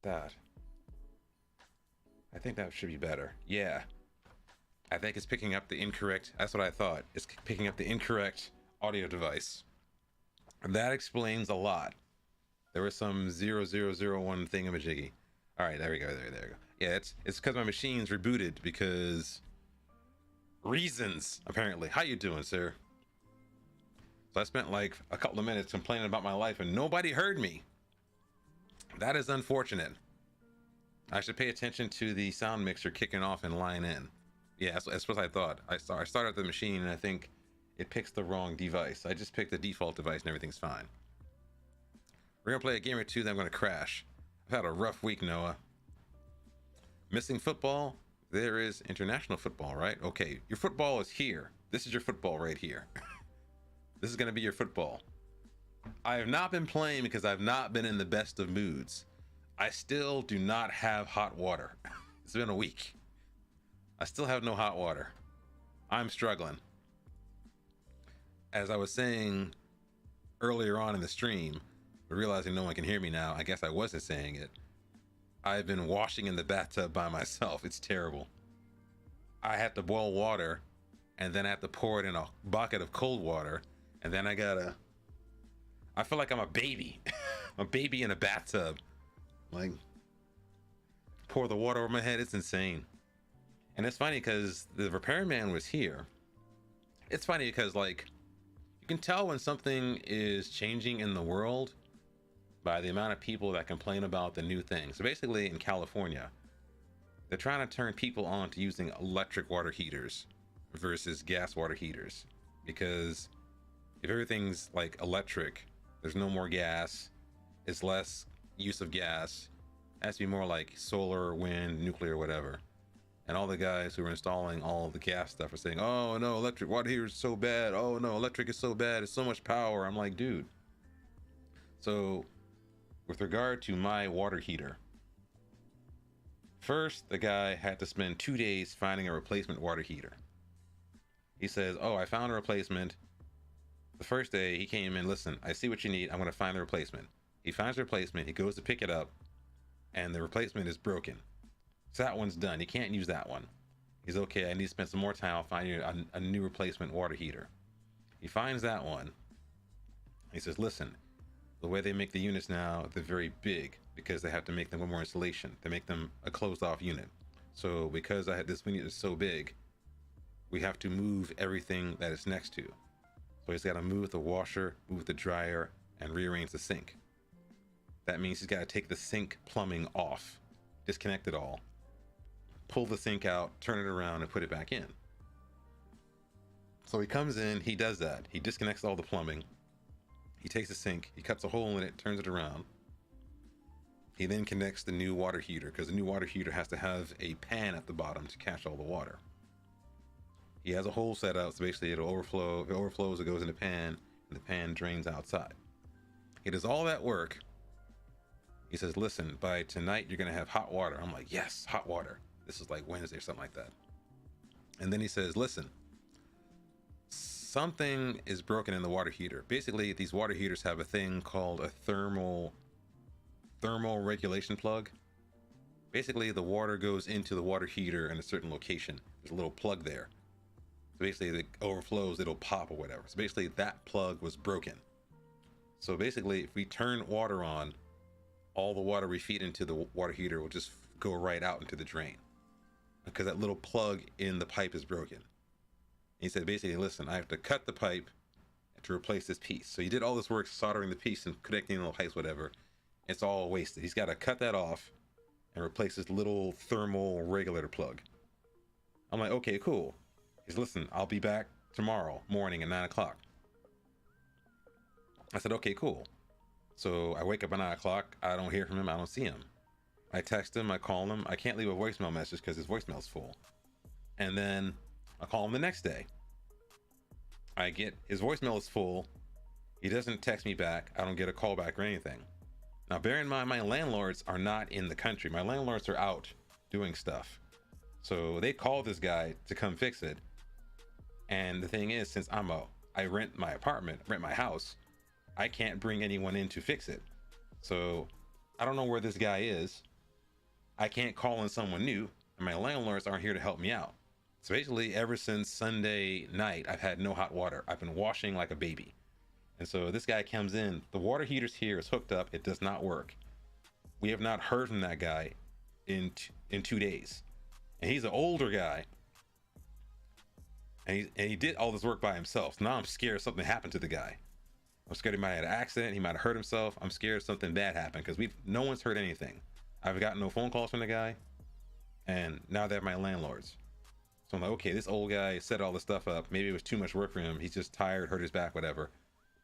That. I think that should be better. Yeah. I think it's picking up the incorrect. That's what I thought. It's picking up the incorrect audio device. And that explains a lot. There was some 0001 thingamajiggy. All right, there we go. There we go. Yeah, it's because my machine's rebooted because reasons, apparently. How you doing, sir? So I spent like a couple of minutes complaining about my life and nobody heard me. That is unfortunate. I should pay attention to the sound mixer kicking off and line in. Yeah, that's what I thought. I started the machine and I think it picks the wrong device. I just picked the default device and everything's fine. We're gonna play a game or two, then I'm gonna crash. I've had a rough week, Noah. Missing football? There is international football, right? Okay, your football is here. This is your football right here. This is gonna be your football. I have not been playing because I've not been in the best of moods. I still do not have hot water. It's been a week. I still have no hot water. I'm struggling. As I was saying earlier on in the stream, realizing no one can hear me now, I guess I wasn't saying it. I've been washing in the bathtub by myself. It's terrible. I have to boil water and then I have to pour it in a bucket of cold water. And then I feel like I'm a baby. A baby in a bathtub. Like, pour the water over my head. It's insane. And it's funny because the repairman was here. It's funny because, like, you can tell when something is changing in the world by the amount of people that complain about the new thing. So basically in California, they're trying to turn people on to using electric water heaters versus gas water heaters. Because if everything's like electric, there's no more gas, it's less use of gas. It has to be more like solar, wind, nuclear, whatever. And all the guys who are installing all the gas stuff are saying, oh no, electric water heater is so bad. Oh no, electric is so bad. It's so much power. I'm like, dude. So with regard to my water heater, first the guy had to spend 2 days finding a replacement water heater. He says, oh, I found a replacement. The first day he came in, listen, I see what you need. I'm going to find the replacement. He finds the replacement. He goes to pick it up and the replacement is broken. So that one's done. He can't use that one. He's okay. I need to spend some more time. I'll find you a new replacement water heater. He finds that one. He says, listen, the way they make the units now, they're very big because they have to make them one more installation. They make them a closed off unit. So because I had this unit is so big, we have to move everything that it's next to. So he's got to move the washer, move the dryer, and rearrange the sink. That means he's got to take the sink plumbing off, disconnect it all, pull the sink out, turn it around, and put it back in. So he comes in, he does that. He disconnects all the plumbing. He takes the sink, he cuts a hole in it, turns it around. He then connects the new water heater because the new water heater has to have a pan at the bottom to catch all the water. He has a hole set up, so basically it'll overflow. If it overflows, it goes in the pan, and the pan drains outside. He does all that work. He says, listen, by tonight, you're going to have hot water. I'm like, yes, hot water. This is like Wednesday or something like that. And then he says, listen, something is broken in the water heater. Basically, these water heaters have a thing called a thermal regulation plug. Basically, the water goes into the water heater in a certain location. There's a little plug there. So basically, if it overflows, it'll pop or whatever. So basically, that plug was broken. So basically, if we turn water on, all the water we feed into the water heater will just go right out into the drain because that little plug in the pipe is broken. And he said, basically, listen, I have to cut the pipe to replace this piece. So he did all this work soldering the piece and connecting the pipes, whatever. It's all wasted. He's got to cut that off and replace this little thermal regulator plug. I'm like, okay, cool. He said, listen, I'll be back tomorrow morning at 9 o'clock. I said, okay, cool. So I wake up at 9 o'clock. I don't hear from him. I don't see him. I text him. I call him. I can't leave a voicemail message because his voicemail's full. And then I call him the next day. I get his voicemail is full. He doesn't text me back. I don't get a call back or anything. Now, bear in mind, my landlords are not in the country. My landlords are out doing stuff. So they called this guy to come fix it. And the thing is, since I rent my apartment, rent my house, I can't bring anyone in to fix it. So I don't know where this guy is. I can't call in someone new, and my landlords aren't here to help me out. So basically, ever since Sunday night, I've had no hot water. I've been washing like a baby. And so this guy comes in, the water heater's here, it's hooked up, it does not work. We have not heard from that guy in 2 days. And he's an older guy. And he did all this work by himself. So now I'm scared something happened to the guy. I'm scared he might have had an accident, he might have hurt himself. I'm scared something bad happened because no one's heard anything. I've gotten no phone calls from the guy, and now they're my landlords. So I'm like, okay, this old guy set all this stuff up. Maybe it was too much work for him. He's just tired, hurt his back, whatever.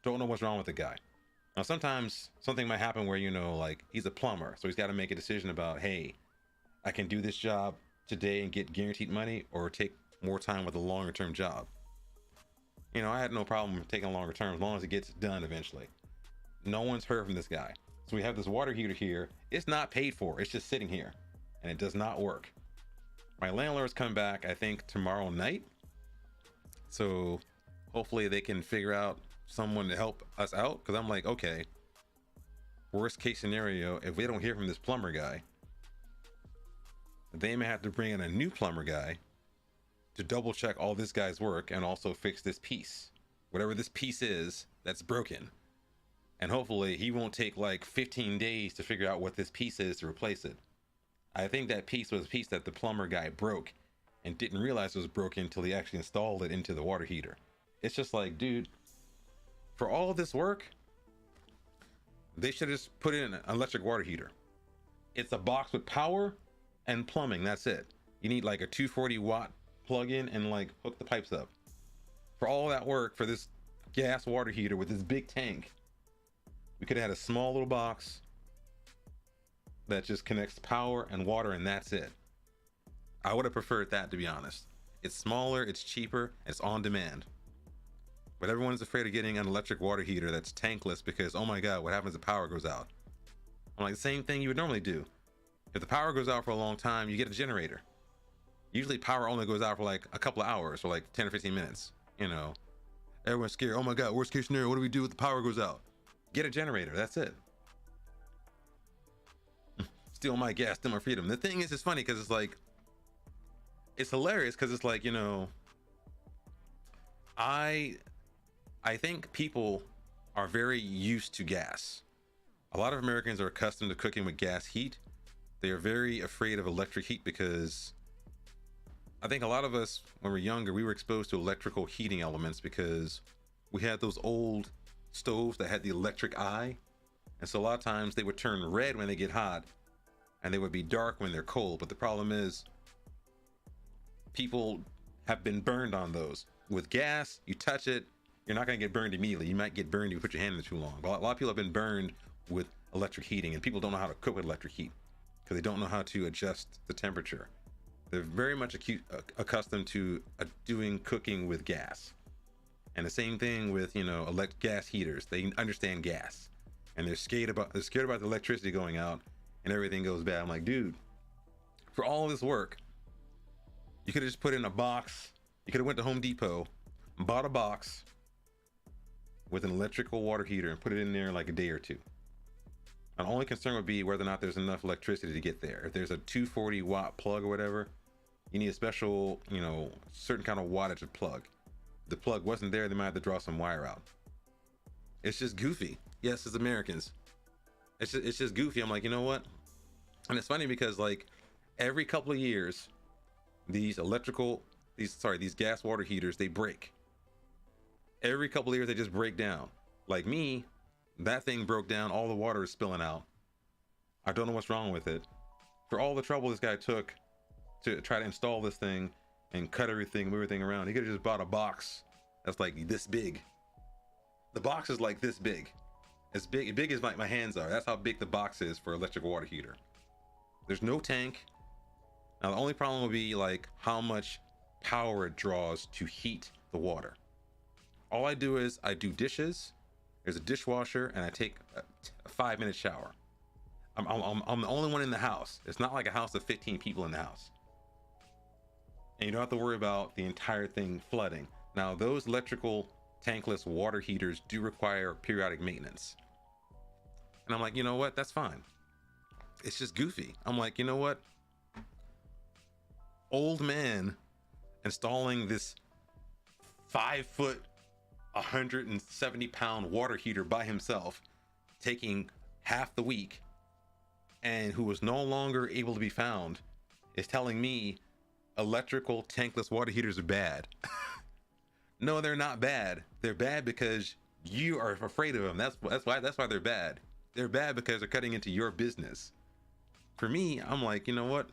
Don't know what's wrong with the guy. Now, sometimes something might happen where, like he's a plumber. So he's got to make a decision about, hey, I can do this job today and get guaranteed money, or take more time with a longer term job. I had no problem taking a longer term as long as it gets done eventually. No one's heard from this guy. So we have this water heater here. It's not paid for. It's just sitting here and it does not work. My landlords come back, I think, tomorrow night. So hopefully they can figure out someone to help us out. Cause I'm like, okay, worst case scenario, if we don't hear from this plumber guy, they may have to bring in a new plumber guy to double check all this guy's work and also fix this piece, whatever this piece is that's broken. And hopefully he won't take like 15 days to figure out what this piece is to replace it. I think that piece was a piece that the plumber guy broke and didn't realize it was broken until he actually installed it into the water heater. It's just like, dude, for all of this work, they should have just put in an electric water heater. It's a box with power and plumbing, that's it. You need like a 240 watt plug in and like hook the pipes up. For all that work for this gas water heater with this big tank, we could have had a small little box that just connects power and water, and that's it. I would have preferred that, to be honest. It's smaller, it's cheaper, it's on demand. But everyone's afraid of getting an electric water heater that's tankless because, oh my god, what happens if power goes out? I'm like, the same thing you would normally do. If the power goes out for a long time, you get a generator. Usually power only goes out for like a couple of hours, or like 10 or 15 minutes. Everyone's scared. Oh my god, worst case scenario, what do we do if the power goes out? Get a generator, that's it. Steal my gas, steal my freedom. The thing is, it's funny because it's like, it's hilarious because it's like, I think people are very used to gas. A lot of Americans are accustomed to cooking with gas heat. They are very afraid of electric heat because I think a lot of us, when we're younger, we were exposed to electrical heating elements because we had those old stoves that had the electric eye. And so a lot of times they would turn red when they get hot and they would be dark when they're cold. But the problem is people have been burned on those. With gas, you touch it, you're not going to get burned immediately. You might get burned if you put your hand in it too long. But a lot of people have been burned with electric heating, and people don't know how to cook with electric heat because they don't know how to adjust the temperature. They're very much accustomed to doing cooking with gas. And the same thing with, gas heaters. They understand gas, and they're scared about the electricity going out and everything goes bad. I'm like, dude, for all of this work, you could have just put in a box. You could have went to Home Depot, bought a box with an electrical water heater and put it in there like a day or two. My only concern would be whether or not there's enough electricity to get there. If there's a 240 watt plug or whatever, you need a special, certain kind of wattage of plug. If the plug wasn't there, they might have to draw some wire out. It's just goofy. Yes, it's Americans. It's just goofy. I'm like, you know what? And it's funny because like every couple of years, these gas water heaters, they break. Every couple of years, they just break down. Like me, that thing broke down. All the water is spilling out. I don't know what's wrong with it. For all the trouble this guy took to try to install this thing and cut everything, move everything around, he could have just bought a box that's like this big. The box is like this big. As big as my hands are. That's how big the box is for electric water heater. There's no tank. Now the only problem will be like how much power it draws to heat the water. All I do is I do dishes, there's a dishwasher, and I take a 5-minute shower. I'm the only one in the house. It's not like a house of 15 people in the house. And you don't have to worry about the entire thing flooding. Now those electrical tankless water heaters do require periodic maintenance. And I'm like, you know what? That's fine. It's just goofy. I'm like, you know what? Old man installing this 5 foot, 170-pound water heater by himself, taking half the week, and who was no longer able to be found, is telling me electrical tankless water heaters are bad. No, they're not bad. They're bad because you are afraid of them. That's why they're bad. They're bad because they're cutting into your business. For me, I'm like, you know what?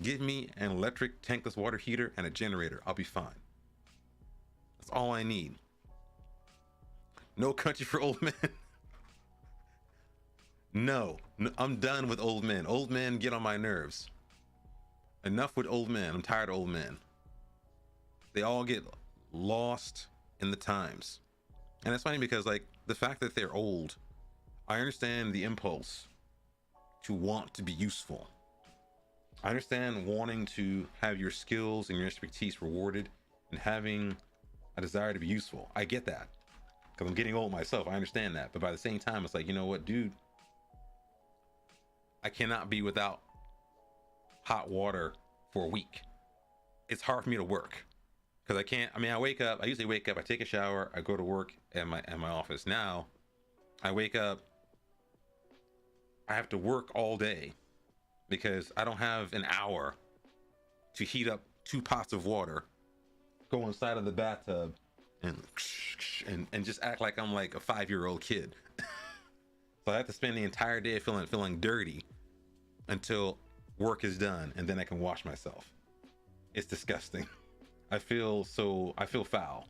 Give me an electric tankless water heater and a generator. I'll be fine. That's all I need. No country for old men. No, I'm done with old men. Old men get on my nerves. Enough with old men. I'm tired of old men. They all get lost in the times. And it's funny because, like, the fact that they're old, I understand the impulse to want to be useful. I understand wanting to have your skills and your expertise rewarded and having a desire to be useful. I get that because I'm getting old myself. I understand that. But by the same time, it's like, you know what, dude? I cannot be without hot water for a week. It's hard for me to work because I can't. I mean, I usually wake up, I take a shower, I go to work at my office. Now I wake up, I have to work all day because I don't have an hour to heat up 2 pots of water, go inside of the bathtub and just act like I'm like a 5-year-old kid. So I have to spend the entire day feeling dirty until work is done, and then I can wash myself. It's disgusting. I feel foul.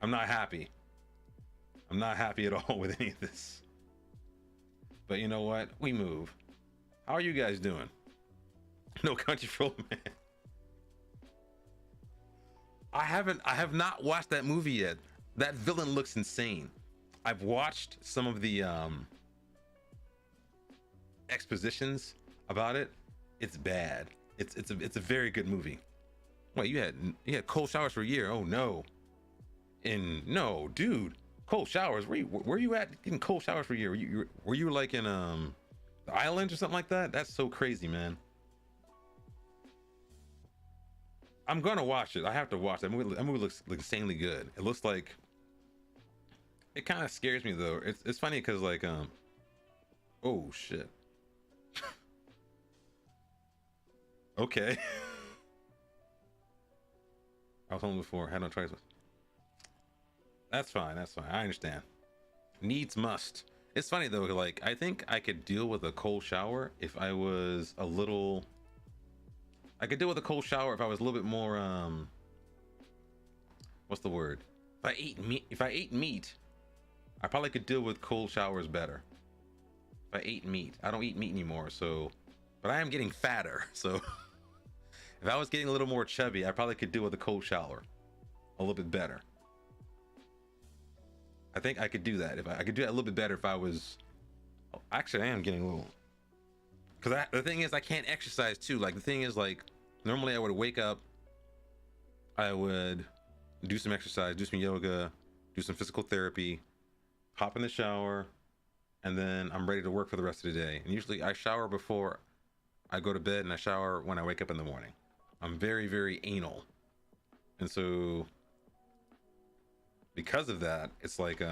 I'm not happy. I'm not happy at all with any of this. But you know what? We move. How are you guys doing? No Country for Old Men. I have not watched that movie yet. That villain looks insane. I've watched some of the expositions about it. It's bad. It's a very good movie. Wait, you had cold showers for a year? Oh no. And no, dude, cold showers. Where you at getting cold showers for a year? Were you like in the islands or something like that? That's so crazy, man. I'm gonna watch it. I have to watch that movie. That movie looks insanely good. It looks like, it kind of scares me though. It's funny because like oh shit. Okay. I was home before. Had no choice. That's fine. That's fine. I understand. Needs must. It's funny though. Like, I think I could deal with a cold shower if I was a little. I could deal with a cold shower if I was a little bit more. What's the word? If I ate meat, I probably could deal with cold showers better. If I ate meat, I don't eat meat anymore. So, but I am getting fatter. So, if I was getting a little more chubby, I probably could deal with a cold shower a little bit better. I think I could do that. If I could do that a little bit better if I was. Oh, actually, I am getting a little. Because the thing is, I can't exercise too. Like, the thing is, like, normally I would wake up, I would do some exercise, do some yoga, do some physical therapy, hop in the shower, and then I'm ready to work for the rest of the day. And usually I shower before I go to bed, and I shower when I wake up in the morning. I'm very, very anal. And so because of that, it's like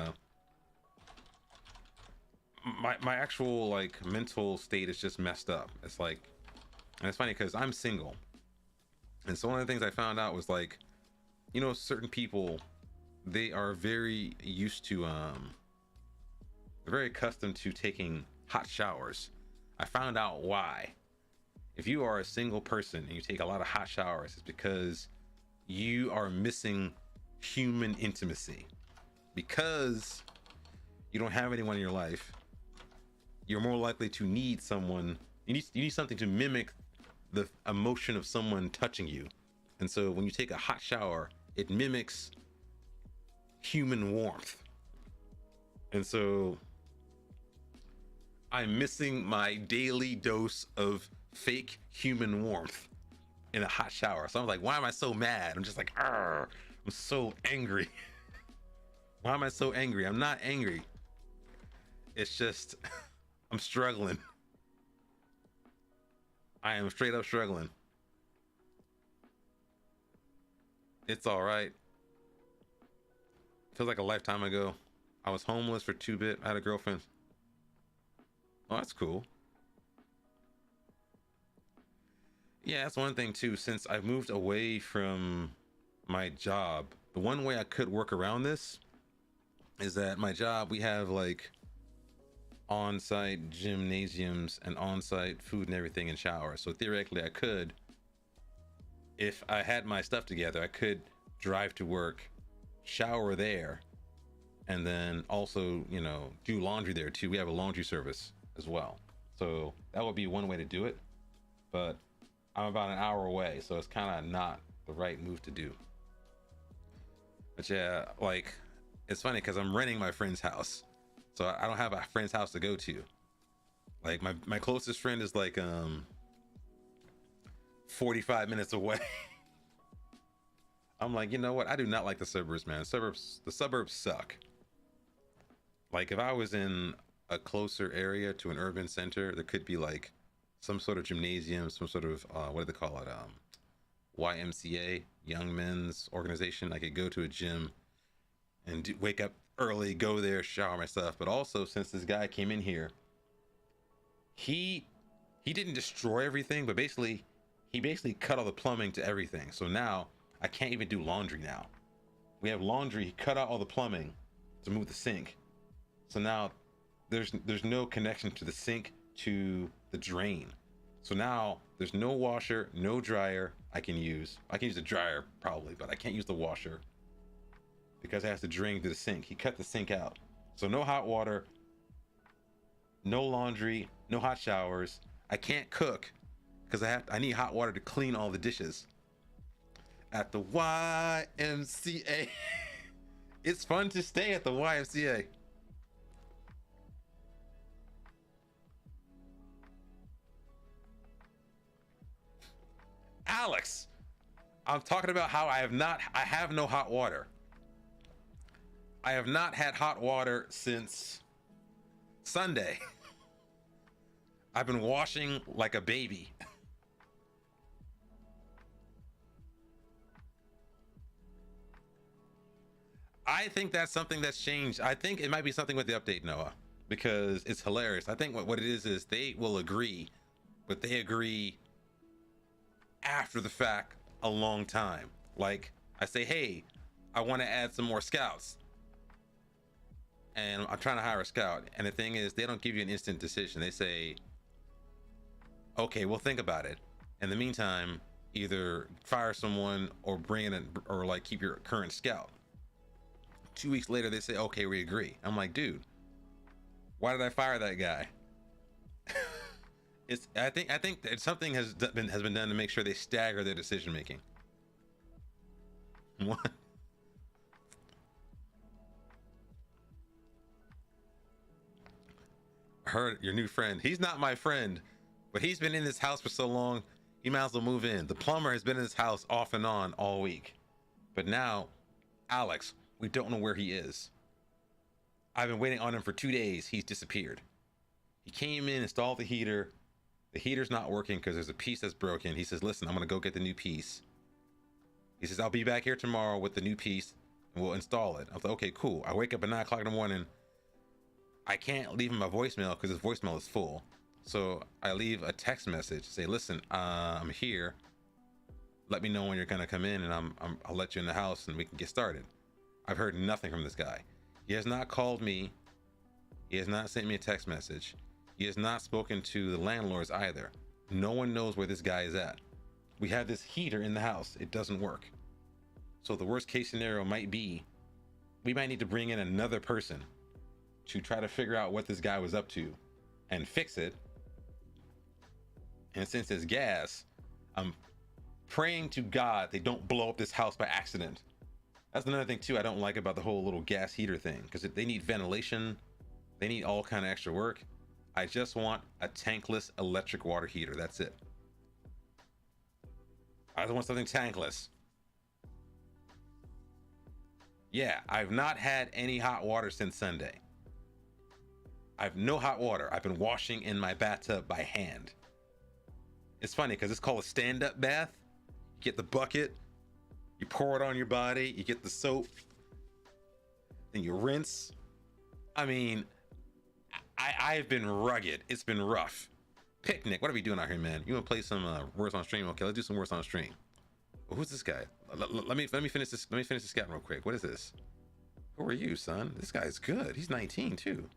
my actual like mental state is just messed up. It's like, and it's funny because I'm single, and so one of the things I found out was like, you know, certain people, they are very used to they're very accustomed to taking hot showers. I found out why. If you are a single person and you take a lot of hot showers, it's because you are missing human intimacy. Because you don't have anyone in your life, you're more likely to need someone. You need something to mimic the emotion of someone touching you. And so when you take a hot shower, it mimics human warmth. And so I'm missing my daily dose of fake human warmth in a hot shower. So I'm like, why am I so mad? I'm just like, I'm so angry. Why am I so angry? I'm not angry. It's just I'm struggling. I am straight up struggling. It's all right. Feels like a lifetime ago. I was homeless for 2 bit. I had a girlfriend. Oh, that's cool. Yeah, that's one thing too. Since I moved away from my job, the one way I could work around this is that my job, we have like on-site gymnasiums and on-site food and everything and showers. So theoretically I could, if I had my stuff together, I could drive to work, shower there, and then also, you know, do laundry there too. We have a laundry service as well. So that would be one way to do it. But I'm about an hour away, so it's kind of not the right move to do. But yeah, like, it's funny because I'm renting my friend's house. So I don't have a friend's house to go to. Like my closest friend is like 45 minutes away. I'm like, you know what? I do not like the suburbs, man. The suburbs suck. Like if I was in a closer area to an urban center, there could be like some sort of gymnasium, some sort of what do they call it? YMCA, Young Men's Organization. I could go to a gym and wake up early, go there, shower my stuff. But also, since this guy came in here, he didn't destroy everything, but he basically cut all the plumbing to everything. So now I can't even do laundry now. We have laundry, he cut out all the plumbing to move the sink. So now there's no connection to the sink to the drain. So now there's no washer, no dryer I can use. I can use the dryer probably, but I can't use the washer because it has to drain to the sink. He cut the sink out. So no hot water, no laundry, no hot showers. I can't cook because I need hot water to clean all the dishes. At the YMCA. It's fun to stay at the YMCA. Alex, I'm talking about how I have no hot water. I have not had hot water since Sunday. I've been washing like a baby. I think that's something that's changed. I think it might be something with the update, Noah, because it's hilarious. I think what it is they will agree, but they agree after the fact a long time. Like I say, hey, I want to add some more scouts. And I'm trying to hire a scout. And the thing is, they don't give you an instant decision. They say, okay, we'll think about it. In the meantime, either fire someone or bring in or like keep your current scout. 2 weeks later, they say, okay, we agree. I'm like, dude, why did I fire that guy? I think that something has been done to make sure they stagger their decision making. What? Heard your new friend. He's not my friend, but he's been in this house for so long, he might as well move in. The plumber has been in this house off and on all week. But now, Alex, we don't know where he is. I've been waiting on him for 2 days. He's disappeared. He came in, installed the heater. The heater's not working because there's a piece that's broken. He says, listen, I'm going to go get the new piece. He says, I'll be back here tomorrow with the new piece and we'll install it. I was like, okay, cool. I wake up at 9 o'clock in the morning. I can't leave him a voicemail because his voicemail is full. So I leave a text message, say, listen, I'm here. Let me know when you're going to come in and I'll let you in the house and we can get started. I've heard nothing from this guy. He has not called me. He has not sent me a text message. He has not spoken to the landlords either. No one knows where this guy is at. We have this heater in the house. It doesn't work. So the worst case scenario might be, we might need to bring in another person to try to figure out what this guy was up to and fix it. And since it's gas, I'm praying to God they don't blow up this house by accident. That's another thing too I don't like about the whole little gas heater thing, because they need ventilation, they need all kind of extra work. I just want a tankless electric water heater. That's it. I just want something tankless. Yeah, I've not had any hot water since Sunday. I've no hot water. I've been washing in my bathtub by hand. It's funny because it's called a stand-up bath. You get the bucket, you pour it on your body, you get the soap, then you rinse. I mean, I've been rugged. It's been rough. Picnic, what are we doing out here, man? You want to play some words on stream? Okay, let's do some words on stream. Well, who's this guy? Let me finish this. Let me finish this scat real quick. What is this? Who are you, son? This guy's good. He's 19 too.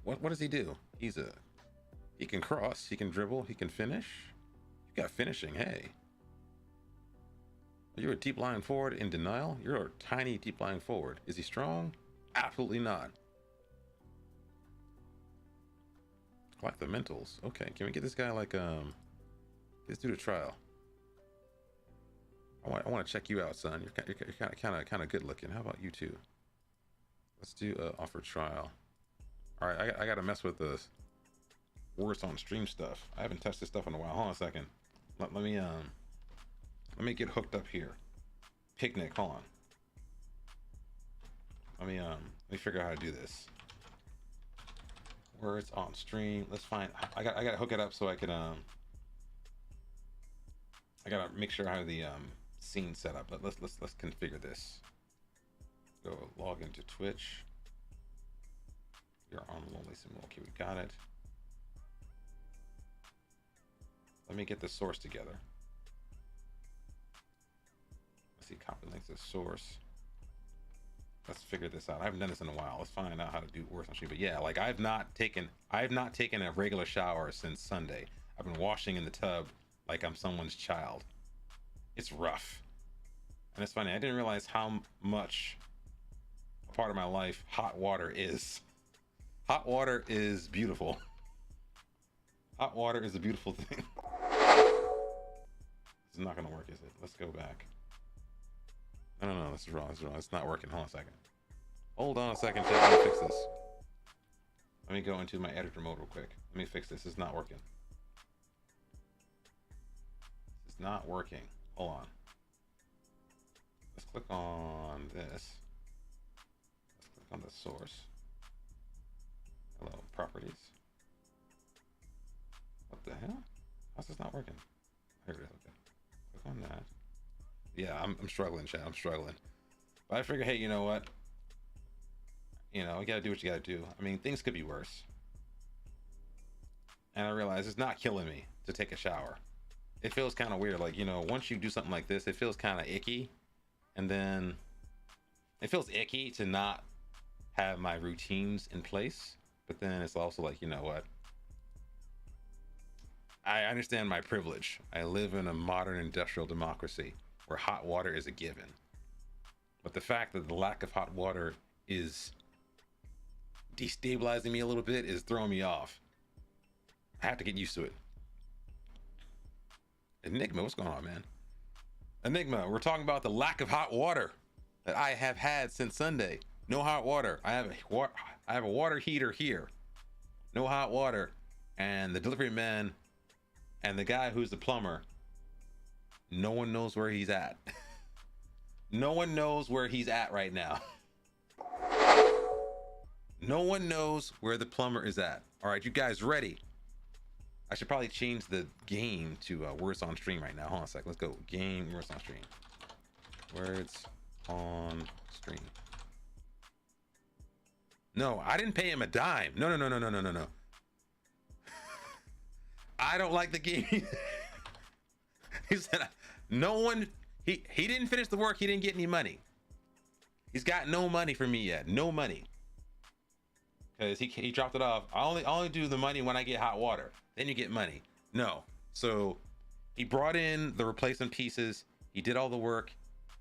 What does he do? He can cross, he can dribble, he can finish. You got finishing, hey. You're a deep lying forward in denial? You're a tiny deep lying forward. Is he strong? Absolutely not. Like the mentals. Okay, can we get this guy like let's do the trial. I want to check you out, son. You're kind of good looking. How about you two? Let's do offer trial. All right, I got to mess with the words on stream stuff. I haven't touched this stuff in a while. Hold on a second. Let me get hooked up here. Picnic. Hold on. Let me figure out how to do this. Words on stream. Let's find. I got to hook it up so I can I gotta make sure I have the scene set up. But let's configure this. Go log into Twitch. You're on Lonely Symbol. Okay, we got it. Let me get the source together. Let's see, copy links to source. Let's figure this out. I haven't done this in a while. Let's find out how to do words on stream. But yeah, like I've not taken a regular shower since Sunday. I've been washing in the tub like I'm someone's child. It's rough. And it's funny, I didn't realize how much a part of my life hot water is. Hot water is beautiful. Hot water is a beautiful thing. It's not gonna work, is it? Let's go back. No, this is wrong. It's not working. Hold on a second. Hold on a second, chat. Let me fix this. Let me go into my editor mode real quick. Let me fix this. It's not working. It's not working. Hold on. Let's click on this. Let's click on the source. Hello, properties. What the hell? How's this not working? Here it is. Okay. Click on that. Yeah, I'm struggling, chat. I'm struggling. But I figure, hey, you know what? You know, you gotta do what you gotta do. I mean, things could be worse. And I realize it's not killing me to take a shower. It feels kind of weird. Like, you know, once you do something like this, it feels kind of icky. And then it feels icky to not have my routines in place. But then it's also like, you know what? I understand my privilege. I live in a modern industrial democracy where hot water is a given. But the fact that the lack of hot water is destabilizing me a little bit is throwing me off. I have to get used to it. Enigma, what's going on, man? Enigma, we're talking about the lack of hot water that I have had since Sunday. No hot water. I have a water heater here. No hot water. And the delivery man and the guy who's the plumber, no one knows where he's at. No one knows where he's at right now. No one knows where the plumber is at. All right, you guys ready? I should probably change the game to words on stream right now. Hold on a sec. Let's go. Game, words on stream. Words on stream. No, I didn't pay him a dime. No. I don't like the game. He said, no one, he didn't finish the work. He didn't get any money. He's got no money for me yet. No money. Because he dropped it off. I only do the money when I get hot water. Then you get money. No. So he brought in the replacement pieces. He did all the work.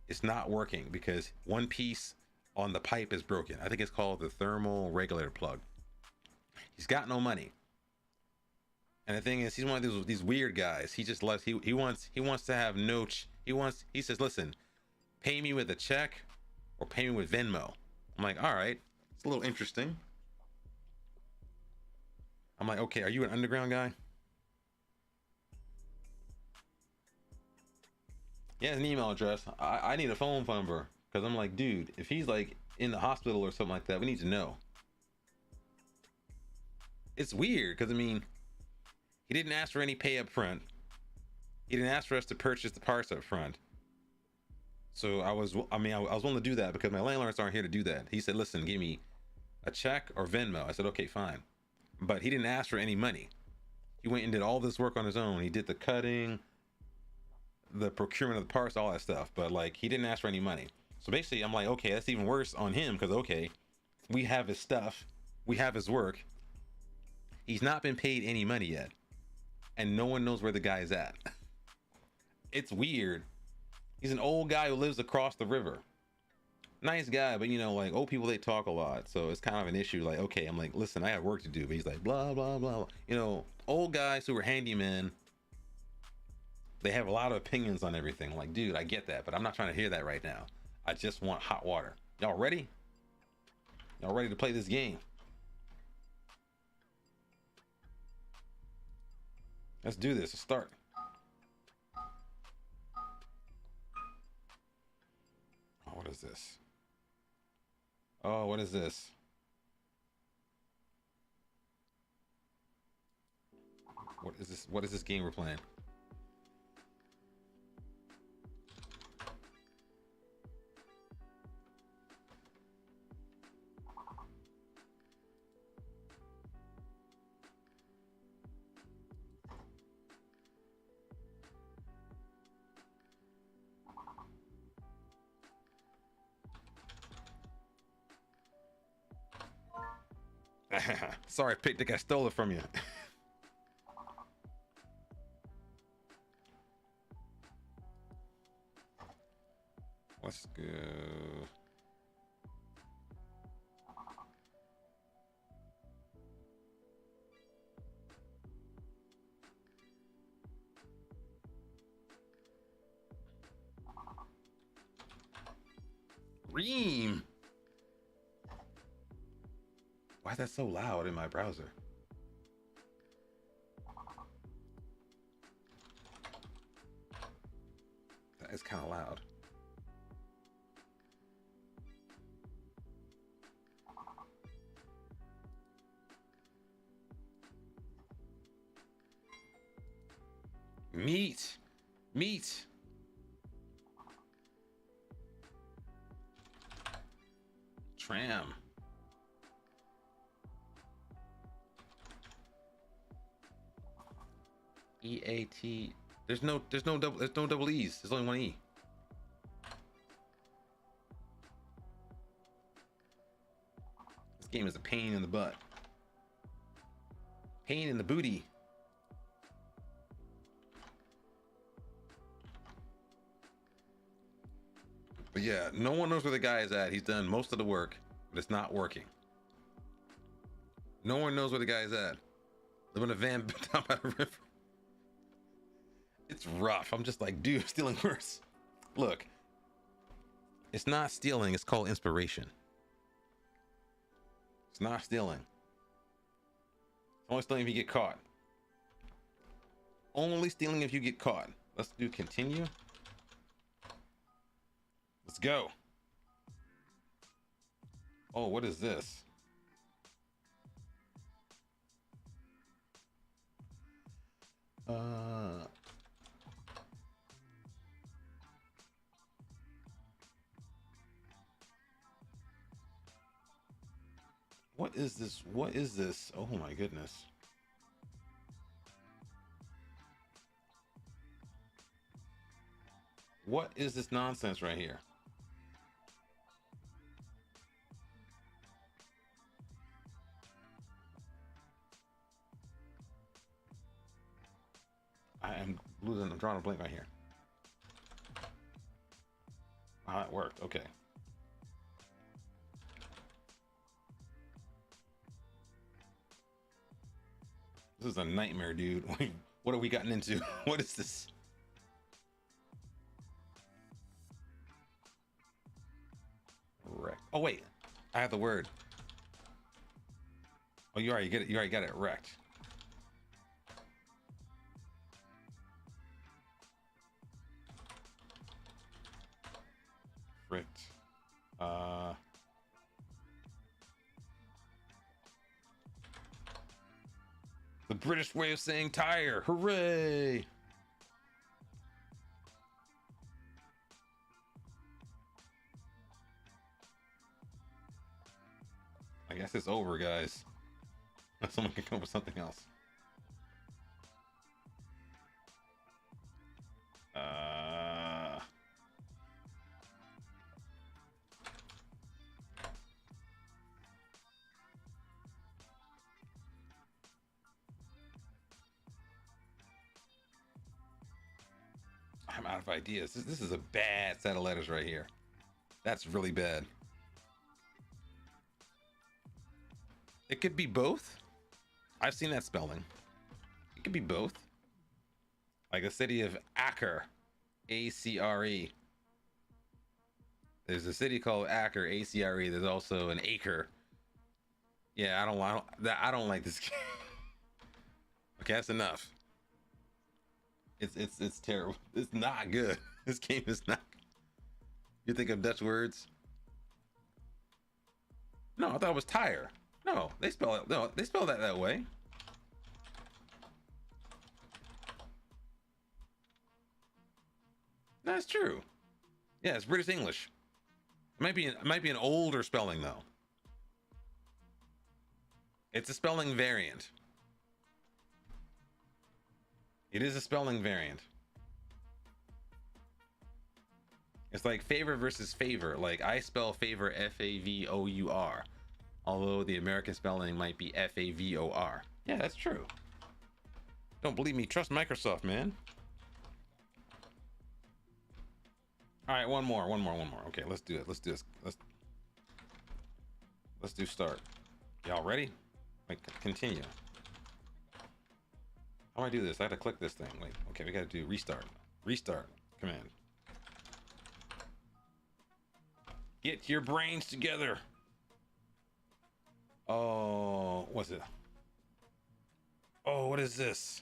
It's not working because one piece on the pipe is broken. I think it's called the thermal regulator plug. He's got no money. And the thing is, he's one of these weird guys. He just loves, he wants to have no, he says, listen, pay me with a check or pay me with Venmo. I'm like, all right, it's a little interesting. I'm like, okay, are you an underground guy? He has an email address. I need a phone number because I'm like, dude, if he's like in the hospital or something like that, we need to know. It's weird because I mean, He didn't ask for any pay up front. He didn't ask for us to purchase the parts up front. So I was willing to do that because my landlords aren't here to do that. He said, listen, give me a check or Venmo. I said, okay, fine. But he didn't ask for any money. He went and did all this work on his own. He did the cutting, the procurement of the parts, all that stuff. But like, he didn't ask for any money. So basically I'm like, okay, that's even worse on him because, okay, we have his stuff. We have his work. He's not been paid any money yet. And no one knows where the guy is at. It's weird. He's an old guy who lives across the river. Nice guy, but you know, like old people, they talk a lot. So it's kind of an issue. Like, okay, I'm like, listen, I have work to do. But he's like, blah, blah, blah. You know, old guys who are handymen, they have a lot of opinions on everything. I'm like, dude, I get that, but I'm not trying to hear that right now. I just want hot water. Y'all ready? Y'all ready to play this game? Let's do this. Let's start. Oh, what is this? Oh, what is this? What is this? What is this game we're playing? Sorry, Picnic, I stole it from you. Let's go. Ream. Why is that so loud in my browser? That is kind of loud. Meat. Meat. Tram. EAT. There's no double E's. There's only one E. This game is a pain in the butt. Pain in the booty. But yeah, no one knows where the guy is at. He's done most of the work, but it's not working. No one knows where the guy is at. Living in a van down by the river. It's rough. I'm just like, dude, stealing worse. Look, it's not stealing. It's called inspiration. It's not stealing. It's only stealing if you get caught. Only stealing if you get caught. Let's do continue. Let's go. Oh, what is this? What is this? What is this? Oh my goodness. What is this nonsense right here? I'm drawing a blank right here. Ah, it worked. Okay. This is a nightmare, dude. What have we gotten into? What is this? Wrecked. Oh wait, I have the word. Oh, you already get it. You already got it. Wrecked. Fricked. The British way of saying tire. Hooray! I guess it's over, guys. Someone can come up with something else. I'm out of ideas. This is a bad set of letters right here. That's really bad. It could be both. I've seen that spelling. It could be both. Like the city of Acre, A-C-R-E. There's a city called Acre, A-C-R-E. There's also an acre. Yeah, I don't like this game. Okay, that's enough. It's terrible. It's not good. This game is not. You think of Dutch words? No, I thought it was tire. No, they spell it. No, they spell that way. That's true. Yeah, it's British English. It might be an older spelling though. It's a spelling variant. It is a spelling variant. It's like favor versus favor. Like I spell favor F-A-V-O-U-R, although the American spelling might be F-A-V-O-R. Yeah, that's true. Don't believe me? Trust Microsoft, man. All right, one more. Okay, let's do it. Let's do this. Let's do start. Y'all ready? Like, continue. How do I do this? I have to click this thing. Wait, okay, we gotta do restart. Restart command. Get your brains together. Oh, what's it? Oh, what is this?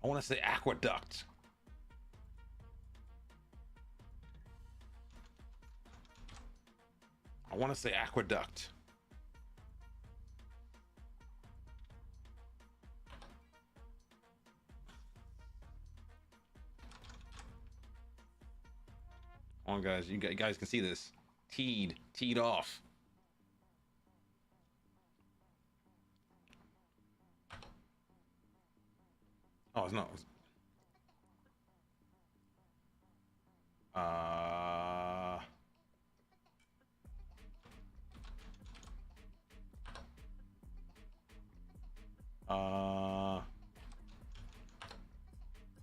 I want to say aqueduct. I want to say aqueduct. Come on, guys. You guys can see this. Teed off. Oh, it's not.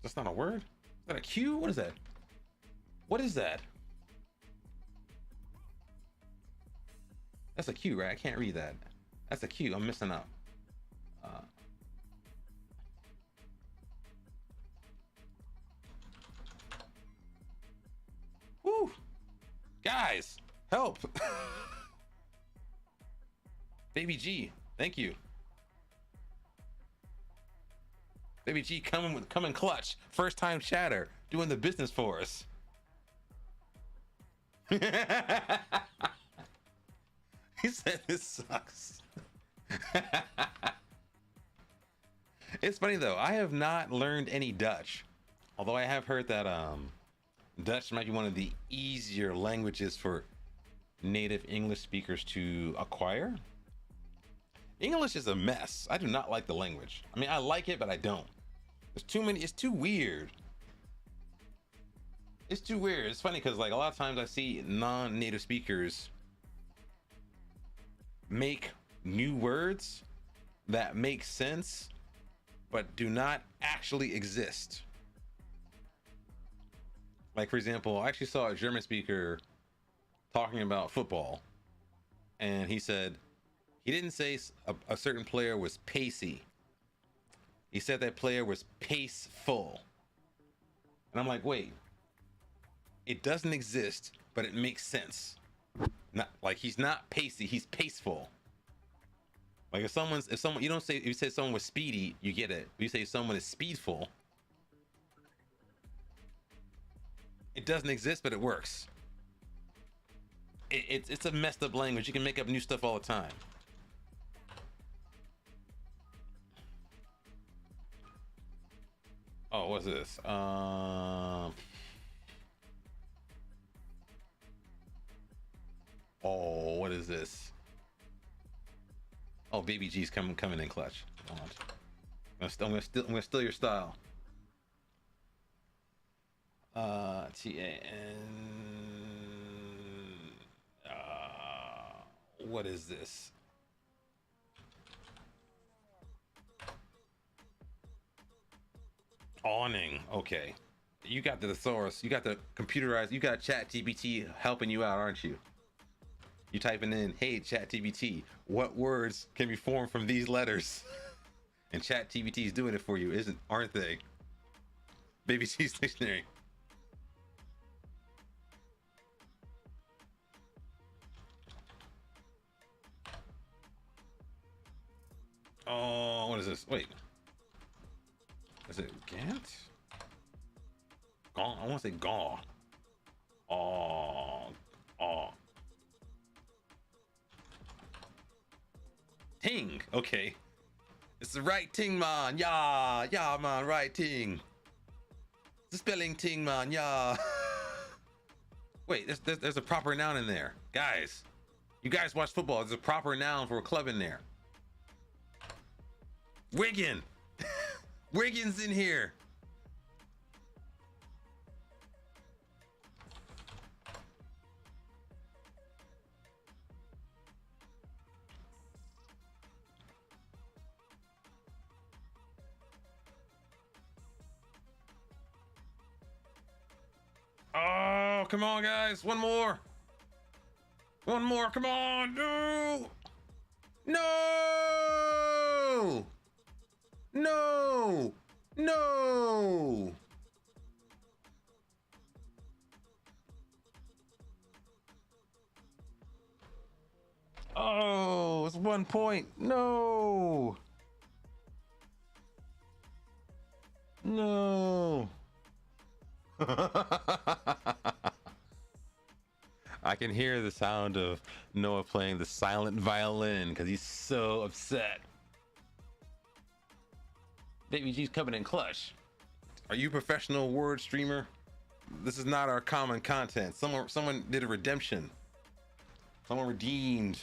That's not a word? Is that a Q? What is that? What is that? That's a Q, right? I can't read that. That's a Q. I'm missing out. Woo! Guys, help! Baby G, thank you. Baby G coming clutch. First time chatter, doing the business for us. He said this sucks. It's funny though, I have not learned any Dutch. Although I have heard that Dutch might be one of the easier languages for native English speakers to acquire. English is a mess. I do not like the language. I mean, I like it, but I don't. There's too many. It's too weird. It's too weird. It's funny because like a lot of times I see non-native speakers make new words that make sense, but do not actually exist. Like for example, I actually saw a German speaker talking about football, and he said he didn't say a certain player was pacey. He said that player was paceful. And I'm like, wait, it doesn't exist, but it makes sense. Not like he's not pacey, he's paceful. Like if someone you don't say, if you say someone was speedy, you get it. If you say someone is speedful, It doesn't exist, but it works. It's a messed up language. You can make up new stuff all the time. Oh, what's this? Oh, what is this? Oh, Baby G's coming in clutch. Hold on. I'm gonna steal your style. TAN. What is this? Awning. Okay. You got the thesaurus. You got the computerized. You got ChatGPT helping you out, aren't you? You typing in, "Hey ChatGPT, what words can be formed from these letters?" And ChatGPT is doing it for you, aren't they? Baby G's dictionary. Oh, what is this? Wait. Is it Gant? Gaw. I want to say Gaw. Oh. Oh. Ting. Okay. It's the right ting, man. Yeah. Yeah, man. Right ting. The spelling ting, man. Yeah. Wait, there's a proper noun in there. Guys. You guys watch football. There's a proper noun for a club in there. Wigan. Wigan's in here. Oh, come on, guys. One more. One more. Come on. No. No. No. No. Oh, it's 1 point. No. No. I can hear the sound of Noah playing the silent violin because he's so upset. Baby G's coming in clutch. Are you a professional word streamer? This is not our common content. Someone did a redemption. Someone redeemed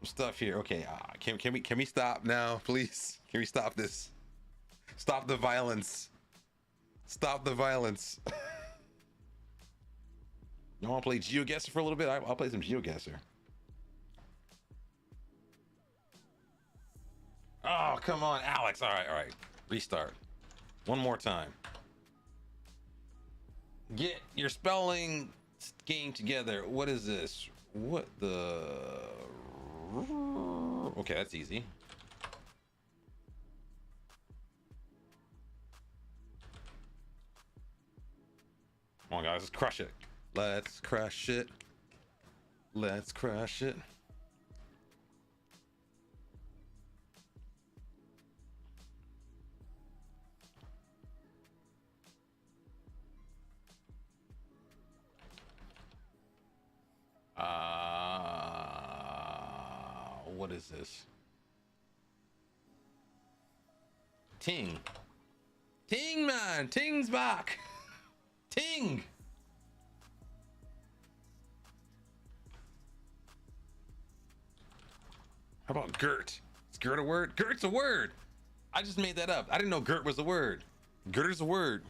some stuff here. Okay, can we stop now, please? Can we stop this? Stop the violence. Stop the violence. You want to play GeoGuessr for a little bit? I'll play some GeoGuessr. Oh, come on, Alex. All right. Restart. One more time. Get your spelling game together. What is this? What the? Okay, that's easy. Come on, guys, let's crush it. Let's crush it. Let's crush it. What is this? Ting. Ting, man. Ting's back. Ting. How about Gert? Is Gert a word? Gert's a word. I just made that up. I didn't know Gert was a word. Gert is a word.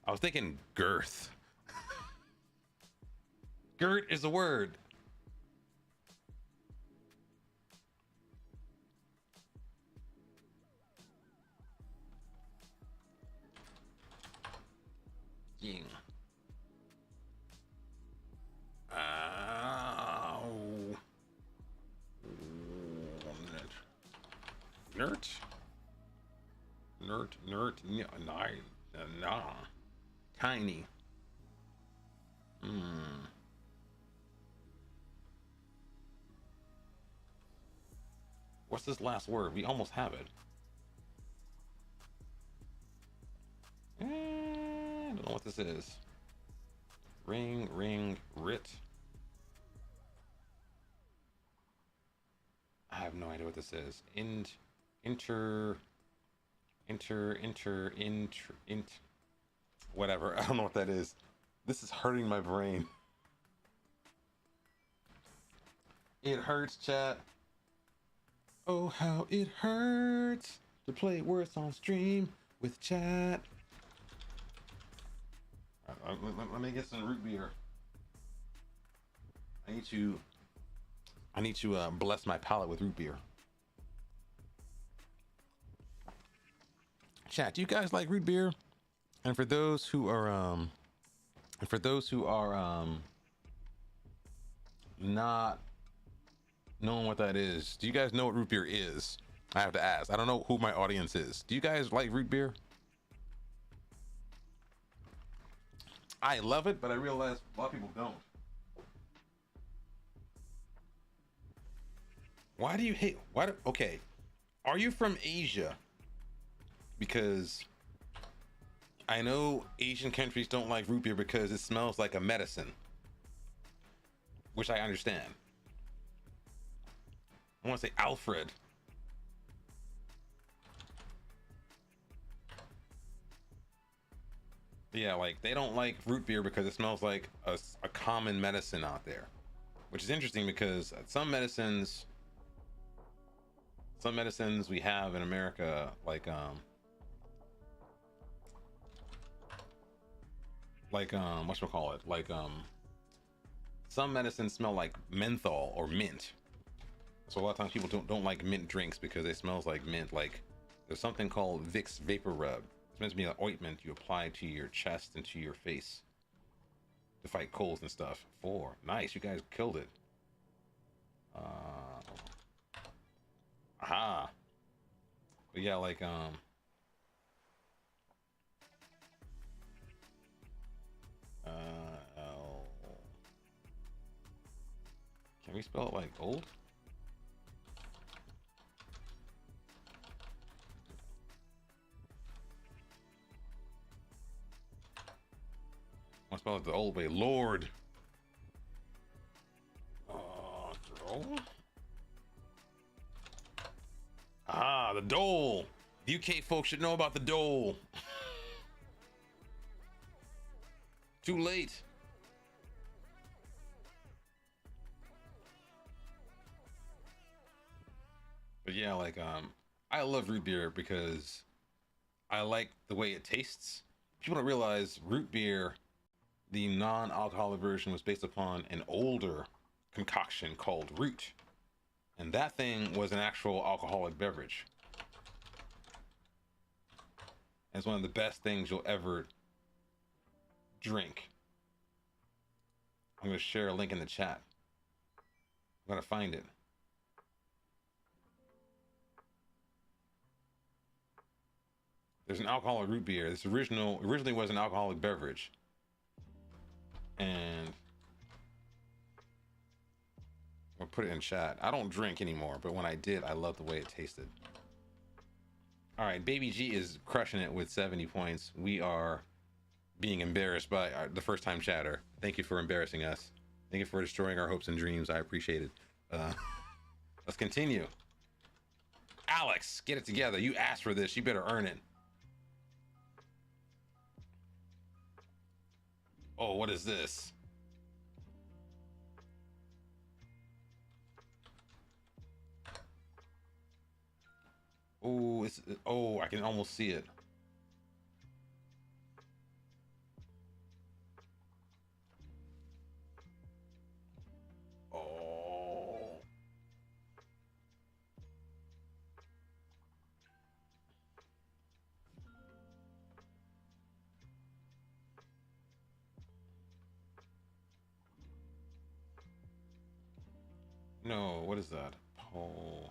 I was thinking girth. Gert is a word. Ying. Nert. Nah. Tiny. What's this last word? We almost have it. don't know what this is. Ring, writ. I have no idea what this is. Inter, whatever. I don't know what that is. This is hurting my brain. It hurts, chat. Oh, how it hurts to play words on stream with chat. Let me get some root beer. I need to bless my palate with root beer. Chat, do you guys like root beer? And for those who are not knowing what that is, do you guys know what root beer is? I have to ask. I don't know who my audience is. Do you guys like root beer? I love it, but I realize a lot of people don't. Why do you hate? Okay, are you from Asia? Because I know Asian countries don't like root beer because it smells like a medicine, which I understand. I want to say Alfred. Yeah, like they don't like root beer because it smells like a common medicine out there, which is interesting because some medicines we have in America, like whatchamacallit, some medicines smell like menthol or mint. So a lot of times people don't like mint drinks because it smells like mint. Like there's something called Vicks Vapor Rub. It's meant to be an ointment you apply to your chest and to your face to fight colds and stuff. 4. Nice, you guys killed it. Aha. But yeah, like can we spell it like old? I spell it the old way. Lord. Ah, the dole. The UK folks should know about the dole. Too late. But yeah, like I love root beer because I like the way it tastes. People don't realize root beer, the non-alcoholic version, was based upon an older concoction called root. And that thing was an actual alcoholic beverage. And it's one of the best things you'll ever drink. I'm going to share a link in the chat. I'm going to find it. There's an alcoholic root beer. This originally was an alcoholic beverage. And I'll put it in chat. I don't drink anymore, but when I did, I loved the way it tasted. All right, Baby G is crushing it with 70 points. We are being embarrassed by the first time chatter. Thank you for embarrassing us. Thank you for destroying our hopes and dreams. I appreciate it. Let's continue. Alex, get it together. You asked for this. You better earn it. Oh, what is this? Oh, I can almost see it. Oh. No, what is that? Oh.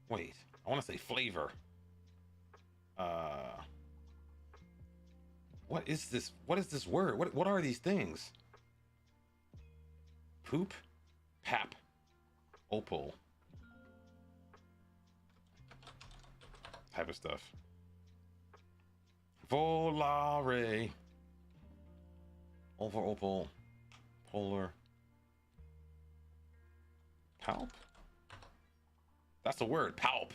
Wait, I want to say flavor. What is this? What is this word? What are these things? Poop? Pap. Opal. type of stuff. Volare. Over opal. Polar. Palp? That's the word, palp.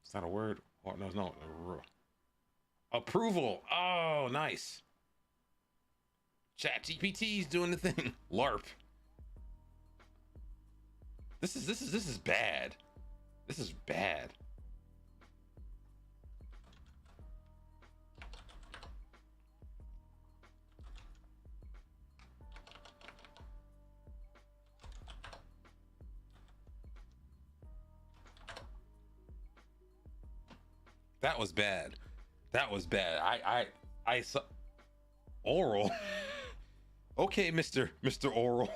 It's not a word. Oh, no. Approval. Oh, nice. Chat GPT's doing the thing. LARP. This is bad. This is bad. That was bad. That was bad. I saw oral. Okay, Mr. Oral.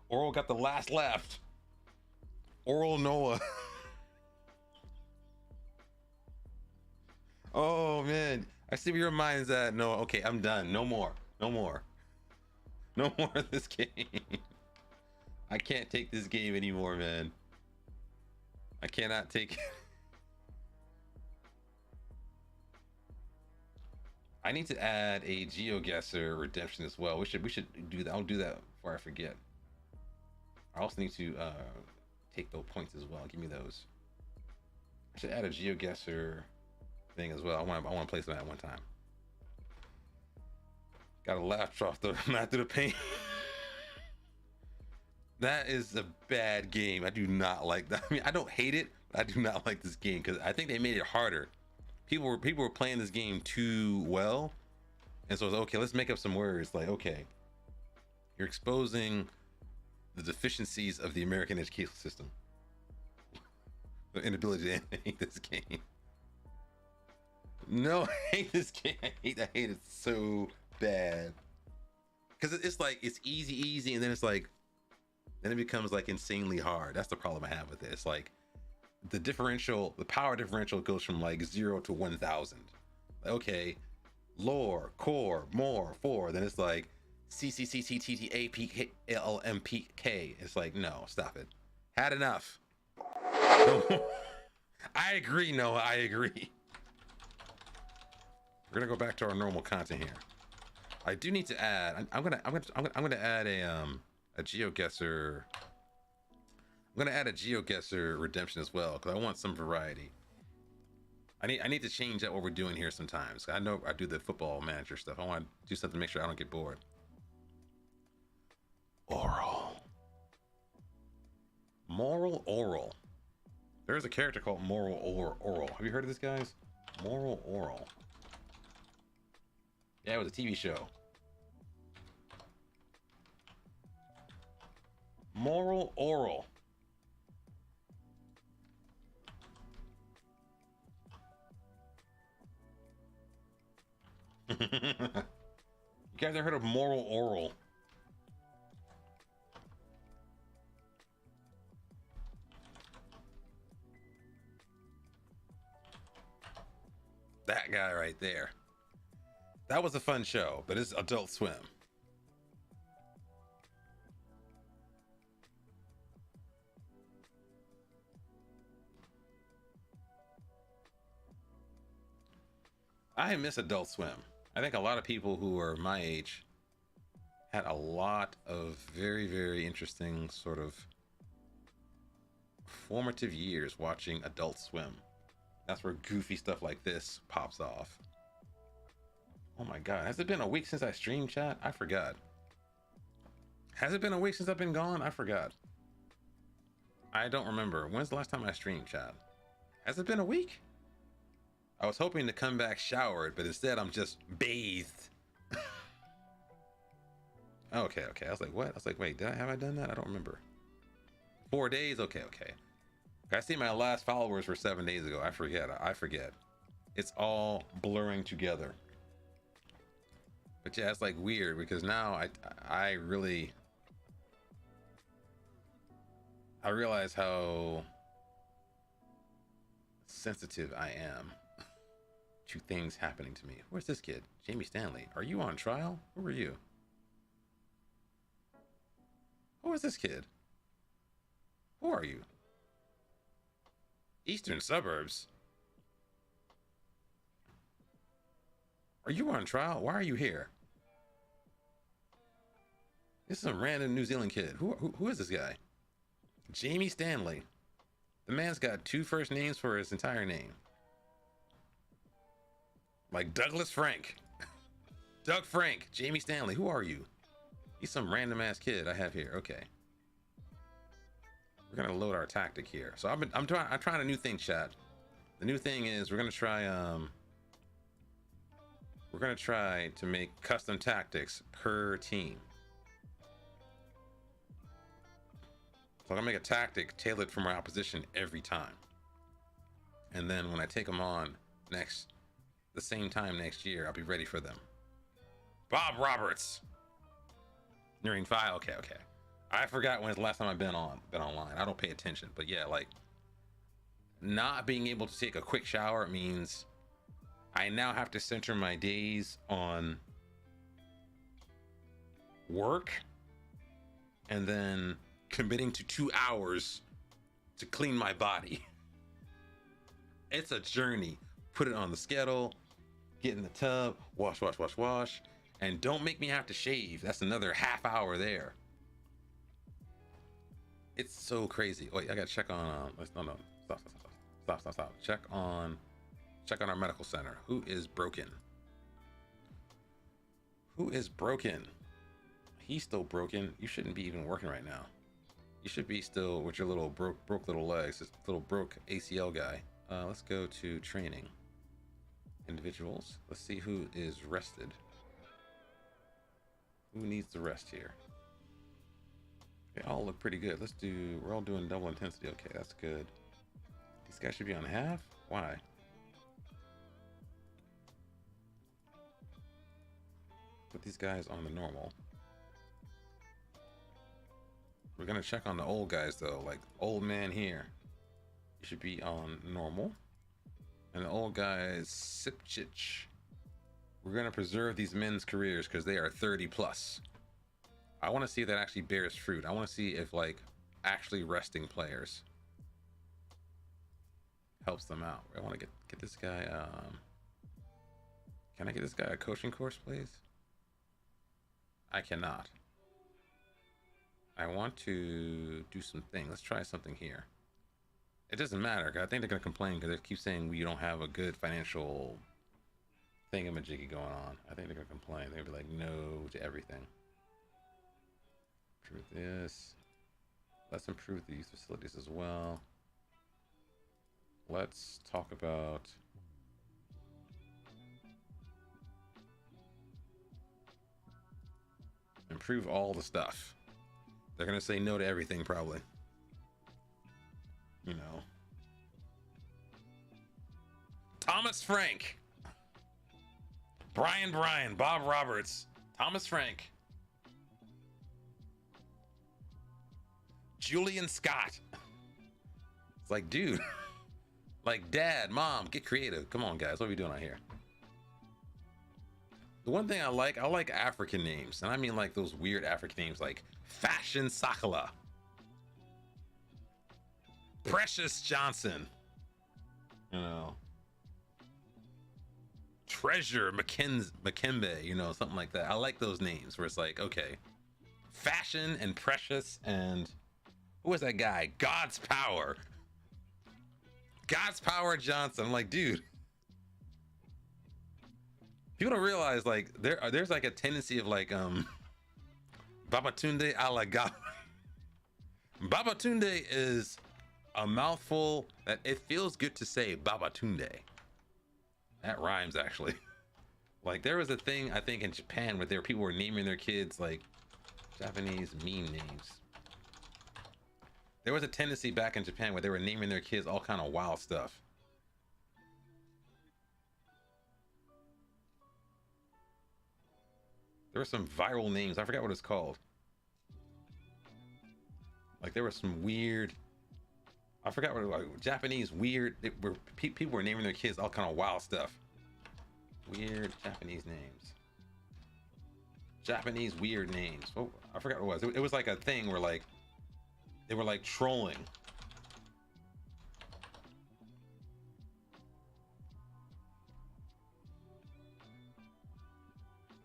Oral got the last laugh. Oral Noah. Oh man, I see where your mind's at. No, okay, I'm done. No more. No more. No more of this game. I can't take this game anymore, man. I cannot take it. I need to add a GeoGuessr redemption as well. We should do that. I'll do that before I forget. I also need to take those points as well. Give me those. I should add a GeoGuessr thing as well. I want to place them at one time. Got to laugh off the not through the pain. That is a bad game. I do not like that. I mean, I don't hate it, but I do not like this game because I think they made it harder. People were playing this game too well, and so it's okay. Let's make up some words. Like, okay, you're exposing the deficiencies of the American education system, the inability to animate this game. No, I hate this game. I hate it so bad because it's like it's easy, and then it's like, then it becomes like insanely hard. That's the problem I have with it. It's like the power differential goes from like 0 to 1,000. Okay, lore, core, more, 4. Then it's like CCCCTTAPLMPK. It's like, no, stop it. Had enough. No. I agree. No, I agree. We're gonna go back to our normal content here. I do need to add. I'm gonna add a GeoGuessr. I'm gonna add a GeoGuessr redemption as well because I want some variety. I need to change up what we're doing here sometimes. I know I do the football manager stuff. I want to do something to make sure I don't get bored. Oral. Moral Oral. There's a character called Moral Oral. Have you heard of this, guys? Moral Oral. Yeah, it was a TV show. Moral Oral. You guys ever heard of Moral Oral? That guy right there. That was a fun show, but it's Adult Swim. I miss Adult Swim. I think a lot of people who are my age had a lot of very, very interesting sort of formative years watching Adult Swim. That's where goofy stuff like this pops off. Oh my God, has it been a week since I streamed, chat? I forgot. Has it been a week since I've been gone? I forgot. I don't remember. When's the last time I streamed, chat? Has it been a week? I was hoping to come back showered, but instead I'm just bathed. Okay. I was like, what? I was like, wait, have I done that? I don't remember. 4 days? Okay. I see my last followers were 7 days ago. I forget. It's all blurring together. But yeah, it's like weird because now I realize how sensitive I am Two things happening to me. Where's this kid? Jamie Stanley. Are you on trial? Who are you? Who is this kid? Who are you? Eastern suburbs? Are you on trial? Why are you here? This is some random New Zealand kid. Who is this guy? Jamie Stanley. The man's got two first names for his entire name. Like Douglas Frank. Doug Frank. Jamie Stanley. Who are you? He's some random ass kid I have here. Okay. We're gonna load our tactic here. So I'm trying a new thing, chat. The new thing is we're gonna try to make custom tactics per team. So I'm gonna make a tactic tailored for my opposition every time. And then when I take them on the same time next year, I'll be ready for them. Bob Roberts. Nearing 5. Okay. I forgot when it's the last time I've been online. I don't pay attention, but yeah, like not being able to take a quick shower means I now have to center my days on work and then committing to 2 hours to clean my body. It's a journey. Put it on the schedule, get in the tub, wash, and don't make me have to shave. That's another half hour there. It's so crazy. Wait, I gotta check on stop. Check on our medical center. Who is broken? He's still broken. You shouldn't be even working right now. You should be still with your little broke little legs. This little broke ACL guy. Let's go to training. Individuals. Let's see who is rested. Who needs the rest here? They all look pretty good. We're all doing double intensity. Okay, that's good. These guys should be on half? Why? Put these guys on the normal. We're gonna check on the old guys though, like old man here. You should be on normal. And the old guys, Sipchich. We're gonna preserve these men's careers because they are 30 plus. I want to see if that actually bears fruit. I want to see if like actually resting players helps them out. I want to get this guy. Can I get this guy a coaching course, please? I cannot. I want to do something. Let's try something here. It doesn't matter. I think they're gonna complain because they keep saying we don't have a good financial thingamajiggy going on. I think they're gonna complain. They're gonna be like no to everything. Improve this. Let's improve these facilities as well. Let's talk about improve all the stuff. They're gonna say no to everything probably. You know. Thomas Frank. Brian, Bob Roberts, Thomas Frank. Julian Scott. It's like, dude. Like, dad, mom, get creative. Come on, guys. What are we doing out here? The one thing I like African names. And I mean like those weird African names like Fashion Sakala. Precious Johnson. You know. Treasure McKembe, you know, something like that. I like those names where it's like, okay. Fashion and Precious and who was that guy? God's Power Johnson. I'm like, dude. People don't realize like there's like a tendency of like Babatunde Alagaba. Babatunde is a mouthful that it feels good to say. Babatunde. That rhymes actually. Like there was a thing I think in Japan where people were naming their kids like Japanese meme names. There was a tendency back in Japan where they were naming their kids all kind of wild stuff. There were some viral names. I forgot what it's called. Like there was some weird. I forgot what it was. Japanese weird. People were naming their kids all kind of wild stuff. Weird Japanese names. Japanese weird names. Oh, I forgot what it was. It was like a thing where like they were like trolling.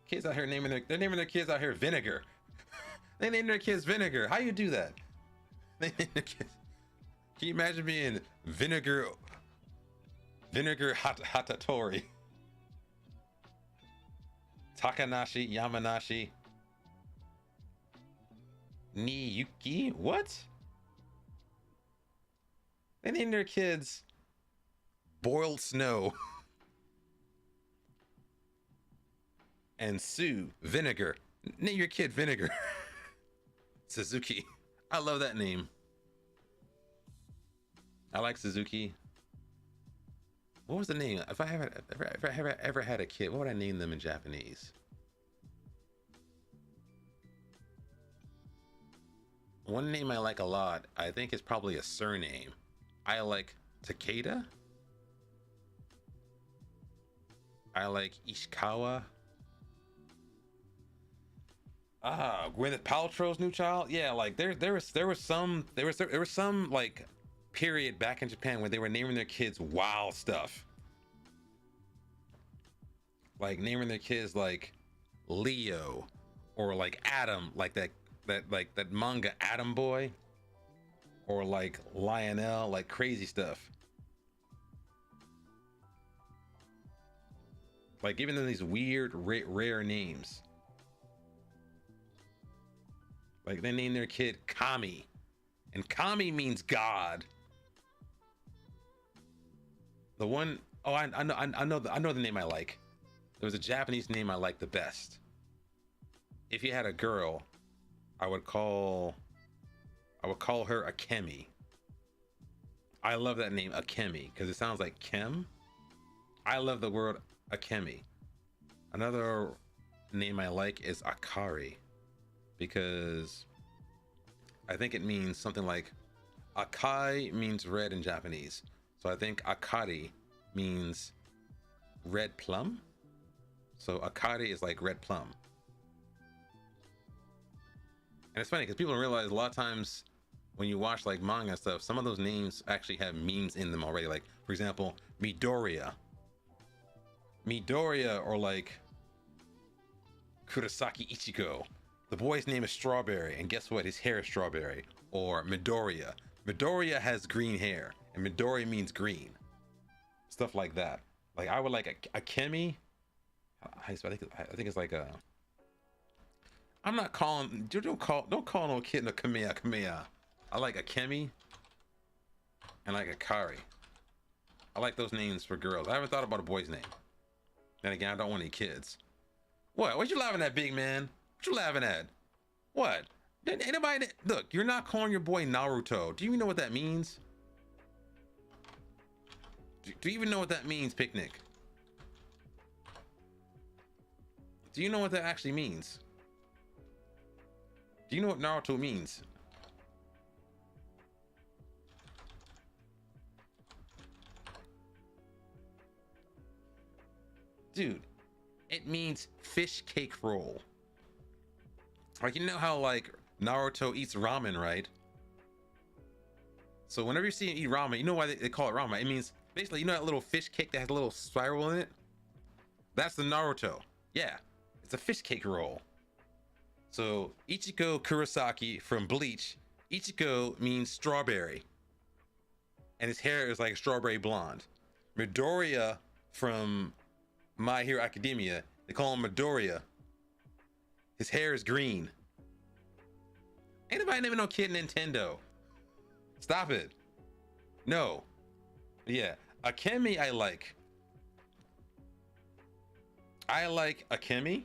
Kids out here they're naming their kids out here Vinegar. They named their kids Vinegar. How you do that? They named their kids. Can you imagine being Vinegar Hatatori? Takanashi, Yamanashi, Niyuki? What? They named their kids Boiled Snow. And Sue, Vinegar. Name your kid Vinegar. Suzuki. I love that name. I like Suzuki. What was the name? If I ever had a kid, what would I name them in Japanese? One name I like a lot, I think it's probably a surname. I like Takeda. I like Ishikawa. Gwyneth Paltrow's new child. Yeah, like there was some like period back in Japan where they were naming their kids wild stuff. Like naming their kids like Leo or like Adam, like that manga Adam Boy, or like Lionel, like crazy stuff. Like giving them these weird rare names. Like they named their kid Kami, and Kami means God. The one, oh, I know the name I like. There was a Japanese name I like the best. If you had a girl, I would call her Akemi. I love that name, Akemi, because it sounds like Chem. I love the word Akemi. Another name I like is Akari, because I think it means something like Akai means red in Japanese. So I think Akari means red plum. So Akari is like red plum. And it's funny because people don't realize a lot of times when you watch like manga and stuff, some of those names actually have memes in them already. Like, for example, Midoriya. Midoriya, or like Kurosaki Ichigo. The boy's name is Strawberry, and guess what? His hair is strawberry. Or Midoriya. Midoriya has green hair, and Midori means green. Stuff like that. Like I would like a Kemi. I think it's like a. I'm not calling. Don't call no kid no Kamiya. I like a Kemi and like a Kari. I like those names for girls. I haven't thought about a boy's name. Then again, I don't want any kids. What you laughing at, big man? What you laughing at? What? Anybody? Look, you're not calling your boy Naruto. Do you even know what that means? Do you even know what that means, Picnic? Do you know what that actually means? Do you know what Naruto means? Dude, it means fish cake roll. Like, you know how like Naruto eats ramen, right? So whenever you see him eat ramen, you know why they call it ramen? It means basically, you know that little fish cake that has a little spiral in it? That's the Naruto. Yeah, it's a fish cake roll. So Ichigo Kurosaki from Bleach, Ichigo means strawberry, and his hair is like strawberry blonde. Midoriya from My Hero Academia, they call him Midoriya. His hair is green. Ain't nobody naming no kid Nintendo. Stop it. No. Yeah, Akemi I like. I like Akemi.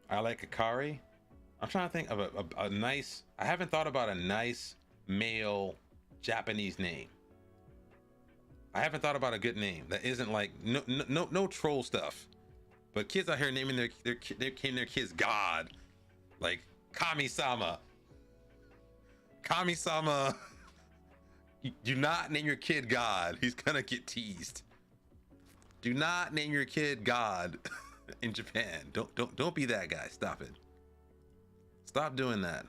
I like Akari. I'm trying to think of a nice. I haven't thought about a nice male Japanese name. I haven't thought about a good name that isn't like no troll stuff. But kids out here naming their kids God, like Kami-sama. Kami-sama. Do not name your kid God. He's gonna get teased. Do not name your kid God in Japan. Don't be that guy. Stop it. Stop doing that.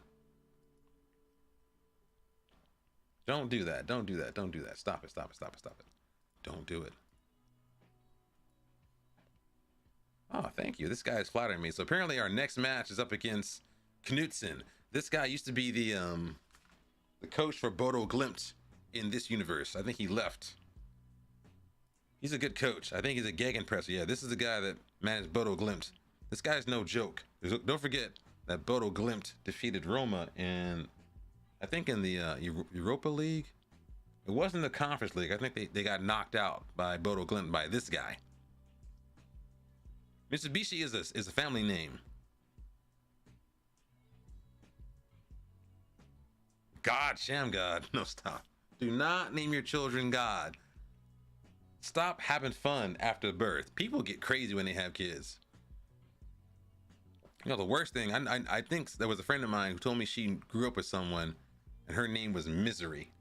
Don't do that. Don't do that. Don't do that. Stop it. Stop it. Stop it. Stop it. Don't do it. Oh, thank you. This guy is flattering me. So apparently our next match is up against Knutson. This guy used to be the coach for Bodo Glimt in this universe. I think he left. He's a good coach. I think he's a gegenpresser. Yeah, this is the guy that managed Bodo Glimt. This guy's no joke. Don't forget that Bodo Glimt defeated Roma in, I think in the Europa League. It wasn't the Conference League. I think they got knocked out by Bodo Glimt by this guy. Mitsubishi is a family name. God, Sham God. No, stop. Do not name your children God. Stop having fun after birth. People get crazy when they have kids. You know, the worst thing, I think there was a friend of mine who told me she grew up with someone and her name was Misery.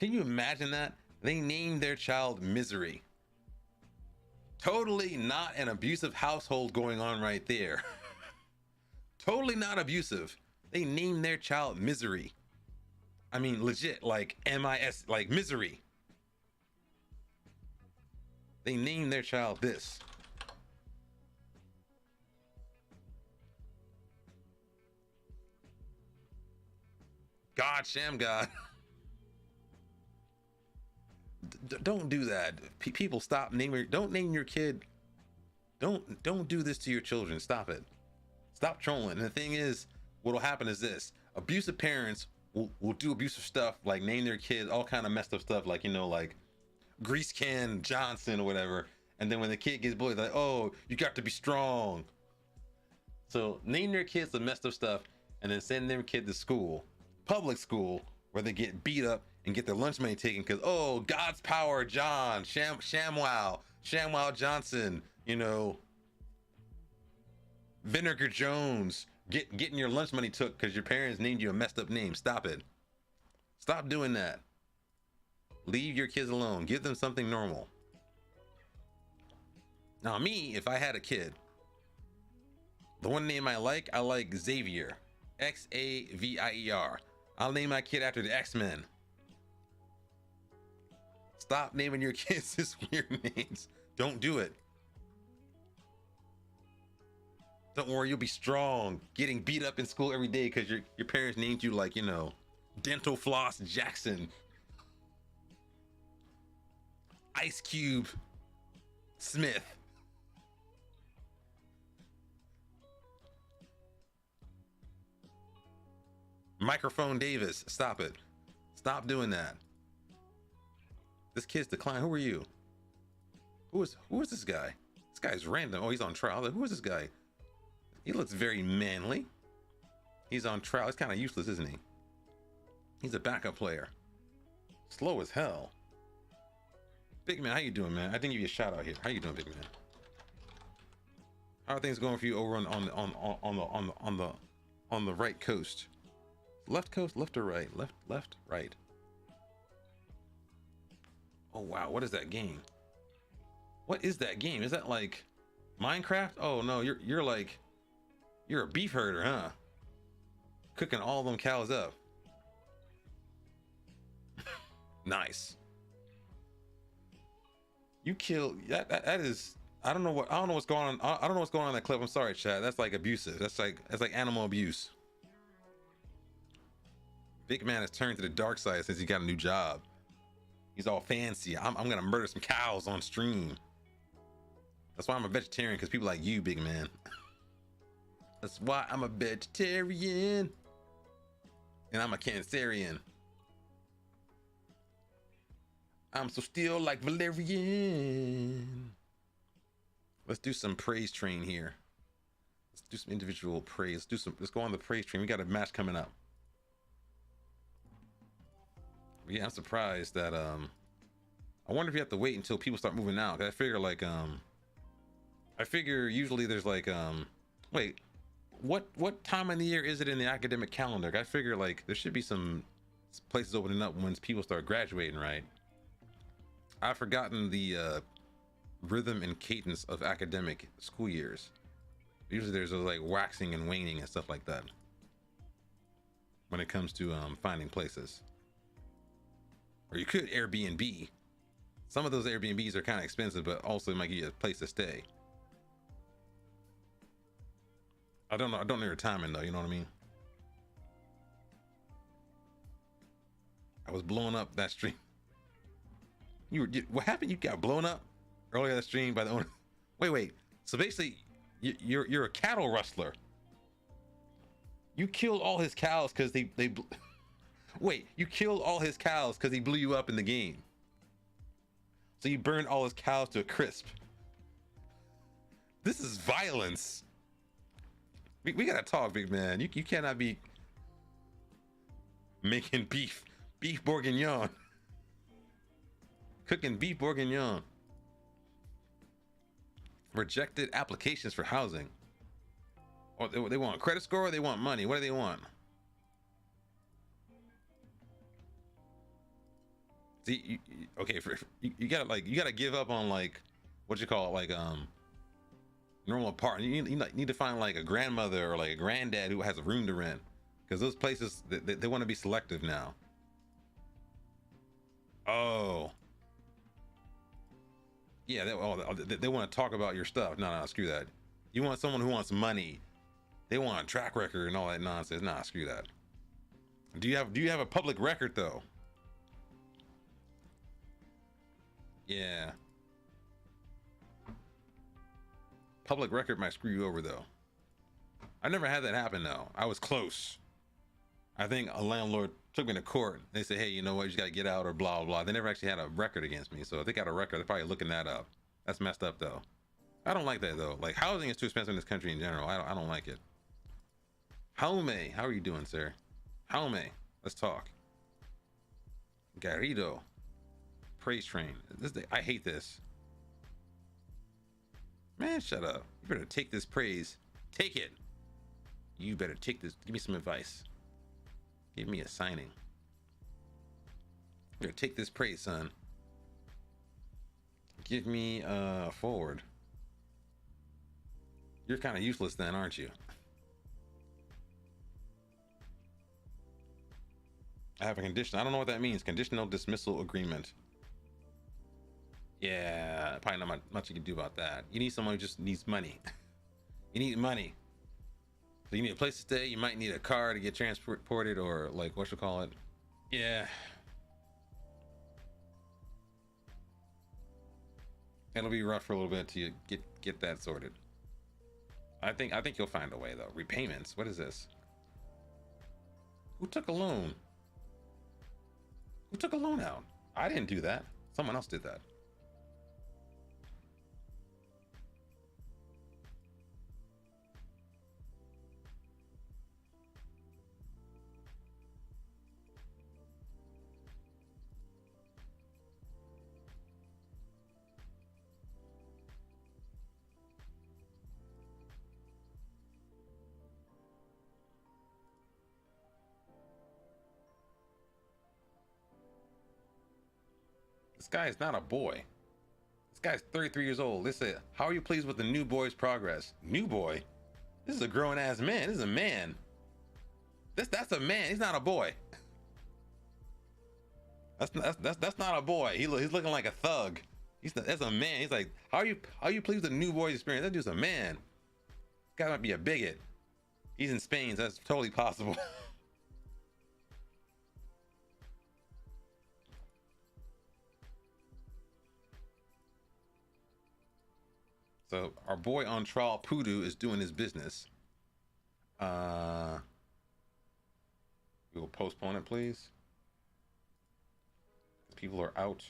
Can you imagine that? They named their child Misery. Totally not an abusive household going on right there. Totally not abusive. They named their child Misery. I mean, legit, like M-I-S, like Misery. They named their child this. God, Sham God. Don't do that. People, stop naming. Don't name your kid. Don't do this to your children. Stop it. Stop trolling. And the thing is, what'll happen is this: abusive parents will do abusive stuff, like name their kids all kind of messed up stuff, like, you know, like Grease Can Johnson or whatever. And then when the kid gets bullied, like, oh, you got to be strong. So name their kids the messed up stuff, and then send their kid to school, public school, where they get beat up and get their lunch money taken because, oh, God's power, John, ShamWow Johnson, you know, Vinegar Jones, getting your lunch money took because your parents named you a messed up name. Stop it. Stop doing that. Leave your kids alone. Give them something normal. Now, me, if I had a kid, the one name I like Xavier, Xavier. I'll name my kid after the X-Men. Stop naming your kids this weird names. Don't do it. Don't worry, you'll be strong. Getting beat up in school every day because your parents named you, like, you know, Dental Floss Jackson, Ice Cube Smith. Microphone Davis. Stop it. Stop doing that. This kid's declined. Who are you? Who is this guy? This guy's random. Oh, he's on trial. Who is this guy? He looks very manly. He's on trial. He's kind of useless, isn't he? He's a backup player. Slow as hell. Big man, how you doing, man? I didn't give you a shout out here. How you doing, big man? How are things going for you over on the right coast? Left coast, left or right? Left, right. Oh wow, what is that game? What is that game? Is that like Minecraft? Oh no, you're a beef herder, huh? Cooking all them cows up. Nice. You kill that is, I don't know what's going on. I don't know what's going on in that clip. I'm sorry, chat. That's like abusive. That's like animal abuse. Big man has turned to the dark side since he got a new job. He's all fancy. I'm gonna murder some cows on stream. That's why I'm a vegetarian, because people like you, big man. That's why I'm a vegetarian. And I'm a Cancerian. I'm so still like Valerian. Let's do some praise train here. Let's do some individual praise. Let's go on the praise train. We got a match coming up. Yeah, I'm surprised that I wonder if you have to wait until people start moving out. I figure like I figure usually there's like wait, what time of the year is it in the academic calendar? I figure like there should be some places opening up once people start graduating, right? I've forgotten the rhythm and cadence of academic school years. Usually there's a, like waxing and waning and stuff like that when it comes to finding places. Or you could Airbnb. Some of those Airbnbs are kind of expensive, but also might give you a place to stay. I don't know your timing though, you know what I mean? I was blowing up that stream. What happened? You got blown up earlier that stream by the owner. Wait. So basically, you're a cattle rustler. You killed all his cows because they wait. You killed all his cows because he blew you up in the game. So you burned all his cows to a crisp. This is violence. We gotta talk, big man. You cannot be making beef bourguignon. Cooking beef bourguignon. Rejected applications for housing. Or they want credit score or they want money? What do they want? See, okay, you gotta give up on like what you call it, like normal apartment. You need to find like a grandmother or like a granddad who has a room to rent, because those places they want to be selective now. Oh, yeah, they want to talk about your stuff. No, screw that. You want someone who wants money. They want a track record and all that nonsense. Nah, screw that. Do you have a public record though? Yeah. Public record might screw you over though. I never had that happen though. I was close. I think a landlord took me to court. They said, hey, you know what, you just got to get out or blah, blah. They never actually had a record against me. So if they got a record, they're probably looking that up. That's messed up though. I don't like that though. Like, housing is too expensive in this country in general. I don't like it. Jaume, how are you doing, sir? Jaume, let's talk. Garrido, praise train. I hate this. Man, shut up. You better take this praise. Take it. You better take this. Give me some advice. Give me a signing. You better take this praise, son. Give me a forward. You're kind of useless then, aren't you? I have a condition. I don't know what that means. Conditional dismissal agreement. Yeah, probably not much you can do about that. You need someone who just needs money. You need money. So you need a place to stay. You might need a car to get transported, or like what you call it. Yeah. It'll be rough for a little bit till you get that sorted. I think you'll find a way though. Repayments. What is this? Who took a loan? Who took a loan out? I didn't do that. Someone else did that. This guy is not a boy. This guy's 33 years old. They say, how are you pleased with the new boy's progress? New boy? This is a grown ass man. This is a man. That's a man. He's not a boy. That's not a boy. He's looking like a thug. That's a man. He's like, how are you pleased with the new boy's experience? That dude's a man. This guy might be a bigot. He's in Spain, so that's totally possible. So our boy on trial, Pudu, is doing his business. We will postpone it, please. People are out.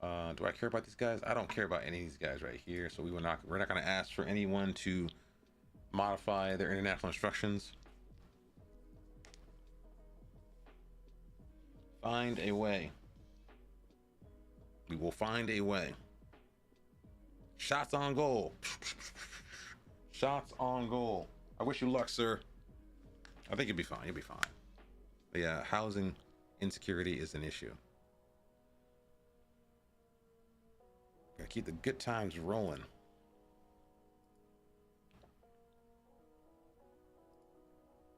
Do I care about these guys? I don't care about any of these guys right here. So we're not going to ask for anyone to modify their international instructions. Find a way. We will find a way. Shots on goal. Shots on goal. I wish you luck, sir. I think you'll be fine. You'll be fine. But yeah, housing insecurity is an issue. Gotta keep the good times rolling.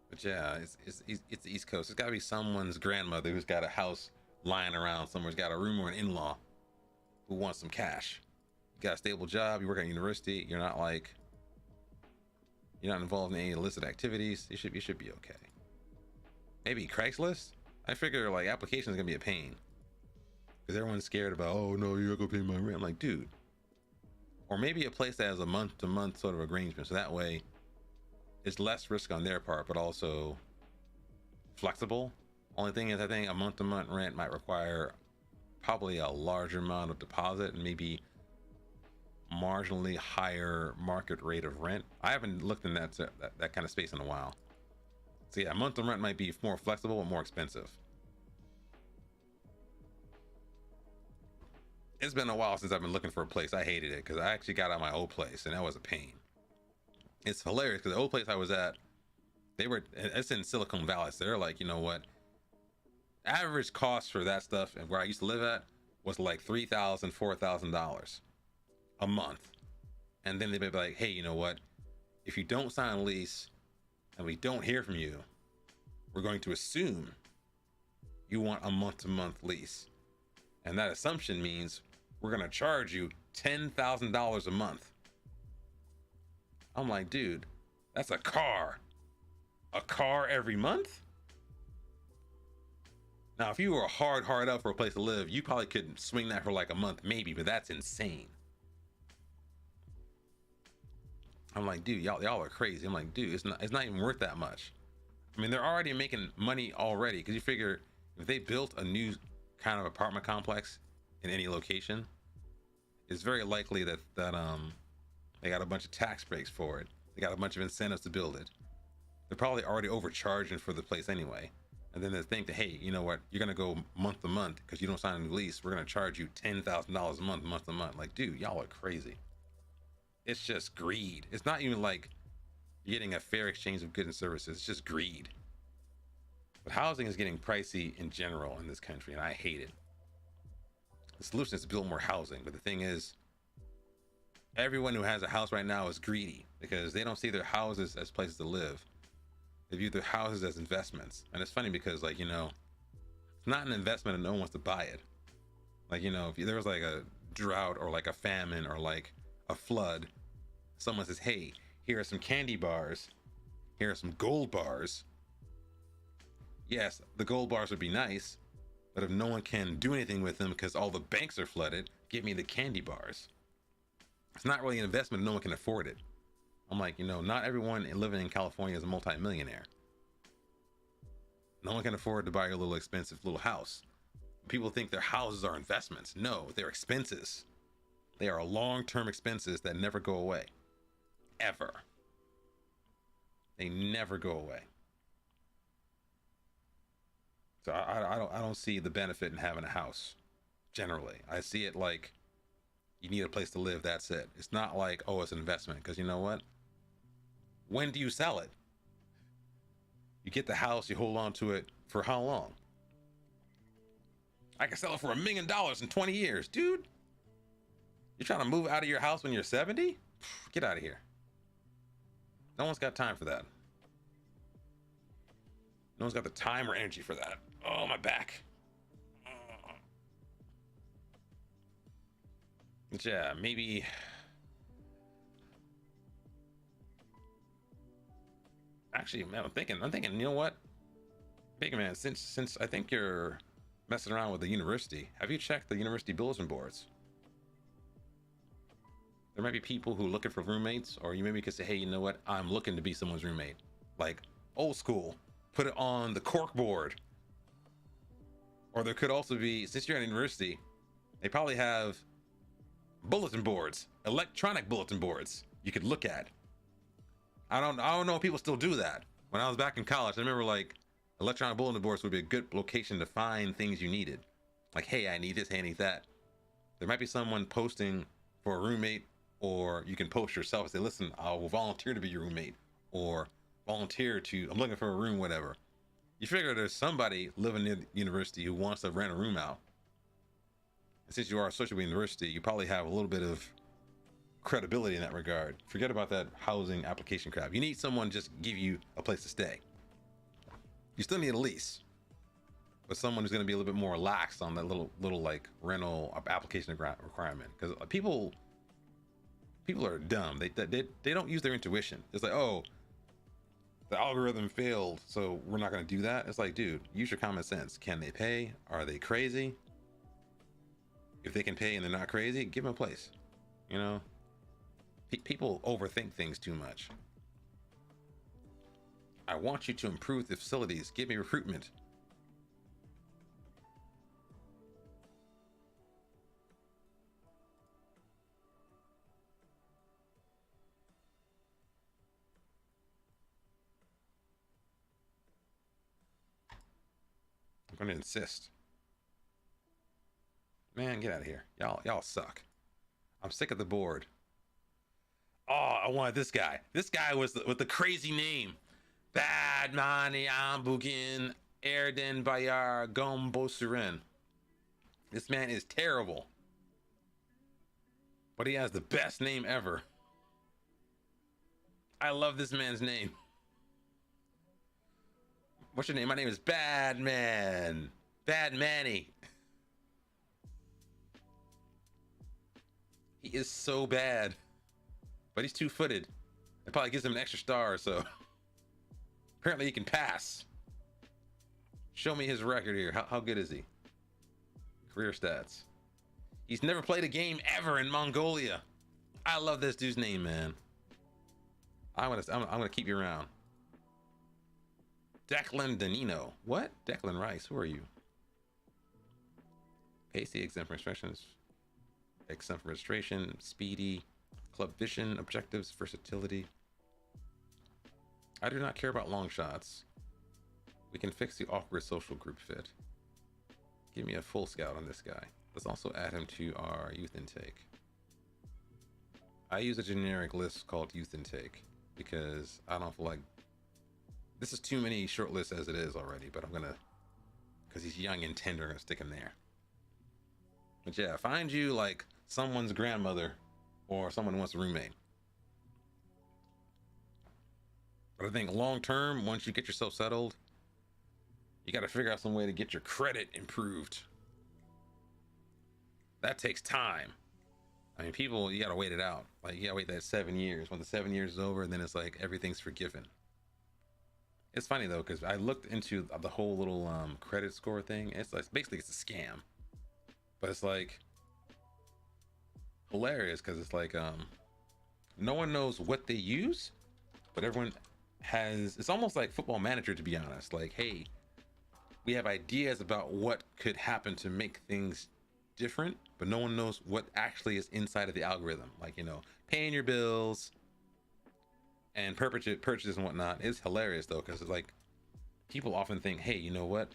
But yeah, it's the East Coast. It's gotta be someone's grandmother who's got a house lying around somewhere. Has got a room or an in-law who wants some cash. You got a stable job. You work at university. You're not involved in any illicit activities. You should be okay. Maybe Craigslist. I figure like application is gonna be a pain because everyone's scared about, oh no, you're not gonna pay my rent. I'm like, dude. Or maybe a place that has a month-to-month sort of arrangement, so that way it's less risk on their part, but also flexible. Only thing is, I think a month-to-month rent might require probably a larger amount of deposit and maybe marginally higher market rate of rent. I haven't looked in that kind of space in a while. So yeah, month to rent might be more flexible and more expensive. It's been a while since I've been looking for a place. I hated it because I actually got out of my old place and that was a pain. It's hilarious because the old place I was at, it's in Silicon Valley. So they're like, you know what? Average cost for that stuff and where I used to live at was like $3,000, $4,000 a month. And then they'd be like, hey, you know what? If you don't sign a lease and we don't hear from you, we're going to assume you want a month-to-month lease. And that assumption means we're going to charge you $10,000 a month. I'm like, dude, that's a car. A car every month? Now, if you were hard up for a place to live, you probably could swing that for like a month, maybe, but that's insane. I'm like, dude, y'all are crazy. I'm like, dude, it's not even worth that much. I mean, they're already making money already because you figure if they built a new kind of apartment complex in any location, it's very likely that they got a bunch of tax breaks for it. They got a bunch of incentives to build it. They're probably already overcharging for the place anyway. And then they think that, hey, you know what? You're going to go month to month because you don't sign a new lease. We're going to charge you $10,000 a month to month. Like, dude, y'all are crazy. It's just greed. It's not even like you're getting a fair exchange of goods and services. It's just greed. But housing is getting pricey in general in this country, and I hate it. The solution is to build more housing. But the thing is, everyone who has a house right now is greedy because they don't see their houses as places to live. They view their houses as investments. And it's funny because, like, you know, it's not an investment and no one wants to buy it. Like, you know, if there was like a drought or like a famine or like a flood, someone says, hey, here are some candy bars. Here are some gold bars. Yes, the gold bars would be nice, but if no one can do anything with them because all the banks are flooded, give me the candy bars. It's not really an investment. No one can afford it. I'm like, you know, not everyone living in California is a multi-millionaire. No one can afford to buy a little expensive little house. People think their houses are investments. No, they're expenses. They are long-term expenses that never go away. Ever. They never go away. So I don't see the benefit in having a house. Generally, I see it like you need a place to live. That's it. It's not like, oh, it's an investment. Because you know what? When do you sell it? You get the house, you hold on to it for how long? I can sell it for $1 million in 20 years, dude. You're trying to move out of your house when you're 70? Get out of here. No one's got time for that. No one's got the time or energy for that. Oh, my back. But yeah, maybe. Actually, man, I'm thinking, you know what? Big man, since I think you're messing around with the university, have you checked the university bulletin boards? There might be people who are looking for roommates, or you maybe could say, hey, you know what? I'm looking to be someone's roommate. Like old school, put it on the cork board. Or there could also be, since you're at university, they probably have bulletin boards, electronic bulletin boards you could look at. I don't know if people still do that. When I was back in college, I remember like electronic bulletin boards would be a good location to find things you needed. Like, hey, I need this, hey, I need that. There might be someone posting for a roommate, or you can post yourself and say, listen, I will volunteer to be your roommate, or volunteer to, I'm looking for a room, whatever. You figure there's somebody living near the university who wants to rent a room out. And since you are a social university, you probably have a little bit of credibility in that regard. Forget about that housing application crap. You need someone just give you a place to stay. You still need a lease, but someone who's going to be a little bit more lax on that little like rental application requirement. Because people are dumb. They don't use their intuition. It's like, oh, the algorithm failed, so we're not going to do that. It's like, dude, use your common sense. Can they pay? Are they crazy? If they can pay and they're not crazy, give them a place. You know, people overthink things too much. I want you to improve the facilities. Give me recruitment. I'm going to insist. Man, get out of here. Y'all suck. I'm sick of the board. Oh, I wanted this guy. This guy was with the crazy name. Bad Mani Ambukin Erden Bayar Gombosuren. This man is terrible. But he has the best name ever. I love this man's name. What's your name? My name is Bad Man. Bad Manny. He is so bad. But he's two-footed. It probably gives him an extra star or so. Apparently he can pass. Show me his record here. How good is he? Career stats. He's never played a game ever in Mongolia. I love this dude's name, man. I'm gonna keep you around. Declan Danino. What? Declan Rice. Who are you? Pacey, exempt from restrictions. Exempt from registration. Speedy. Club vision. Objectives. Versatility. I do not care about long shots. We can fix the awkward social group fit. Give me a full scout on this guy. Let's also add him to our youth intake. I use a generic list called youth intake because I don't feel like this is too many short lists as it is already, but I'm gonna, because he's young and tender, I'm gonna stick him there. But yeah, find you like someone's grandmother or someone who wants a roommate. But I think long term, once you get yourself settled, you got to figure out some way to get your credit improved. That takes time. I mean, people, you got to wait it out. Like, you got to wait that 7 years. When the 7 years is over, then it's like everything's forgiven. It's funny though, because I looked into the whole little credit score thing. It's like basically it's a scam, but it's like hilarious because it's like no one knows what they use, but everyone has. It's almost like Football Manager, to be honest. Like, hey, we have ideas about what could happen to make things different, but no one knows what actually is inside of the algorithm. Like, you know, paying your bills and purchases and whatnot. Is hilarious though, because it's like people often think, hey, you know what,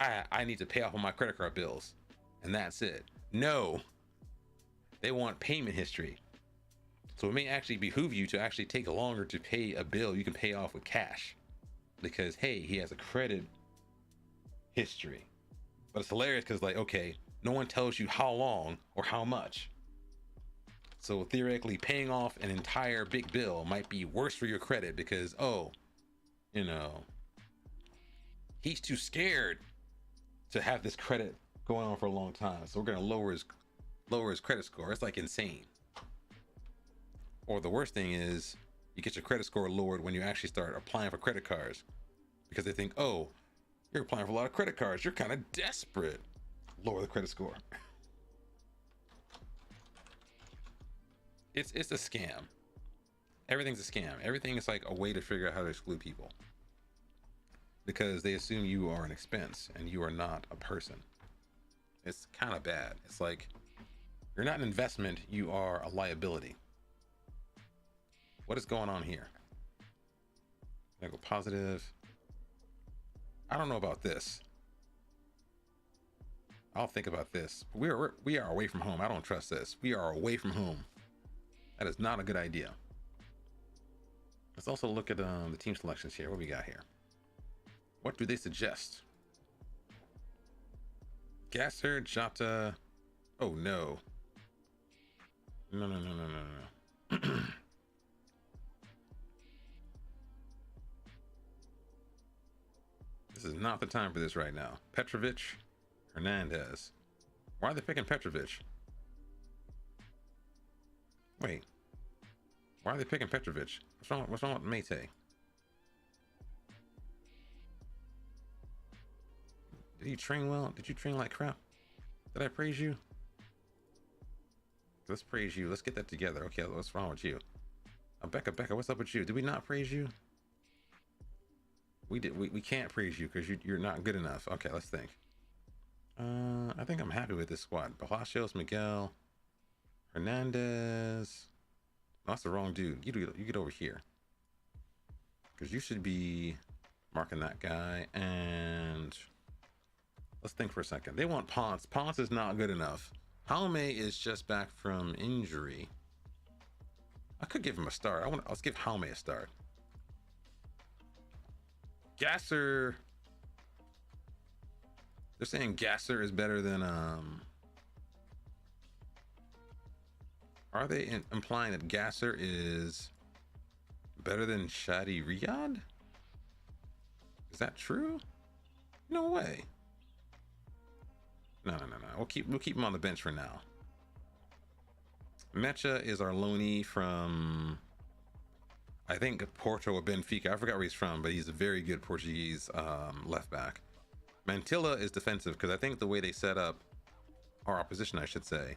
I need to pay off all my credit card bills and that's it. No, they want payment history. So it may actually behoove you to actually take longer to pay a bill you can pay off with cash, because hey, he has a credit history. But it's hilarious because like, okay, no one tells you how long or how much. So theoretically, paying off an entire big bill might be worse for your credit because, oh, you know, he's too scared to have this credit going on for a long time. So we're gonna lower his credit score. It's like insane. Or the worst thing is you get your credit score lowered when you actually start applying for credit cards, because they think, oh, you're applying for a lot of credit cards. You're kind of desperate. Lower the credit score. It's a scam. Everything's a scam. Everything is like a way to figure out how to exclude people, because they assume you are an expense and you are not a person. It's kind of bad. It's like you're not an investment, you are a liability. What is going on here? I go positive. I don't know about this. I'll think about this. We are away from home. I don't trust this. We are away from home. That is not a good idea. Let's also look at the team selections here. What we got here? What do they suggest? Gasser, Jota, Oh no. No, no, no, no, no, no. This is not the time for this right now. Petrovic, Hernandez. Why are they picking Petrovic? Wait. Why are they picking Petrovic? What's wrong with Mate? Did you train well? Did you train like crap? Did I praise you? Let's praise you. Let's get that together. Okay, what's wrong with you? Becca, what's up with you? Did we not praise you? We did. We can't praise you because you're not good enough. Okay, let's think. I think I'm happy with this squad. Palacios, Miguel, Hernandez. No, that's the wrong dude. You get over here because you should be marking that guy. And let's think for a second. They want Ponce. Ponce is not good enough. Jaume is just back from injury. I could give him a start. Let's give Jaume a start. Gasser. They're saying Gasser is better than Are they implying that Gasser is better than Shadi Riyadh? Is that true? No way. No. We'll keep him on the bench for now. Mecha is our loanee from, I think, Porto or Benfica. I forgot where he's from, but he's a very good Portuguese left back. Mantilla is defensive because I think the way they set up our opposition, I should say,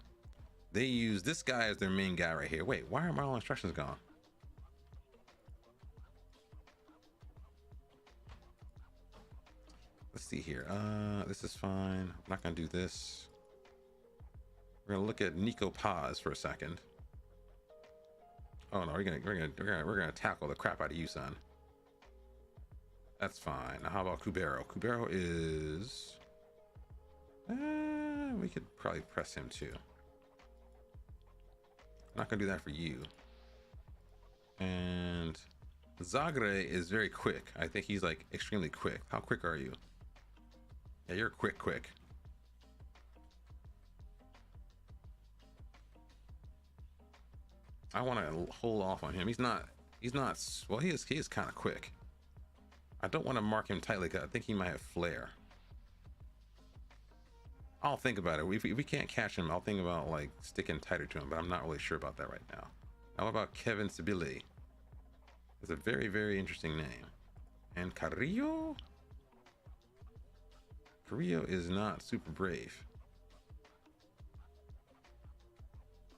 they use this guy as their main guy right here. Wait, why are my all instructions gone? Let's see here. This is fine. I'm not gonna do this. We're gonna look at Nico Paz for a second. Oh no, we're gonna tackle the crap out of you, son. That's fine. Now how about Cubero? Cubero is. We could probably press him too. I'm not gonna do that for you. And Zagre is very quick. I think he's like extremely quick. How quick are you? Yeah, you're quick. I want to hold off on him. He's not, well, he is kind of quick. I don't want to mark him tightly because I think he might have flair. I'll think about it. If we can't catch him, I'll think about like sticking tighter to him, but I'm not really sure about that right now. Now, what about Kevin Sibili? It's a very, very interesting name. And Carrillo? Carrillo is not super brave.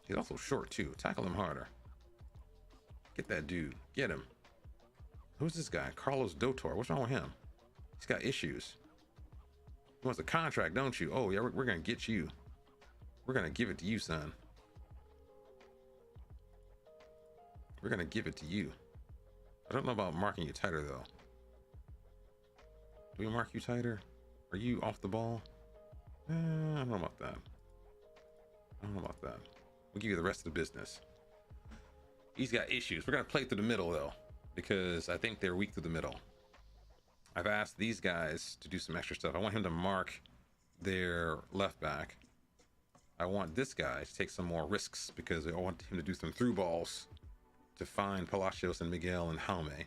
He's also short too. Tackle him harder. Get that dude. Get him. Who's this guy? Carlos Dotor. What's wrong with him? He's got issues. He wants a contract, don't you? Oh yeah, we're gonna get you. We're gonna give it to you, son. We're gonna give it to you. I don't know about marking you tighter though. Do we mark you tighter? Are you off the ball? I don't know about that. We'll give you the rest of the business. He's got issues. We're gonna play through the middle though, because I think they're weak through the middle. I've asked these guys to do some extra stuff. I want him to mark their left back. I want this guy to take some more risks because I want him to do some through balls to find Palacios and Miguel and Jaume.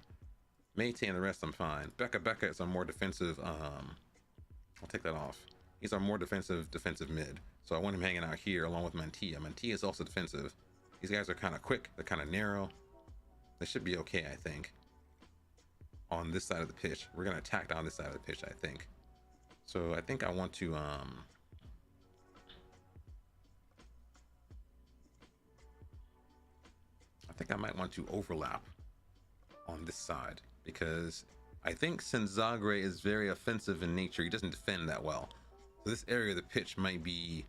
Mate and the rest I'm fine. Becca is a more defensive, I'll take that off. He's our more defensive mid. So I want him hanging out here along with Mantilla. Mantilla is also defensive. These guys are kind of quick. They're kind of narrow. They should be okay, I think. On this side of the pitch. We're going to attack down this side of the pitch, I think. So I think I want to, I think I might want to overlap on this side because I think since Zagre is very offensive in nature, he doesn't defend that well. So this area of the pitch might be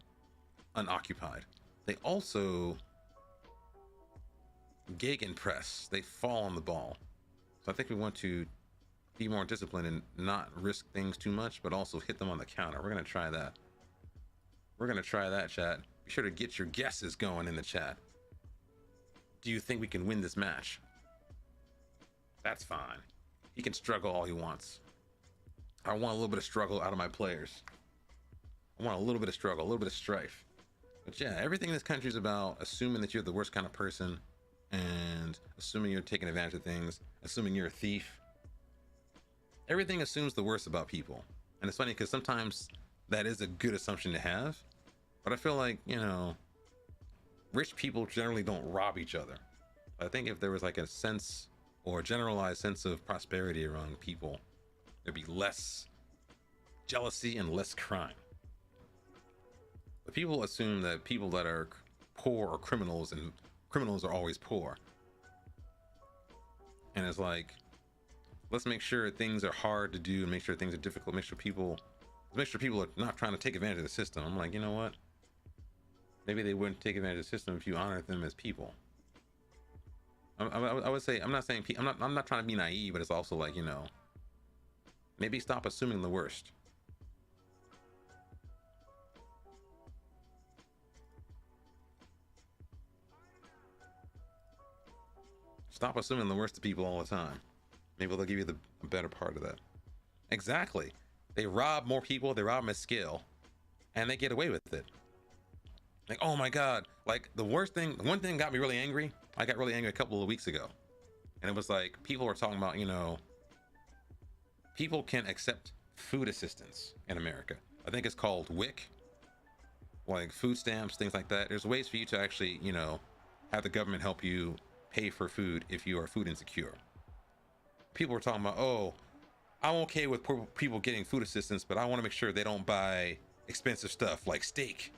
unoccupied. They also gegenpress. They fall on the ball. So I think we want to be more disciplined and not risk things too much, but also hit them on the counter. We're going to try that. We're going to try that, chat. Be sure to get your guesses going in the chat. Do you think we can win this match? That's fine. He can struggle all he wants. I want a little bit of struggle out of my players. I want a little bit of struggle, a little bit of strife. But yeah, everything in this country is about assuming that you're the worst kind of person, and assuming you're taking advantage of things, assuming you're a thief. Everything assumes the worst about people. And it's funny because sometimes that is a good assumption to have, but I feel like, you know, rich people generally don't rob each other. I think if there was like a sense or a generalized sense of prosperity around people, there'd be less jealousy and less crime. But people assume that people that are poor are criminals, and criminals are always poor. And it's like, let's make sure things are hard to do and make sure things are difficult, make sure people are not trying to take advantage of the system. I'm like, you know what? Maybe they wouldn't take advantage of the system if you honor them as people. I would say, I'm not trying to be naive, but it's also like, you know, maybe stop assuming the worst. Stop assuming the worst of people all the time. Maybe they'll give you a better part of that. Exactly. They rob more people, they rob them at scale, and they get away with it. Like, oh my God. Like, one thing got me really angry. I got really angry a couple of weeks ago. And it was like, people were talking about, you know, people can accept food assistance in America. I think it's called WIC, like food stamps, things like that. There's ways for you to actually, you know, have the government help you pay for food if you are food insecure. People were talking about, oh, I'm okay with poor people getting food assistance, but I want to make sure they don't buy expensive stuff like steak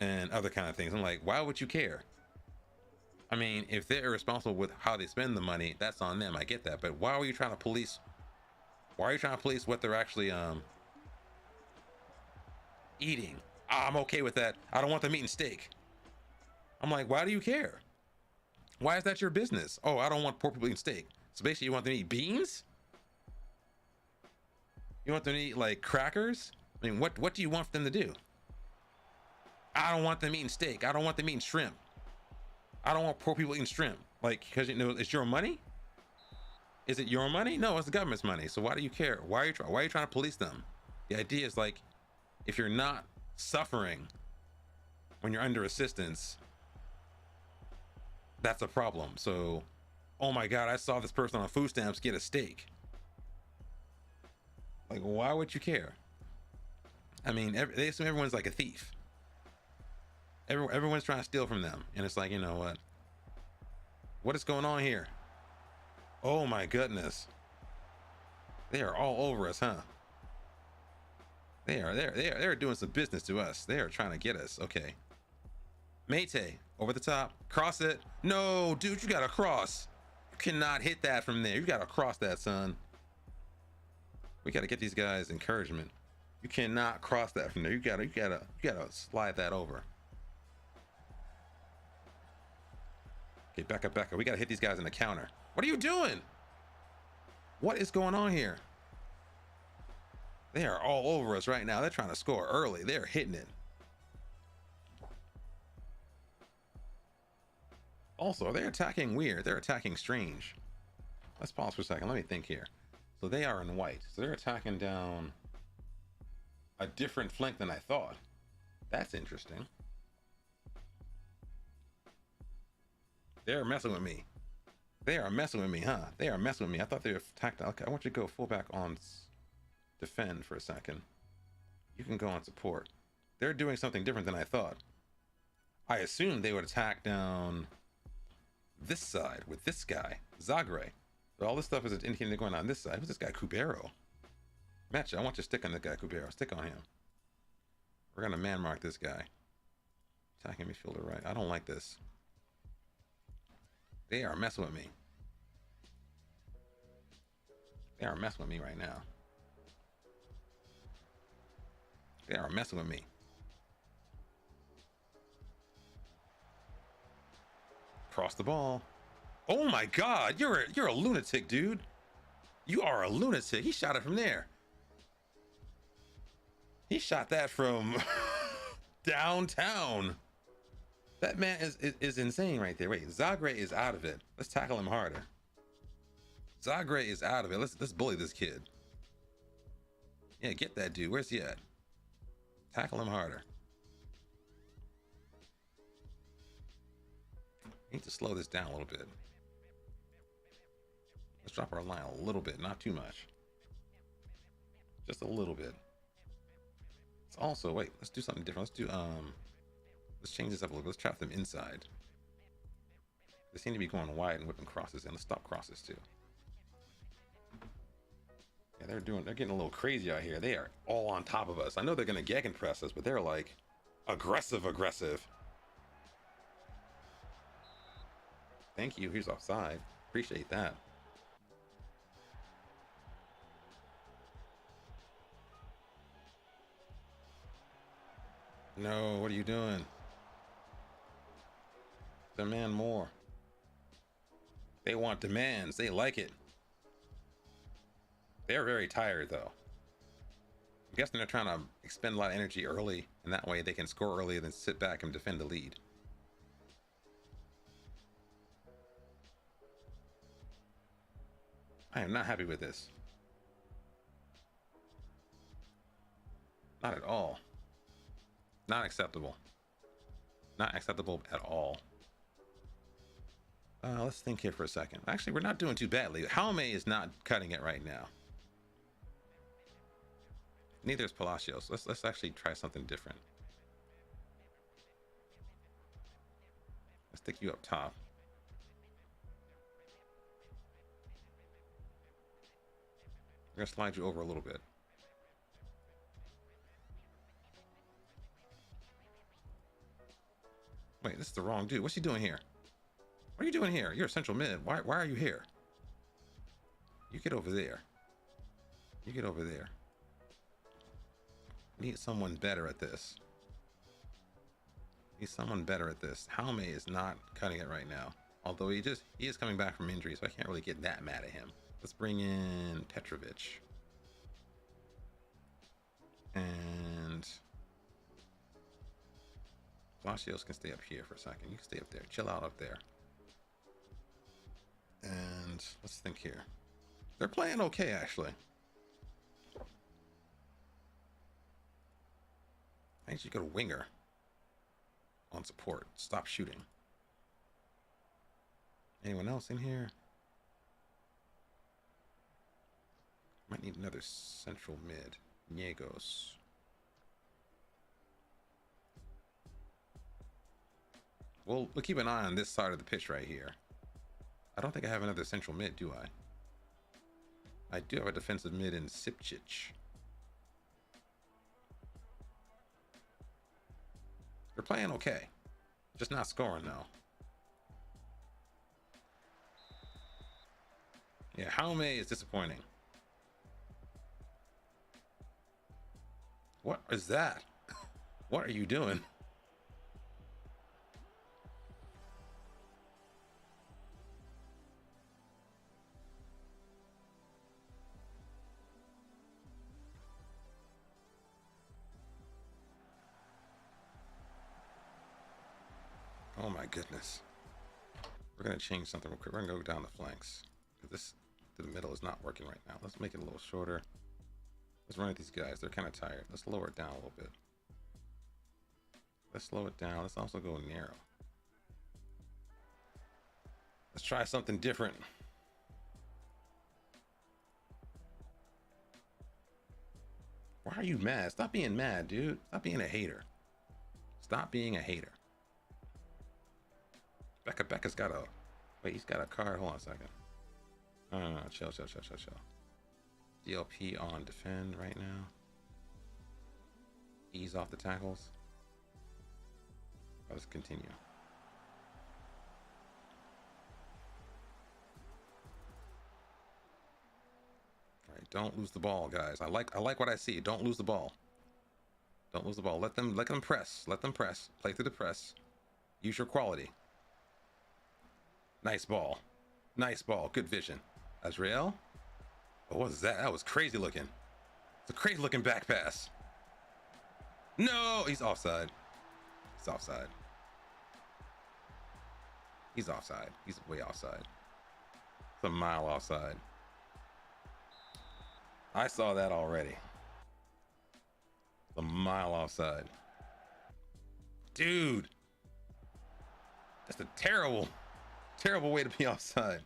and other kind of things. I'm like, why would you care? I mean, if they're irresponsible with how they spend the money, that's on them. I get that. But why are you trying to police? Why are you trying to police what they're actually eating? I'm okay with that. I don't want them eating steak. I'm like, why do you care? Why is that your business? Oh, I don't want poor people eating steak. So basically you want them to eat beans? You want them to eat like crackers? I mean, what do you want them to do? I don't want them eating steak. I don't want them eating shrimp. I don't want poor people eating shrimp. Like, because you know, it's your money? Is it your money? No, it's the government's money. So why do you care? Why are you trying to police them? The idea is like, if you're not suffering when you're under assistance, that's a problem. So, oh my God, I saw this person on food stamps get a steak. Like, why would you care? I mean, they assume everyone's like a thief. Everyone's trying to steal from them. And it's like, you know what? What is going on here? Oh my goodness. They are all over us, huh? They're doing some business to us. They are trying to get us. Okay. Mayte, over the top. Cross it. No, dude, you gotta cross. You cannot hit that from there. You gotta cross that, son. We gotta get these guys encouragement. You cannot cross that from there. You gotta slide that over. Okay, back up. We gotta hit these guys in the counter. What are you doing? What is going on here? They are all over us right now. They're trying to score early. They're hitting it. Also, they're attacking weird. They're attacking strange. Let's pause for a second. Let me think here. So they are in white. So they're attacking down a different flank than I thought. That's interesting. They're messing with me. They are messing with me, huh? They are messing with me. I thought they were attacked. Okay, I want you to go fullback on defend for a second. You can go on support. They're doing something different than I thought. I assumed they would attack down this side with this guy, Zagre. But all this stuff is indicating they're going on this side. Who's this guy, Kubero? Matcha, I want you to stick on this guy, Kubero. Stick on him. We're gonna man mark this guy. Attacking midfielder right. I don't like this. They are messing with me. They are messing with me right now. They are messing with me. Cross the ball. Oh my God, you're a lunatic, dude. You are a lunatic. He shot it from there. He shot that from downtown. That man is insane right there. Wait, Zagre is out of it. Let's tackle him harder. Zagre is out of it. Let's bully this kid. Yeah, get that dude. Where's he at? Tackle him harder. We need to slow this down a little bit. Let's drop our line a little bit, not too much. Just a little bit. Let's also, wait, let's do something different. Let's change this up a little bit. Let's trap them inside. They seem to be going wide and whipping crosses in. Let's stop crosses too. Yeah, they're getting a little crazy out here. They are all on top of us. I know they're gonna gegenpress us, but they're like aggressive. Thank you. Here's offside. Appreciate that. No, what are you doing? Demand more. They want demands. They like it. They're very tired though. I'm guessing they're trying to expend a lot of energy early, and that way they can score early and then sit back and defend the lead. I am not happy with this. Not at all. Not acceptable. Not acceptable at all. Let's think here for a second. Actually, we're not doing too badly. Jaume is not cutting it right now. Neither is Palacios. Let's actually try something different. Let's stick you up top. We're gonna slide you over a little bit. Wait, this is the wrong dude. What's he doing here? What are you doing here? You're a central mid. Why are you here? You get over there. You get over there. Need someone better at this. Need someone better at this. Jaume is not cutting it right now. Although he is coming back from injury, so I can't really get that mad at him. Let's bring in Petrovic. And Palacios can stay up here for a second. You can stay up there. Chill out up there. And let's think here. They're playing okay, actually. I think you go to winger on support. Stop shooting. Anyone else in here? Might need another central mid. Niegos. We'll keep an eye on this side of the pitch right here. I don't think I have another central mid, do I? I do have a defensive mid in Sipcic. They're playing okay. Just not scoring though. Yeah, Jaume is disappointing. What is that? What are you doing? Oh my goodness. We're gonna change something real quick. We're gonna go down the flanks. This to the middle is not working right now. Let's make it a little shorter. Let's run at these guys. They're kind of tired. Let's lower it down a little bit. Let's slow it down. Let's also go narrow. Let's try something different. Why are you mad? Stop being mad, dude. Stop being a hater. Stop being a hater. Becca's got a... Wait, he's got a card. Hold on a second. No. Chill. DLP on defend right now. Ease off the tackles. Let's continue. All right, don't lose the ball, guys. I like what I see. Don't lose the ball. Don't lose the ball. Let them press. Let them press. Play through the press. Use your quality. Nice ball. Nice ball. Good vision. Azrael? What was that? That was crazy looking. It's a crazy looking back pass. No! He's offside. He's offside. He's offside. He's way offside. It's a mile offside. I saw that already. It's a mile offside. Dude! That's a terrible... Terrible way to be offside.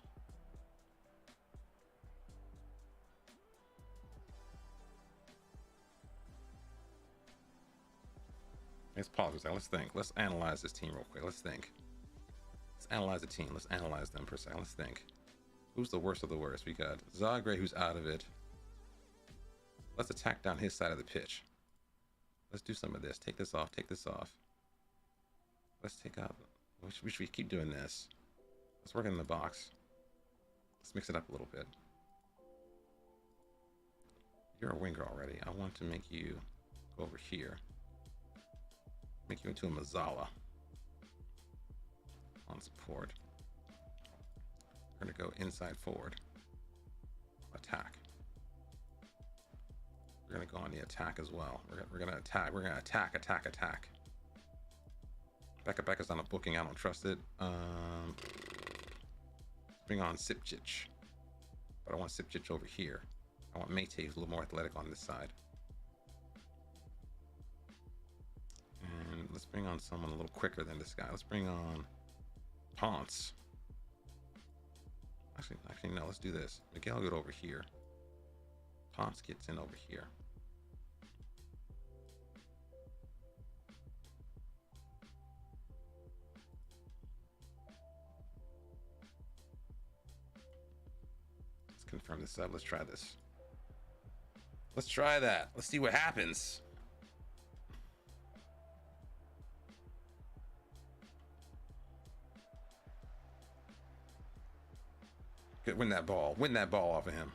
Let's pause for a second. Let's think. Let's analyze this team real quick. Let's think. Let's analyze the team. Let's analyze them for a second. Let's think. Who's the worst of the worst? We got Zagreb, who's out of it. Let's attack down his side of the pitch. Let's do some of this. Take this off. Take this off. Let's take out. We should keep doing this. Let's work in the box. Let's mix it up a little bit. You're a winger already. I want to make you go over here. Make you into a Mazzala on support. We're gonna go inside forward. Attack. We're gonna go on the attack as well. We're gonna attack. We're gonna attack. Becca's on a booking. I don't trust it. Bring on Sipcic, but I want Sipcic over here. I want Mate, who's a little more athletic on this side. And let's bring on someone a little quicker than this guy. Let's bring on Ponce. Actually, no. Let's do this. Miguel go over here. Ponce gets in over here. Let's confirm this up. Let's try this. Let's try that. Let's see what happens. Good, win that ball. Win that ball off of him.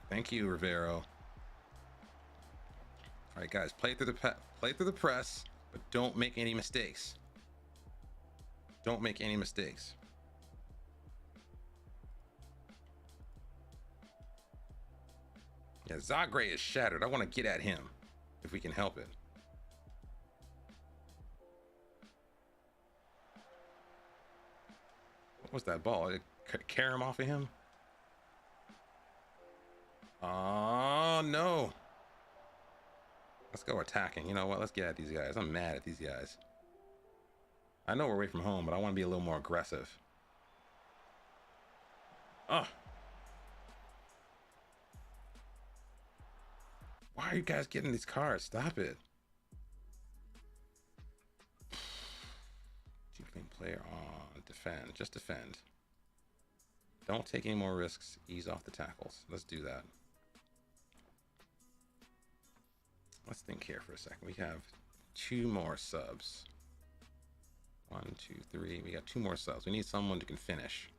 Thank you, Rivero. All right, guys, play through the press, but don't make any mistakes. Don't make any mistakes. Yeah, Zagreb is shattered. I want to get at him if we can help it. What was that ball? It carry him off of him? Oh, no. Let's go attacking. You know what? Let's get at these guys. I'm mad at these guys. I know we're away from home, but I want to be a little more aggressive. Oh. Why are you guys getting these cards? Stop it. Team player on defend. Just defend. Don't take any more risks. Ease off the tackles. Let's do that. Let's think here for a second. We have 2 more subs. 1, 2, 3. We got 2 more subs. We need someone who can finish.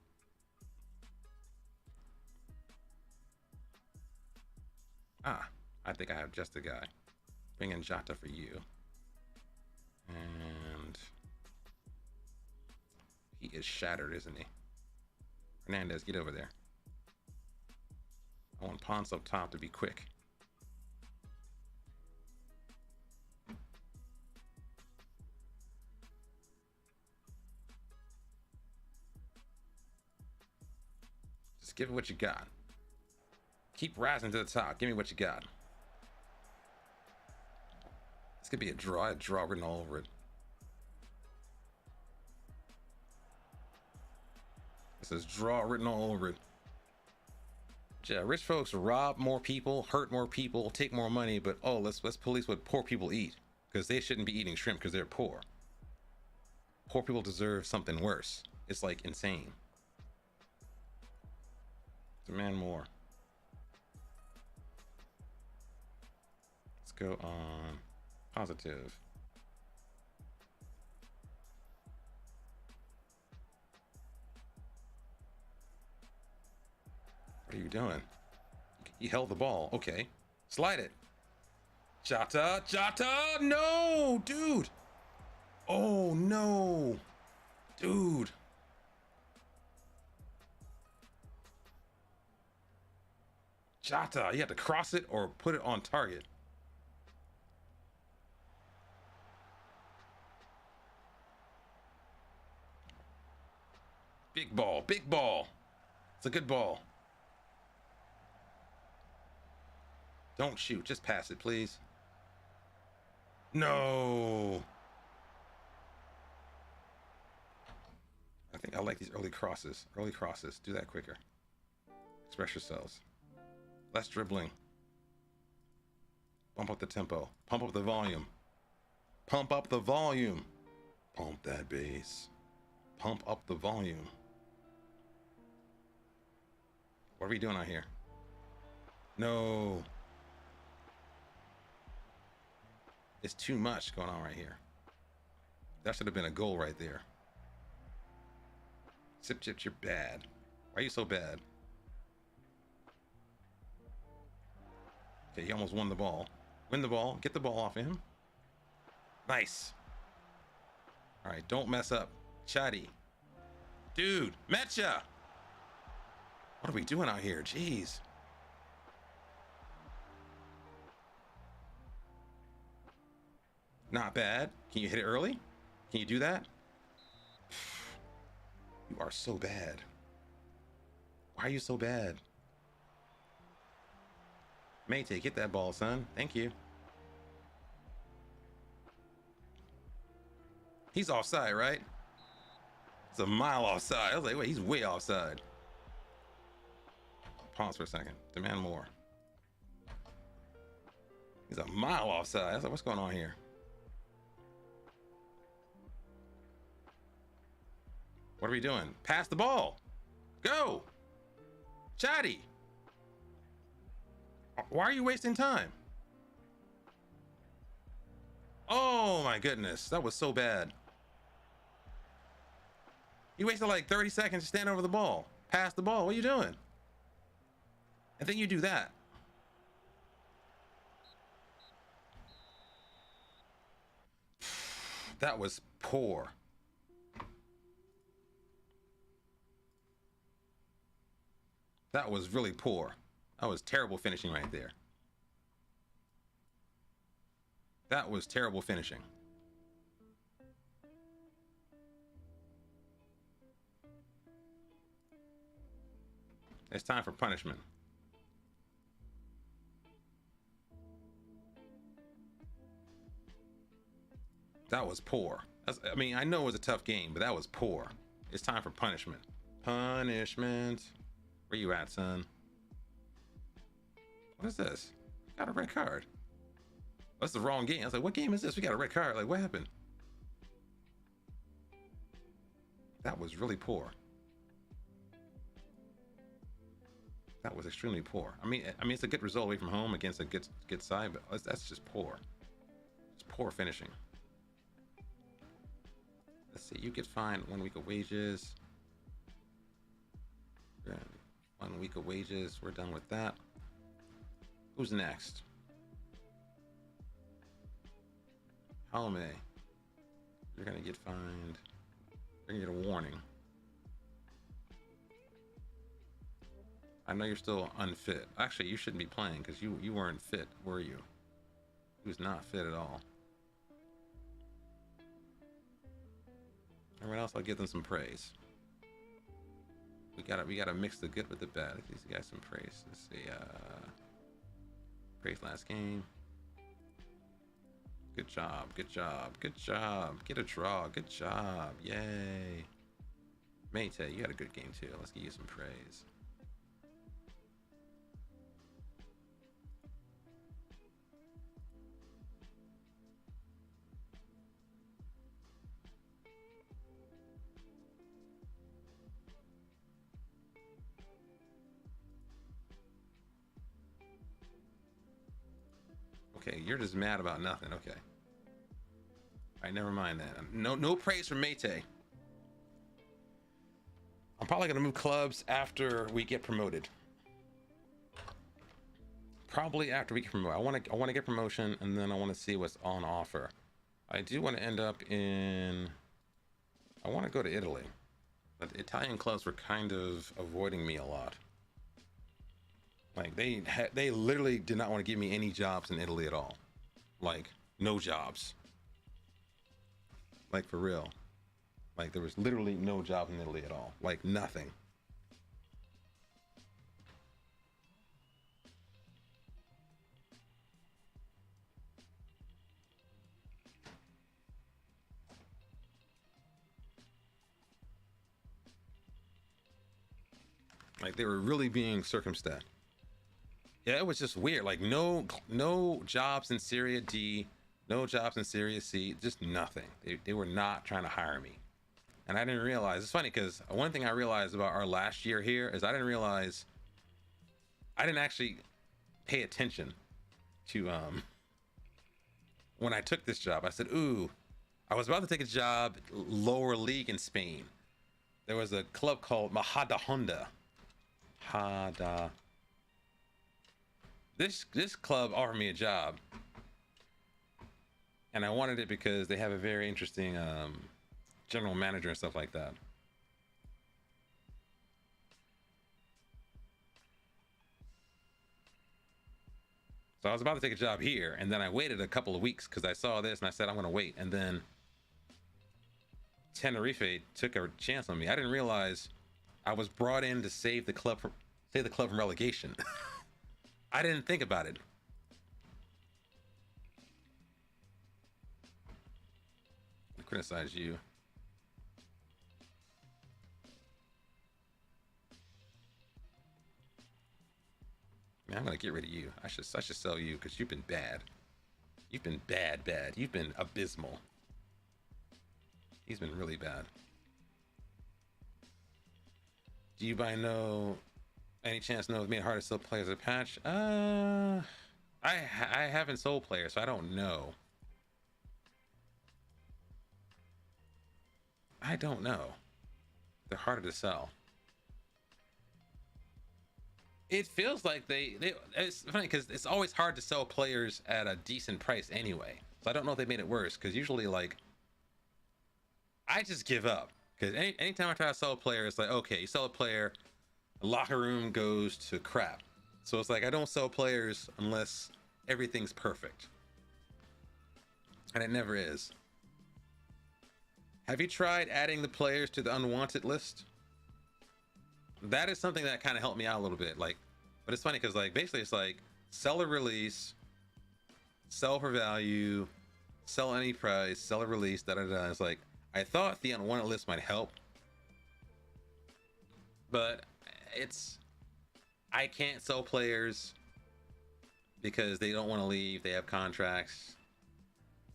Ah, I think I have just a guy. Bring in Jota for you. And he is shattered, isn't he? Hernandez, get over there. I want Ponce up top to be quick. Just give it what you got. Keep rising to the top. Give me what you got. This could be a draw written all over it. It says draw written all over it. Yeah, rich folks rob more people, hurt more people, take more money, but oh, let's police what poor people eat, because they shouldn't be eating shrimp because they're poor. Poor people deserve something worse. It's like insane. Demand more. Let's go on positive. What are you doing? You held the ball. Okay. Slide it. Jota. No, dude. Oh, no. Dude. Jota. You have to cross it or put it on target. Big ball. Big ball. It's a good ball. Don't shoot. Just pass it, please. No. I think I like these early crosses. Early crosses. Do that quicker. Express yourselves. Less dribbling. Bump up the tempo. Pump up the volume. Pump up the volume. Pump that bass. Pump up the volume. What are we doing out here? No. It's too much going on right here. That should have been a goal right there. Sip Chips, you're bad. Why are you so bad? Okay, he almost won the ball. Win the ball. Get the ball off of him. Nice. All right, don't mess up. Chatty. Dude, Metcha! What are we doing out here? Jeez. Not bad. Can you hit it early? Can you do that? You are so bad. Why are you so bad? Mayte, get that ball, son. Thank you. He's offside, right? It's a mile offside. I was like, wait, he's way offside. Pause for a second. Demand more. He's a mile offside. I was like, what's going on here? What are we doing? Pass the ball. Go. Chatty. Why are you wasting time? Oh my goodness. That was so bad. You wasted like 30 seconds to stand over the ball. Pass the ball. What are you doing? And then you do that. That was poor. That was really poor. That was terrible finishing right there. That was terrible finishing. It's time for punishment. That was poor. I mean, I know it was a tough game, but that was poor. It's time for punishment. Punishment. Where you at, son? What is this? Got a red card. That's the wrong game. I was like, what game is this? We got a red card. Like, what happened? That was really poor. That was extremely poor. I mean, it's a good result away from home against a good side, but that's just poor. It's poor finishing. Let's see. You get fined 1 week of wages. 1 week of wages. We're done with that. Who's next? Jaume. You're gonna get fined. You're gonna get a warning. I know you're still unfit. Actually, you shouldn't be playing because you weren't fit, were you? He was not fit at all. Everyone else, I'll give them some praise. We gotta mix the good with the bad. Give these guys some praise. Let's see. Praise last game. Good job. Good job. Good job. Get a draw. Good job. Yay. Mayte, you had a good game too. Let's give you some praise. Okay, you're just mad about nothing. Okay. All right, never mind that. No praise for Mayte. I'm probably gonna move clubs after we get promoted. Probably after we get promoted. I want to get promotion, and then I want to see what's on offer. I do want to end up in. I want to go to Italy, but the Italian clubs were kind of avoiding me a lot. Like they literally did not want to give me any jobs in Italy at all. Like no jobs. Like for real. Like there was literally no job in Italy at all. Like nothing. Like they were really being circumspect. Yeah, it was just weird. Like no jobs in Syria D, no jobs in Syria C, just nothing. They were not trying to hire me. And I didn't realize, it's funny because one thing I realized about our last year here is I didn't realize, I didn't actually pay attention to, when I took this job. I said, ooh, I was about to take a job lower league in Spain. There was a club called Mahada Honda. This club offered me a job, and I wanted it because they have a very interesting general manager and stuff like that. So I was about to take a job here, and then I waited a couple of weeks because I saw this and I said I'm going to wait. And then Tenerife took a chance on me. I didn't realize I was brought in to save the club from relegation. I didn't think about it. I criticize you. Man, I'm gonna get rid of you. I should sell you because you've been bad. You've been bad. You've been abysmal. He's been really bad. Do you by any chance know if it made it hard to sell players a patch? I haven't sold players, so I don't know. I don't know. They're harder to sell. It feels like it's funny because it's always hard to sell players at a decent price anyway. So I don't know if they made it worse, because usually like I just give up. Because anytime I try to sell a player, it's like, okay, you sell a player, the locker room goes to crap. So it's like I don't sell players unless everything's perfect. And it never is. Have you tried adding the players to the unwanted list? That is something that kind of helped me out a little bit. Like, but it's funny because like basically it's like sell a release, sell for value, sell any price, sell a release, da. It's like I thought the unwanted list might help, but I can't sell players because they don't want to leave. They have contracts.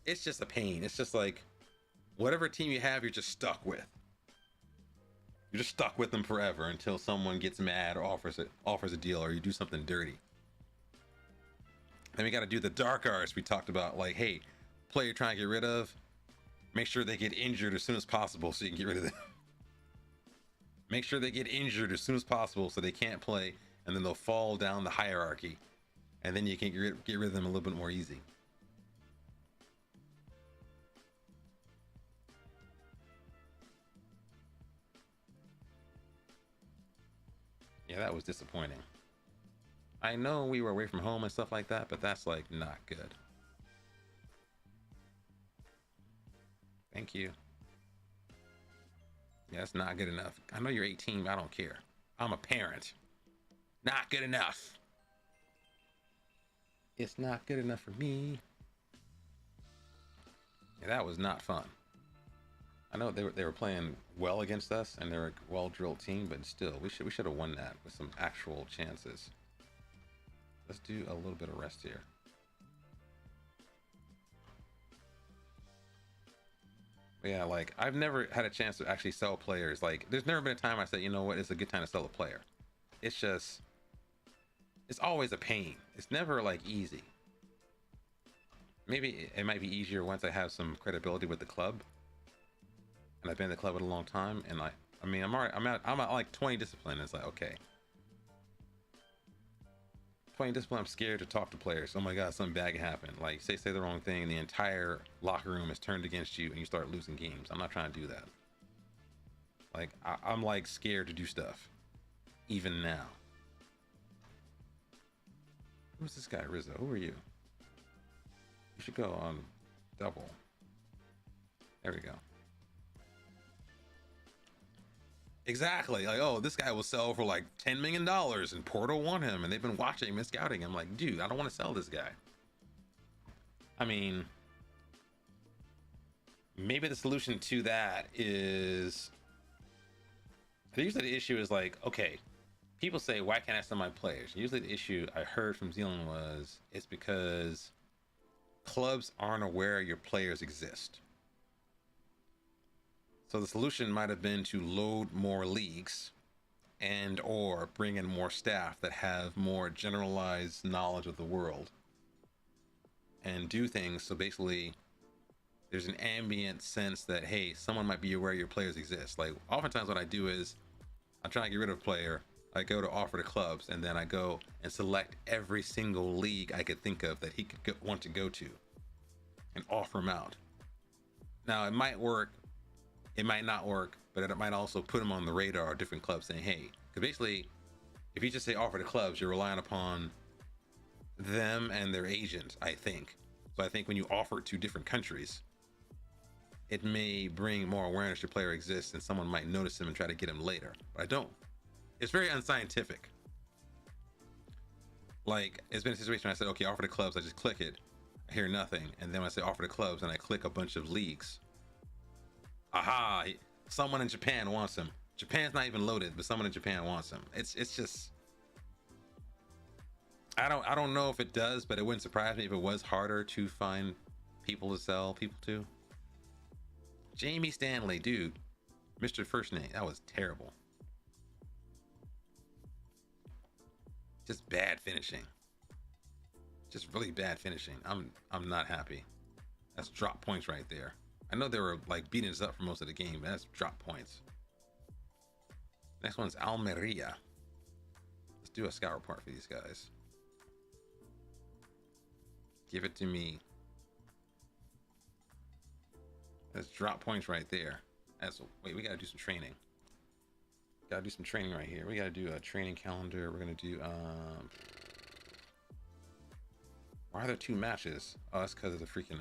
It's just a pain. It's just like whatever team you have, you're just stuck with. You're just stuck with them forever until someone gets mad or offers a deal, or you do something dirty. Then we got to do the dark arts we talked about. Like, hey, player you're trying to get rid of, make sure they get injured as soon as possible so you can get rid of them. Make sure they get injured as soon as possible so they can't play, and then they'll fall down the hierarchy, and then you can get rid of them a little bit more easy. Yeah, that was disappointing. I know we were away from home and stuff like that, but that's like not good. Thank you. Yeah, that's not good enough. I know you're 18, but I don't care. I'm a parent. Not good enough. It's not good enough for me. Yeah, that was not fun. I know they were playing well against us, and they're a well-drilled team, but still, we should have won that with some actual chances. Let's do a little bit of rest here. But yeah, like I've never had a chance to actually sell players. Like, there's never been a time I said, you know what, it's a good time to sell a player. It's just, it's always a pain. It's never like easy. Maybe it might be easier once I have some credibility with the club. And I've been in the club for a long time, and I mean, I'm at like 20 discipline. It's like, okay, 20 discipline. I'm scared to talk to players. Oh my god, something bad can happen. Like say the wrong thing, and the entire locker room is turned against you, and you start losing games. I'm not trying to do that. Like I'm like scared to do stuff, even now. Who's this guy, Rizzo? Who are you? You should go on double. There we go. Exactly. Like, oh, this guy will sell for like $10 million and Porto want him, and they've been watching him and scouting him. Like, dude, I don't want to sell this guy. I mean, maybe the solution to that is, usually the issue is like, okay, people say, why can't I sell my players? Usually the issue I heard from Zealand was it's because clubs aren't aware your players exist. So the solution might have been to load more leagues and or bring in more staff that have more generalized knowledge of the world and do things so basically there's an ambient sense that, hey, someone might be aware your players exist. Like oftentimes what I do is I'm trying to get rid of a player, I go to offer to clubs, and then I go and select every single league I could think of that he could want to go to and offer him out. Now it might work, it might not work, but it might also put him on the radar of different clubs saying, hey, because basically if you just say offer to clubs, you're relying upon them and their agent, I think. So I think when you offer to different countries, it may bring more awareness your player exists and someone might notice him and try to get him later. But I don't. It's very unscientific. Like, it's been a situation where I said, okay, offer to clubs, I just click it, I hear nothing, and then when I say offer to clubs and I click a bunch of leagues, aha, someone in Japan wants him. Japan's not even loaded, but someone in Japan wants him. It's just, I don't know if it does, but it wouldn't surprise me if it was harder to find people to sell people to. Jamie Stanley, dude, Mr. First Name, that was terrible. Just bad finishing. Just really bad finishing. I'm not happy. That's drop points right there. I know they were like beating us up for most of the game, but that's drop points. Next one's Almeria. Let's do a scout report for these guys. Give it to me. That's drop points right there. Wait, we gotta do some training. Gotta do some training right here. We gotta do a training calendar. We're gonna do why are there 2 matches? Oh, that's because of the freaking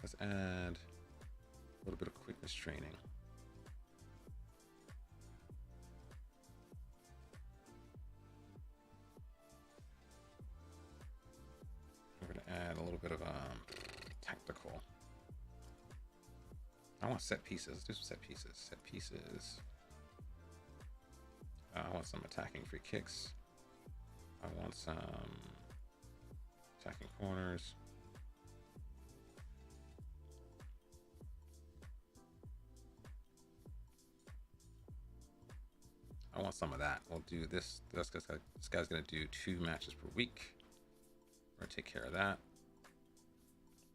let's add a little bit of quickness training. We're gonna add a little bit of tactical. I want set pieces. Let's do some set pieces. Set pieces. I want some attacking free kicks. I want some attacking corners. I want some of that. We'll do this. This guy's gonna do 2 matches per week. We're gonna take care of that.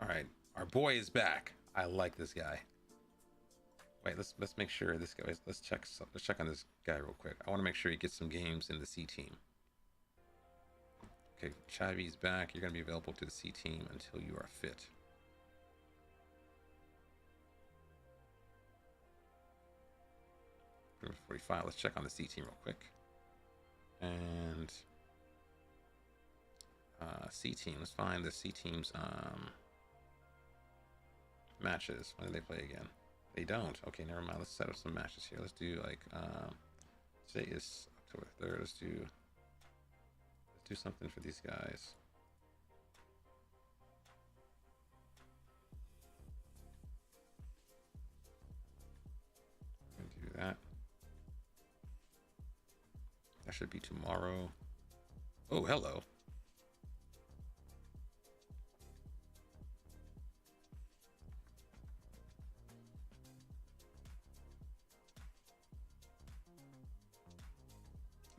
All right, our boy is back. I like this guy. Wait, let's make sure this guy. Let's check on this guy real quick. I want to make sure he gets some games in the C team. Okay, Chavi's back. You're gonna be available to the C team until you are fit. Number 45. Let's check on the C team real quick. And C team. Let's find the C team's matches. When do they play again? They don't. Okay, never mind. Let's set up some matches here. Let's do like today is October 3rd. Let's do something for these guys. I'm gonna do that. That should be tomorrow. Oh, hello.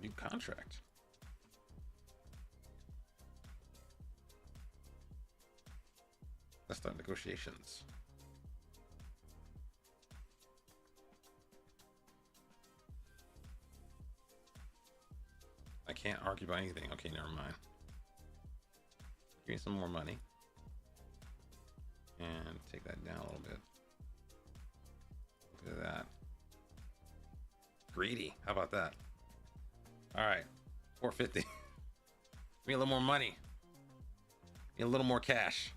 New contract. Let's start negotiations. I can't argue about anything. Okay, never mind. Give me some more money. And take that down a little bit. Look at that. Greedy. How about that? All right, 450. Give me a little more money. Give me a little more cash.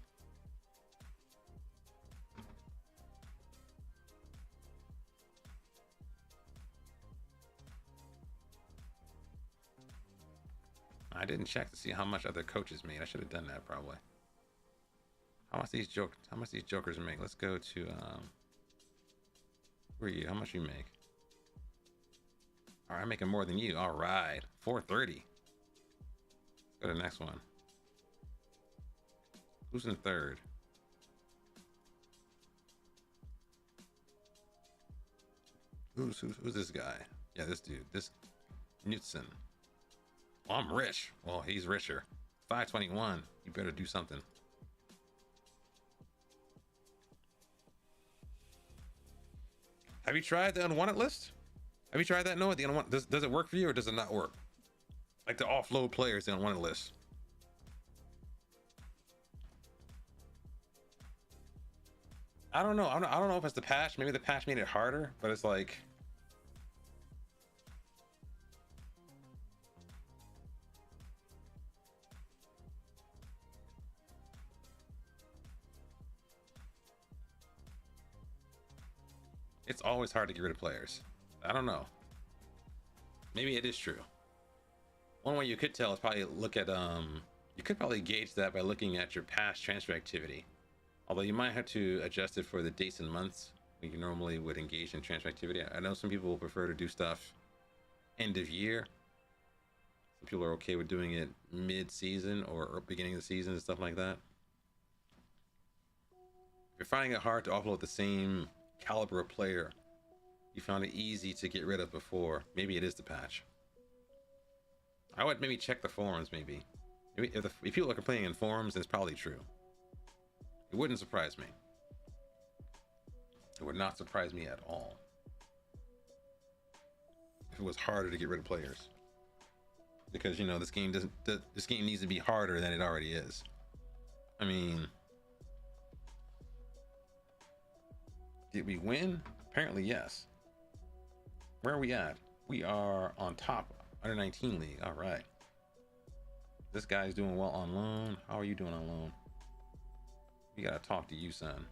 I didn't check to see how much other coaches made. I should have done that probably. How much these jokers make? Let's go to Who are you? How much you make? All right, I'm making more than you. All right, 430. Go to the next one. Who's in third? Who's this guy? Yeah, this dude. This Knutson. Well, I'm rich. Well, he's richer. 521. You better do something. Have you tried the unwanted list? Have you tried that? No, the unwanted. Does it work for you or does it not work? Like to offload players, the unwanted list. I don't know. I don't know if it's the patch. Maybe the patch made it harder, but it's like. It's always hard to get rid of players. I don't know. Maybe it is true. One way you could tell is probably look at you could probably gauge that by looking at your past transfer activity. Although you might have to adjust it for the dates and months when you normally would engage in transfer activity. I know some people will prefer to do stuff end of year. Some people are okay with doing it mid-season or beginning of the season and stuff like that. If you're finding it hard to offload the same caliber of player you found it easy to get rid of before, maybe it is the patch. I would maybe check the forums. Maybe if people are complaining in forums, then it's probably true. It wouldn't surprise me. It would not surprise me at all if it was harder to get rid of players, because you know this game needs to be harder than it already is. I mean, did we win? Apparently yes. Where are we at? We are on top, under 19 league. All right. This guy's doing well on loan. How are you doing on loan? We gotta talk to you, son.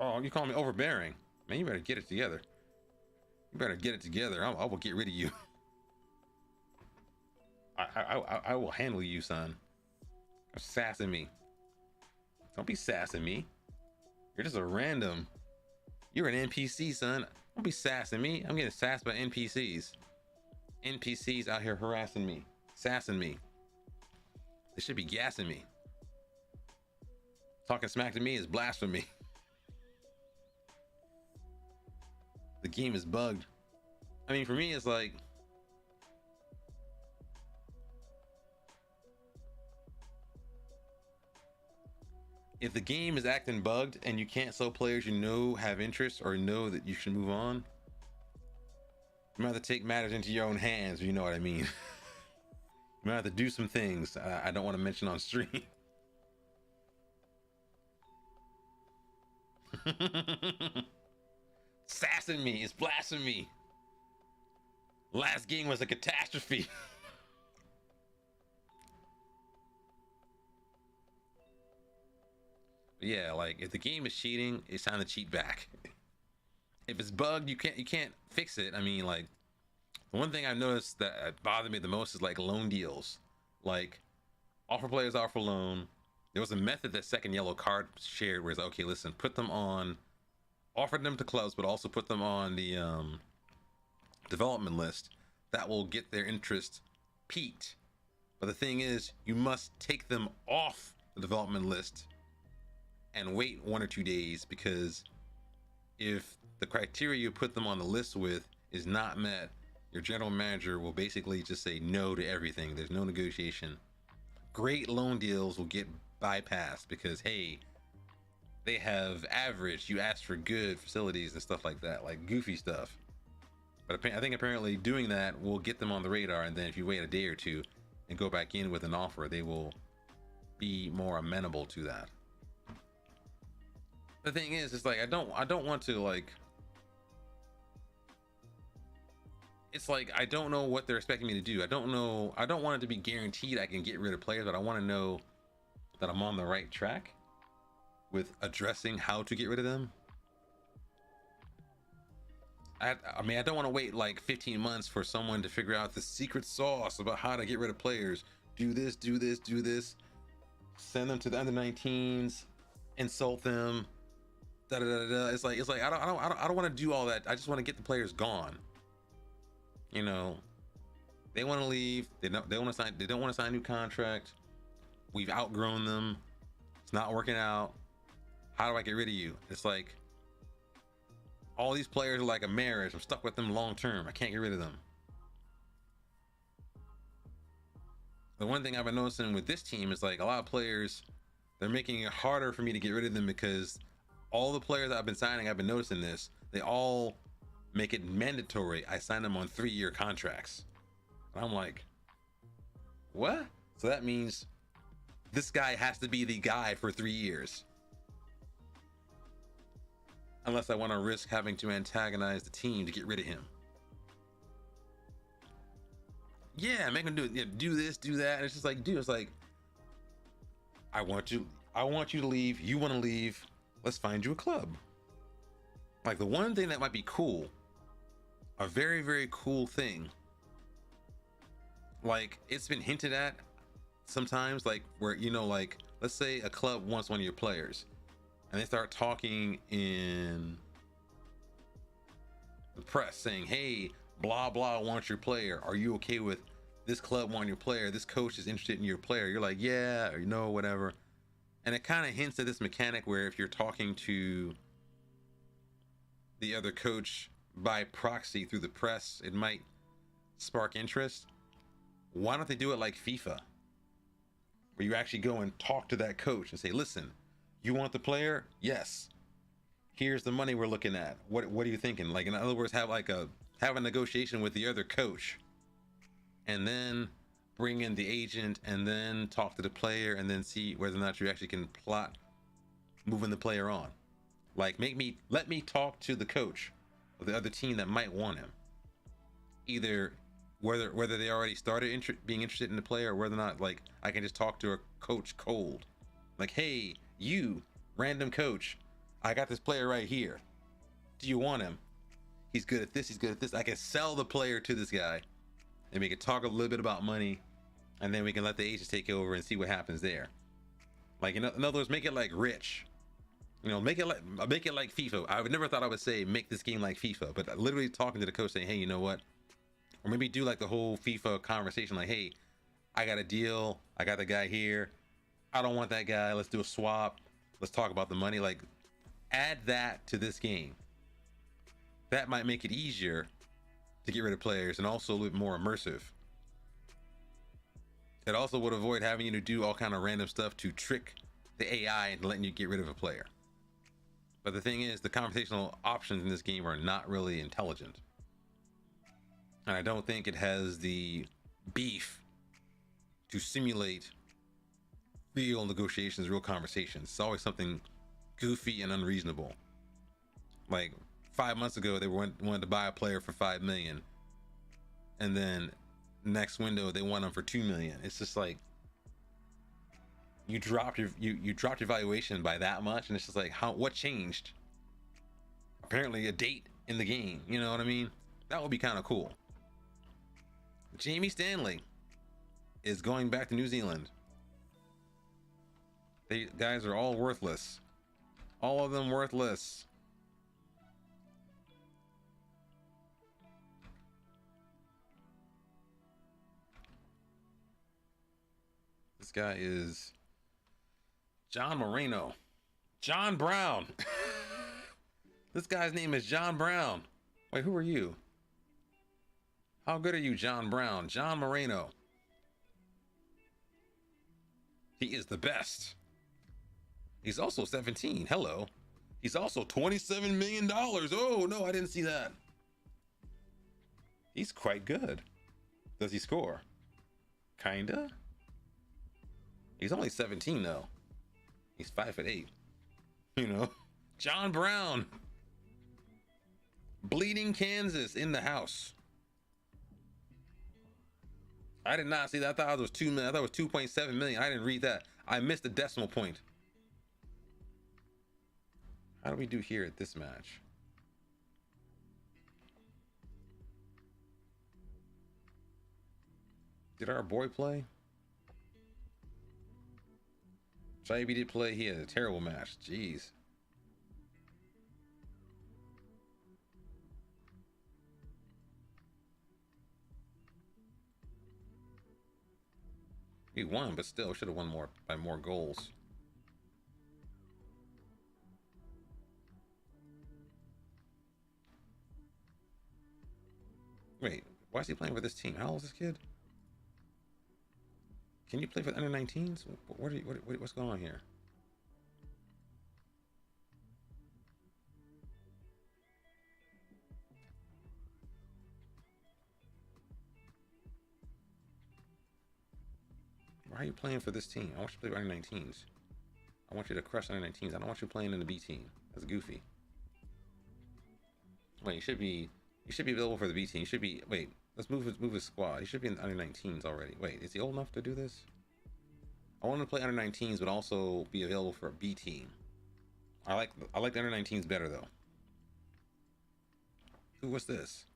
Oh, you call me overbearing? Man, you better get it together. You better get it together. I will get rid of you. I will handle you, son. You're sassing me. Don't be sassing me. You're just a random. You're an NPC, son. Don't be sassing me. I'm getting sassed by NPCs. NPCs out here harassing me, sassing me. They should be gassing me. Talking smack to me is blasphemy. The game is bugged. I mean, for me, it's like, if the game is acting bugged and you can't sell players you know have interest or know that you should move on, you might have to take matters into your own hands, you know what I mean. You might have to do some things I don't want to mention on stream. Sassing me is blasphemy. Last game was a catastrophe. Yeah, like if the game is cheating, it's time to cheat back. If it's bugged, you can't fix it. I mean, like, the one thing I've noticed that bothered me the most is like loan deals. Like, offer players offer loan. There was a method that Second Yellow Card shared where it's like, okay, listen, put them on, offer them to clubs, but also put them on the development list. That will get their interest peaked. But the thing is, you must take them off the development list and wait 1 or 2 days, because if the criteria you put them on the list with is not met, your general manager will basically just say no to everything. There's no negotiation. Great loan deals will get bypassed because, hey, they have average, you asked for good facilities and stuff like that, like goofy stuff. But I think apparently doing that will get them on the radar, and then if you wait a day or two and go back in with an offer, they will be more amenable to that. The thing is, it's like I don't want to, like, it's like I don't know what they're expecting me to do. I don't know. I don't want it to be guaranteed I can get rid of players, but I want to know that I'm on the right track with addressing how to get rid of them. I mean, I don't want to wait like 15 months for someone to figure out the secret sauce about how to get rid of players. Do this, do this, do this. Send them to the under 19s, insult them. Da, da, da, da. It's like I don't want to do all that. I just want to get the players gone. You know, they want to leave. They don't want to sign. They don't want to sign a new contract. We've outgrown them. It's not working out. How do I get rid of you? It's like all these players are like a marriage. I'm stuck with them long term. I can't get rid of them. The one thing I've been noticing with this team is like a lot of players, they're making it harder for me to get rid of them because all the players I've been signing, I've been noticing this, they all make it mandatory I sign them on 3-year contracts. And I'm like, what? So that means this guy has to be the guy for 3 years. Unless I want to risk having to antagonize the team to get rid of him. Yeah, make him do this, do that. And it's just like, dude, it's like, I want you to leave. You want to leave. Let's find you a club. Like the one thing that might be cool, a very, very cool thing. Like it's been hinted at sometimes, like where, you know, like let's say a club wants one of your players and they start talking in the press saying, hey, blah blah wants your player, are you okay with this club wanting your player, this coach is interested in your player? You're like, yeah, or you know, whatever. And it kind of hints at this mechanic where if you're talking to the other coach by proxy through the press, it might spark interest. Why don't they do it like FIFA, where you actually go and talk to that coach and say, listen, you want the player? Yes, here's the money we're looking at. What are you thinking? Like, in other words, have a negotiation with the other coach and then bring in the agent and then talk to the player and then see whether or not you actually can plot moving the player on. Like, let me talk to the coach of the other team that might want him, either whether they already started being interested in the player or whether or not, like, I can just talk to a coach cold, like, hey, you random coach, I got this player right here, do you want him? He's good at this, he's good at this. I can sell the player to this guy and we can talk a little bit about money, and then we can let the agents take over and see what happens there. Like, in other words, make it like Rich. You know, make it like FIFA. I would never thought I would say make this game like FIFA, but literally talking to the coach saying, hey, you know what? Or maybe do like the whole FIFA conversation, like, hey, I got a deal, I got the guy here, I don't want that guy, let's do a swap, let's talk about the money. Like, add that to this game. That might make it easier to get rid of players and also a little bit more immersive. It also would avoid having you to do all kind of random stuff to trick the AI into letting you get rid of a player. But the thing is, the conversational options in this game are not really intelligent. And I don't think it has the beef to simulate real negotiations, real conversations. It's always something goofy and unreasonable. Like 5 months ago, they wanted to buy a player for $5 million, and then next window they want them for $2 million. It's just like you dropped your valuation by that much, and it's just like, what changed? Apparently a date in the game. You know what I mean? That would be kind of cool. Jamie Stanley is going back to New Zealand. They guys are all worthless. All of them worthless. This guy is John Moreno. John Brown. This guy's name is John Brown. Wait, who are you? How good are you, John Brown? John Moreno. He is the best. He's also 17. Hello. He's also $27 million. Oh, no, I didn't see that. He's quite good. Does he score? Kinda. He's only 17 though. He's 5'8". You know, John Brown. Bleeding Kansas in the house. I did not see that. I thought it was 2 million. I thought it was 2.7 million. I didn't read that. I missed the decimal point. How do we do here at this match? Did our boy play? Shaibi did play. He had a terrible match. Jeez. We won, but still should have won more by more goals. Wait, why is he playing for this team? How old is this kid? Can you play for the under 19s? What's going on here? Why are you playing for this team? I want you to play for under 19s. I want you to crush under 19s. I don't want you playing in the B team. That's goofy. Wait, you should be available for the B team. You should be. Wait, let's move his squad. He should be in the under 19s already. Wait, is he old enough to do this? I want him to play under 19s, but also be available for a B team. I like the under 19s better though. Who was this?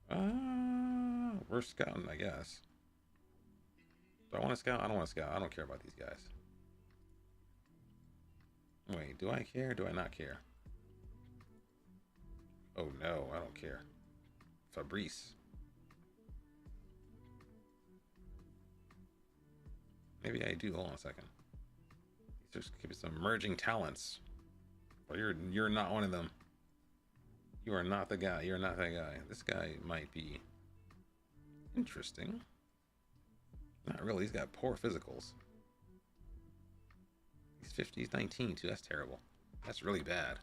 We're scouting, I guess. Do I want to scout? I don't want to scout. I don't care about these guys. Wait, do I care? Do I not care? Oh no, I don't care. Fabrice. Maybe I do. Hold on a second. There's could be some emerging talents. Well, you're not one of them. You are not the guy. You're not that guy. This guy might be interesting. Not really. He's got poor physicals. He's 50. He's 19 too. That's terrible. That's really bad.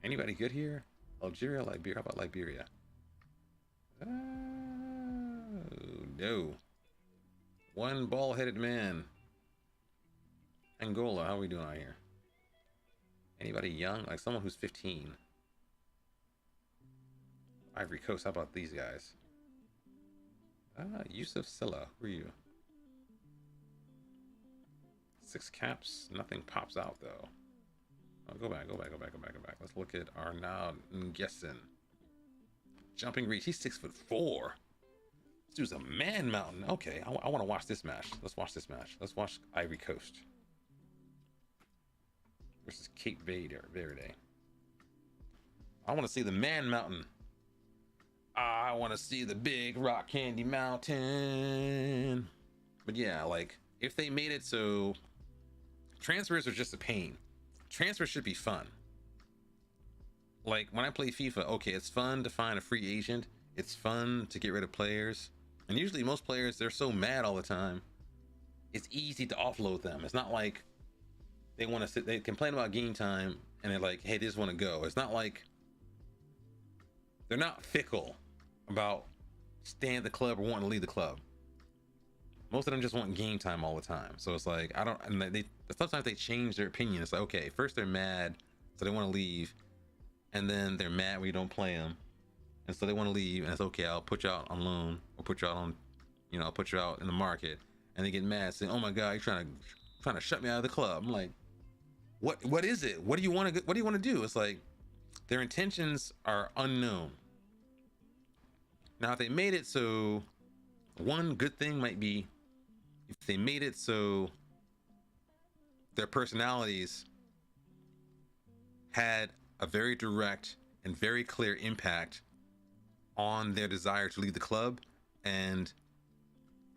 Anybody good here? Algeria, Liberia. How about Liberia? Oh, no. One ball-headed man. Angola. How are we doing out here? Anybody young? Like someone who's 15. Ivory Coast. How about these guys? Yusuf Silla. Who are you? 6 caps. Nothing pops out though. Oh, go back. Let's look at Arnaud Nguesson. Jumping reach. He's 6'4". This dude's a man mountain. Okay, I want to watch this match. Let's watch this match. Let's watch Ivory Coast versus Cape Verde. I want to see the man mountain. I want to see the big rock candy mountain. But yeah, like if they made it so transfers are just a pain. Transfers should be fun. Like when I play FIFA, okay, it's fun to find a free agent. It's fun to get rid of players. And usually most players, they're so mad all the time. It's easy to offload them. It's not like they want to sit, they complain about game time and they're like, hey, they just want to go. It's not like they're not fickle about staying at the club or wanting to leave the club. Most of them just want game time all the time. So it's like, I don't, and they sometimes they change their opinion. It's like, okay, first they're mad, so they want to leave. And then they're mad when you don't play them. And so they want to leave, and it's okay, I'll put you out on loan, or put you out on, you know, I'll put you out in the market. And they get mad, saying, oh my God, you're trying to shut me out of the club. I'm like, what is it? What do you want to do? It's like, their intentions are unknown. Now, if they made it so, one good thing might be, if they made it so their personalities had a very direct and very clear impact on their desire to leave the club, and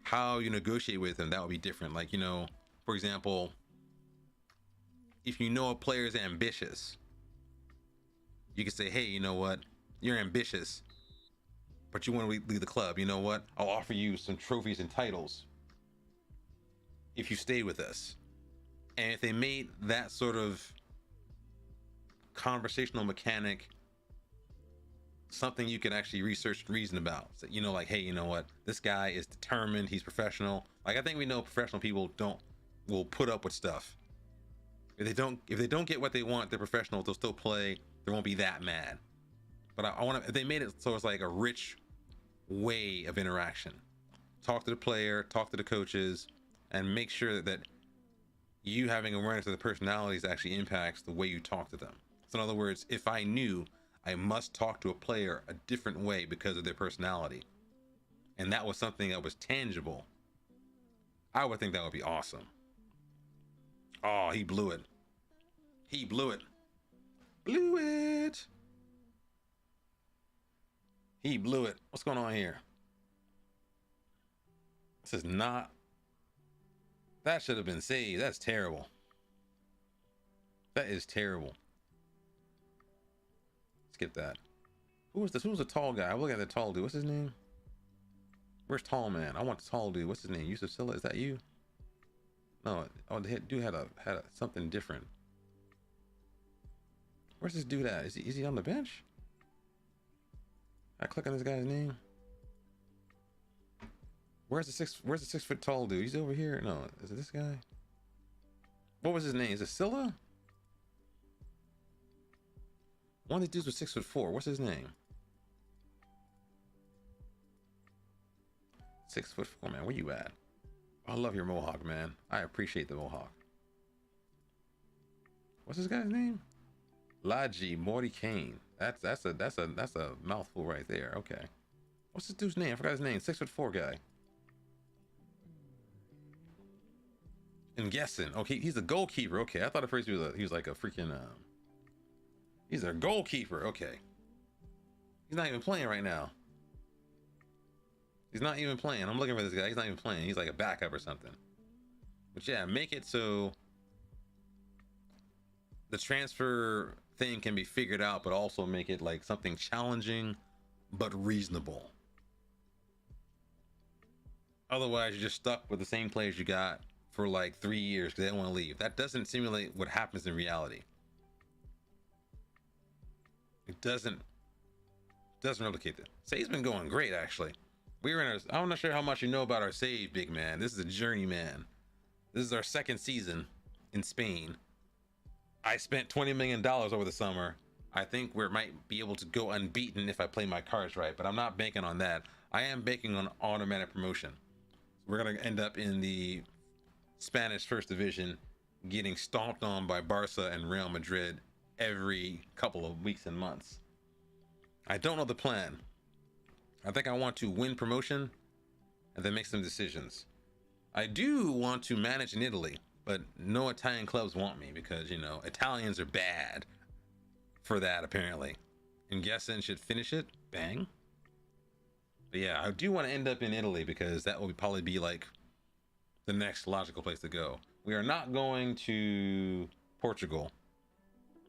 how you negotiate with them, that would be different. Like, you know, for example, if you know a player is ambitious, you can say, hey, you know what, you're ambitious, but you want to leave the club. You know what, I'll offer you some trophies and titles if you stay with us. And if they made that sort of conversational mechanic something you can actually research and reason about, so, you know, like, hey, you know what, this guy is determined, he's professional. Like, I think we know professional people will put up with stuff. If they don't get what they want, they're professional, they'll still play. They won't be that mad. But I want to, if they made it so it's like a rich way of interaction, talk to the player, talk to the coaches, and make sure that you having awareness of the personalities actually impacts the way you talk to them. So in other words, if I knew I must talk to a player a different way because of their personality, and that was something that was tangible, I would think that would be awesome. Oh, he blew it. He blew it. Blew it. He blew it. What's going on here? This is not. That should have been saved. That's terrible. That is terrible. Skip that. Who was this? Who was the tall guy? I'm looking at the tall dude. What's his name? Where's tall man? I want the tall dude. What's his name? Yusuf Silla? Is that you? No. Oh, the dude had a something different. Where's this dude at? Is he on the bench? I click on this guy's name. Where's the 6 foot tall dude? He's over here. No, is it this guy? What was his name? Is it Silla? One of these dudes was 6'4". What's his name? 6'4", man. Where you at? I love your mohawk, man. I appreciate the mohawk. What's this guy's name? Laji Morty Kane. That's a mouthful right there. Okay. What's this dude's name? I forgot his name. 6'4" guy. And guessing. Okay, he's a goalkeeper. Okay, I thought at first he was like a freaking he's a goalkeeper. Okay. He's not even playing right now. He's not even playing. I'm looking for this guy. He's not even playing. He's like a backup or something. But yeah, make it so the transfer thing can be figured out, but also make it like something challenging but reasonable. Otherwise, you're just stuck with the same players you got for like 3 years because they don't want to leave. That doesn't simulate what happens in reality. It doesn't replicate that. Save's been going great, actually. I'm not sure how much you know about our save, big man. This is a journey, man. This is our second season in Spain. I spent $20 million over the summer. I think we might be able to go unbeaten if I play my cards right, but I'm not banking on that. I am banking on automatic promotion. We're going to end up in the Spanish First Division, getting stomped on by Barca and Real Madrid every couple of weeks and months. I don't know the plan. I think I want to win promotion and then make some decisions. I do want to manage in Italy, but no Italian clubs want me because, you know, Italians are bad for that apparently. And Guessin should finish it. Bang. But yeah, I do want to end up in Italy because that will probably be like the next logical place to go. We are not going to Portugal.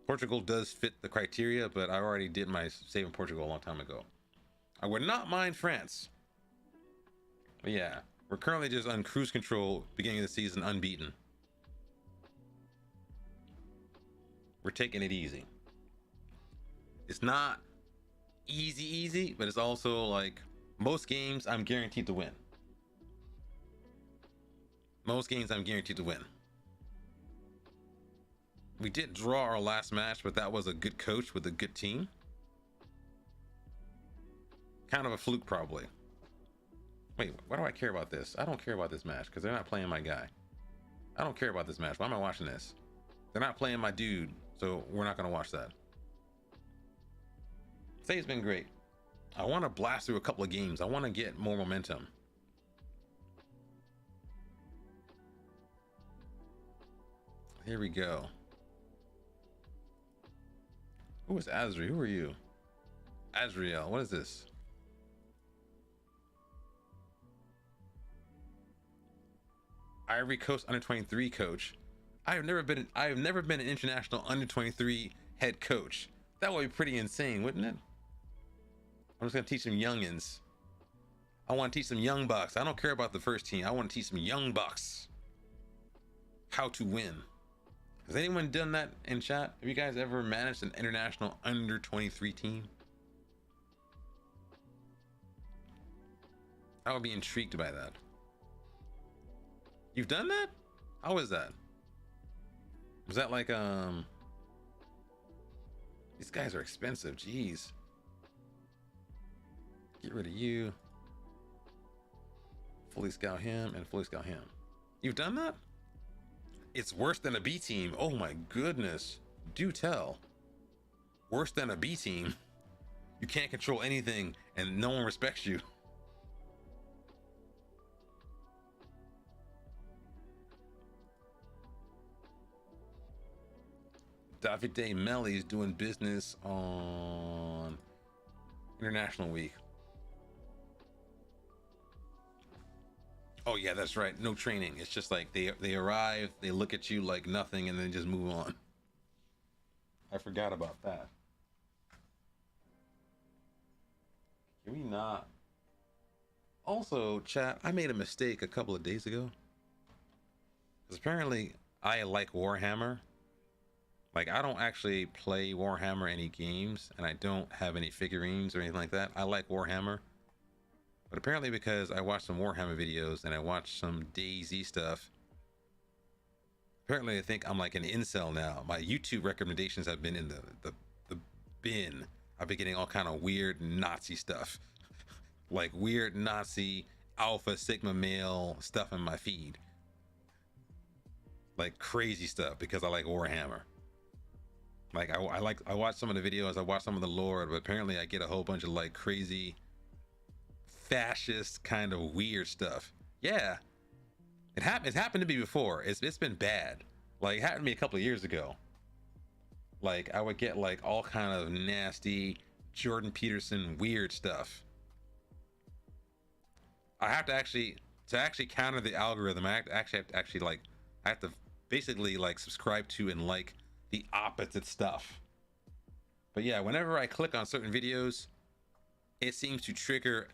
Portugal does fit the criteria, but I already did my save in Portugal a long time ago. I would not mind France. But yeah, we're currently just on cruise control, beginning of the season, unbeaten. We're taking it easy. It's not easy, but it's also like most games I'm guaranteed to win. Most games I'm guaranteed to win. We did draw our last match, but that was a good coach with a good team. Kind of a fluke, probably. Wait, why do I care about this? I don't care about this match because they're not playing my guy. I don't care about this match. Why am I watching this? They're not playing my dude, so we're not going to watch that. Save's been great. I want to blast through a couple of games. I want to get more momentum. Here we go. Who is Azri? Who are you? Azriel, what is this? Ivory Coast under 23 coach. I have never been an international under 23 head coach. That would be pretty insane, wouldn't it? I'm just gonna teach some youngins. I want to teach some young bucks. I don't care about the first team. I want to teach some young bucks how to win. Has anyone done that in chat? Have you guys ever managed an international under 23 team? I would be intrigued by that. You've done that? How is that? Was that like these guys are expensive, jeez. Get rid of you. Fully scout him and fully scout him. You've done that? It's worse than a B team. Oh my goodness. Do tell. Worse than a B team. You can't control anything and no one respects you. Davide Melli is doing business on International Week. Oh yeah, that's right. No training. It's just like they arrive, they look at you like nothing, and then just move on. I forgot about that. Can we not? Also, chat, I made a mistake a couple of days ago. Because apparently I like Warhammer. Like, I don't actually play Warhammer any games, and I don't have any figurines or anything like that. I like Warhammer. But apparently because I watched some Warhammer videos and I watched some DayZ stuff, apparently I think I'm like an incel now. My YouTube recommendations have been in the bin. I've been getting all kind of weird Nazi stuff. Like weird Nazi alpha sigma male stuff in my feed. Like crazy stuff because I like Warhammer. Like I watch some of the videos, I watch some of the lore, but apparently I get a whole bunch of like crazy fascist kind of weird stuff. Yeah. It's happened to me before. It's been bad. Like it happened to me a couple of years ago. Like I would get like all kind of nasty Jordan Peterson weird stuff. I have to actually counter the algorithm. I have to basically like subscribe to and like the opposite stuff. But yeah, whenever I click on certain videos, it seems to trigger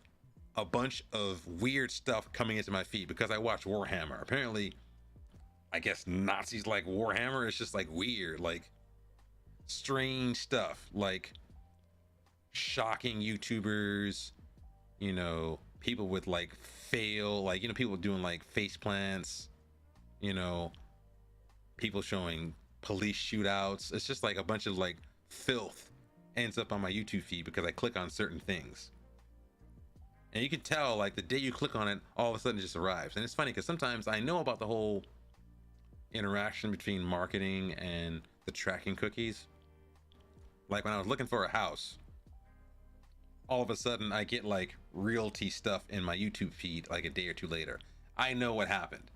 a bunch of weird stuff coming into my feed because I watch Warhammer. Apparently, I guess Nazis like Warhammer. It's just like weird, like strange stuff, like shocking YouTubers, you know, people with like people doing like face plants, you know, people showing police shootouts. It's just like a bunch of like filth ends up on my YouTube feed because I click on certain things. And you can tell like the day you click on it, all of a sudden it just arrives. And it's funny because sometimes I know about the whole interaction between marketing and the tracking cookies. Like when I was looking for a house, all of a sudden I get like realty stuff in my YouTube feed like a day or two later. I know what happened.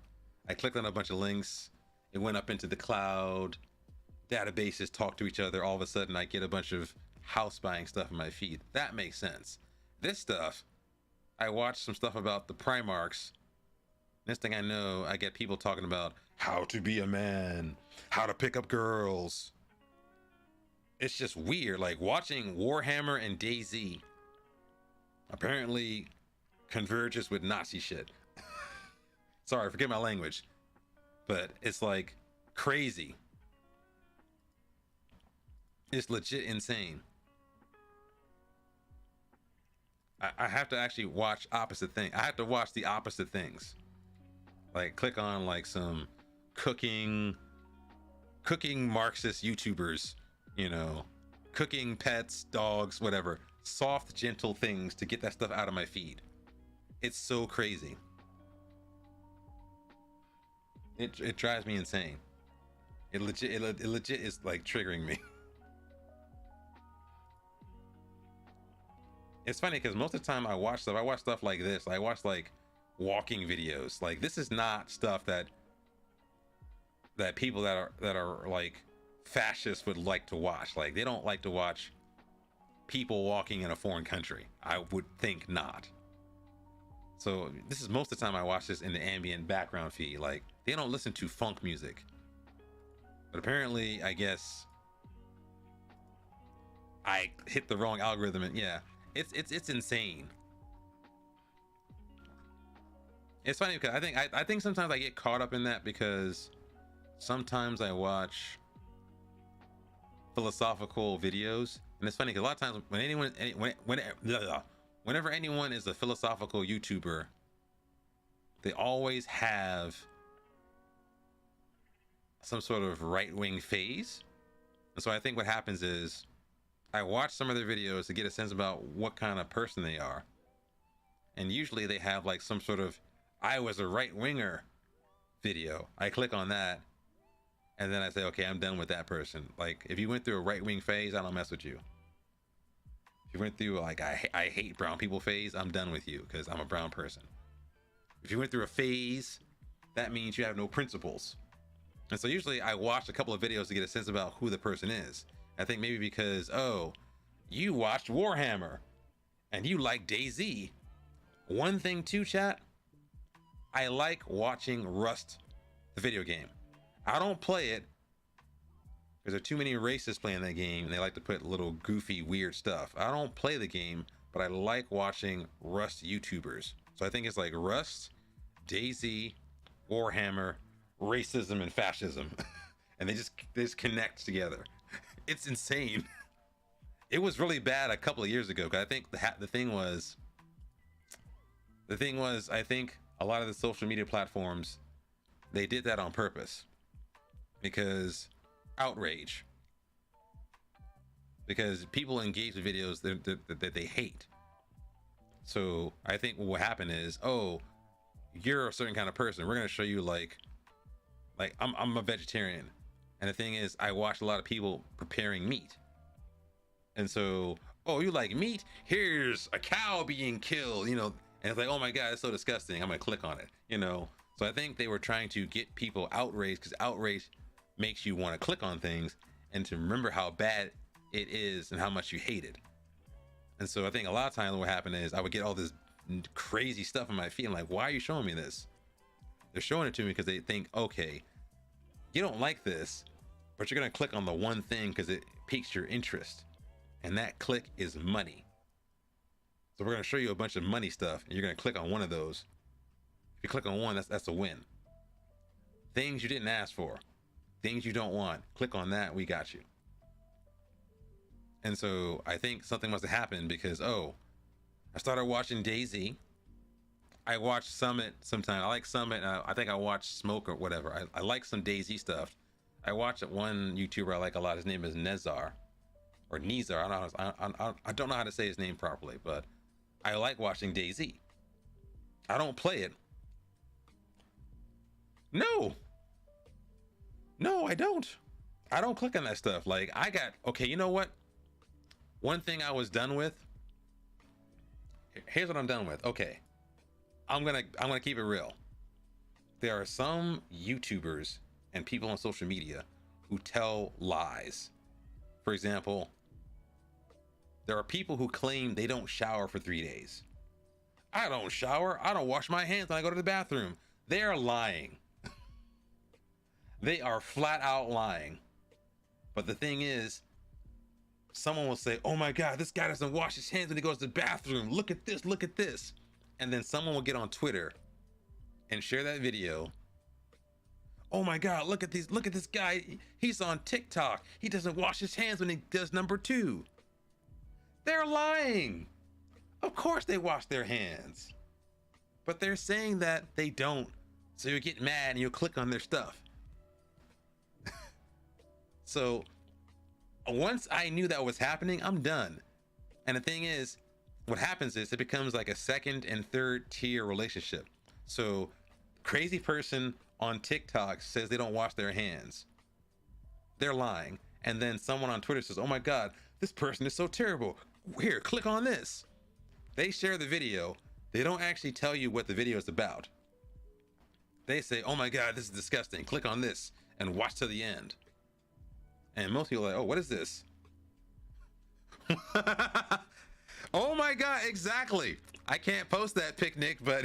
I clicked on a bunch of links. It went up into the cloud. Databases talk to each other. All of a sudden I get a bunch of house buying stuff in my feed. That makes sense. This stuff, I watched some stuff about the Primarchs. Next thing I know, I get people talking about how to be a man, how to pick up girls. It's just weird. Like watching Warhammer and DayZ apparently converges with Nazi shit. Sorry, forget my language. But it's like crazy. It's legit insane. I have to actually watch opposite things. I have to watch the opposite things. Like click on like some cooking Marxist YouTubers, you know, cooking pets, dogs, whatever, soft, gentle things to get that stuff out of my feed. It's so crazy. It drives me insane. It legit is like triggering me. It's funny because most of the time I watch stuff like this. I watch like walking videos. Like this is not stuff that people that are like fascists would like to watch. Like they don't like to watch people walking in a foreign country. I would think not. So this is most of the time I watch this in the ambient background feed. Like they don't listen to funk music. But apparently, I guess I hit the wrong algorithm and yeah. It's insane. It's funny because I think sometimes I get caught up in that because sometimes I watch philosophical videos, and it's funny because a lot of times whenever anyone is a philosophical YouTuber, they always have some sort of right-wing phase. And so I think what happens is I watch some of their videos to get a sense about what kind of person they are. And usually they have like some sort of I was a right-winger video. I click on that and then I say, okay, I'm done with that person. Like, if you went through a right-wing phase, I don't mess with you. If you went through like I hate brown people phase, I'm done with you because I'm a brown person. If you went through a phase, that means you have no principles. And so usually I watch a couple of videos to get a sense about who the person is. I think maybe because, oh, you watched Warhammer and you like DayZ. One thing too, chat, I like watching Rust, the video game. I don't play it because there are too many racists playing that game and they like to put little goofy, weird stuff. I don't play the game, but I like watching Rust YouTubers. So I think it's like Rust, DayZ, Warhammer, racism, and fascism. And they just connect together. It's insane. It was really bad a couple of years ago, because I think the thing was, I think a lot of the social media platforms, they did that on purpose because outrage, because people engage with videos that they hate. So I think what happened is, oh, you're a certain kind of person, we're going to show you like I'm a vegetarian, and the thing is, I watch a lot of people preparing meat, and so, oh, you like meat, here's a cow being killed, you know, and it's like, oh my god, it's so disgusting, I'm gonna click on it, you know. So I think they were trying to get people outraged, because outrage makes you want to click on things and to remember how bad it is and how much you hate it. And so I think a lot of times what happened is I would get all this crazy stuff in my feed. I'm like, why are you showing me this? They're showing it to me because they think, okay, you don't like this, but you're gonna click on the one thing because it piques your interest, and that click is money. So we're gonna show you a bunch of money stuff, and you're gonna click on one of those. If you click on one, that's a win. Things you didn't ask for, things you don't want, click on that, we got you. And so I think something must have happened because, oh, I started watching DayZ. I watch Summit sometime. I like Summit. I think I watch Smoke or whatever. I like some DayZ stuff. I watch one YouTuber I like a lot. His name is Nezar or Nizar. I don't know how to say his name properly, but I like watching DayZ. I don't play it. No, I don't. I don't click on that stuff. Like, okay, you know what? One thing I was done with. Here's what I'm done with. Okay, I'm gonna keep it real. There are some YouTubers and people on social media who tell lies. For example, there are people who claim they don't shower for 3 days. I don't shower. I don't wash my hands when I go to the bathroom. They are lying. They are flat out lying. But the thing is, someone will say, oh my god, this guy doesn't wash his hands when he goes to the bathroom. Look at this, look at this. And then someone will get on Twitter and share that video. Oh my god, look at this guy. He's on TikTok. He doesn't wash his hands when he does number 2. They're lying. Of course they wash their hands. But they're saying that they don't. So you get mad and you'll click on their stuff. So once I knew that was happening, I'm done. And the thing is, what happens is it becomes like a second and third tier relationship. So crazy person on TikTok says they don't wash their hands. They're lying. And then someone on Twitter says, oh my god, this person is so terrible. Here, click on this. They share the video. They don't actually tell you what the video is about. They say, oh my god, this is disgusting. Click on this and watch to the end. And most people are like, oh, what is this? Oh my god, exactly. I can't post that picnic, but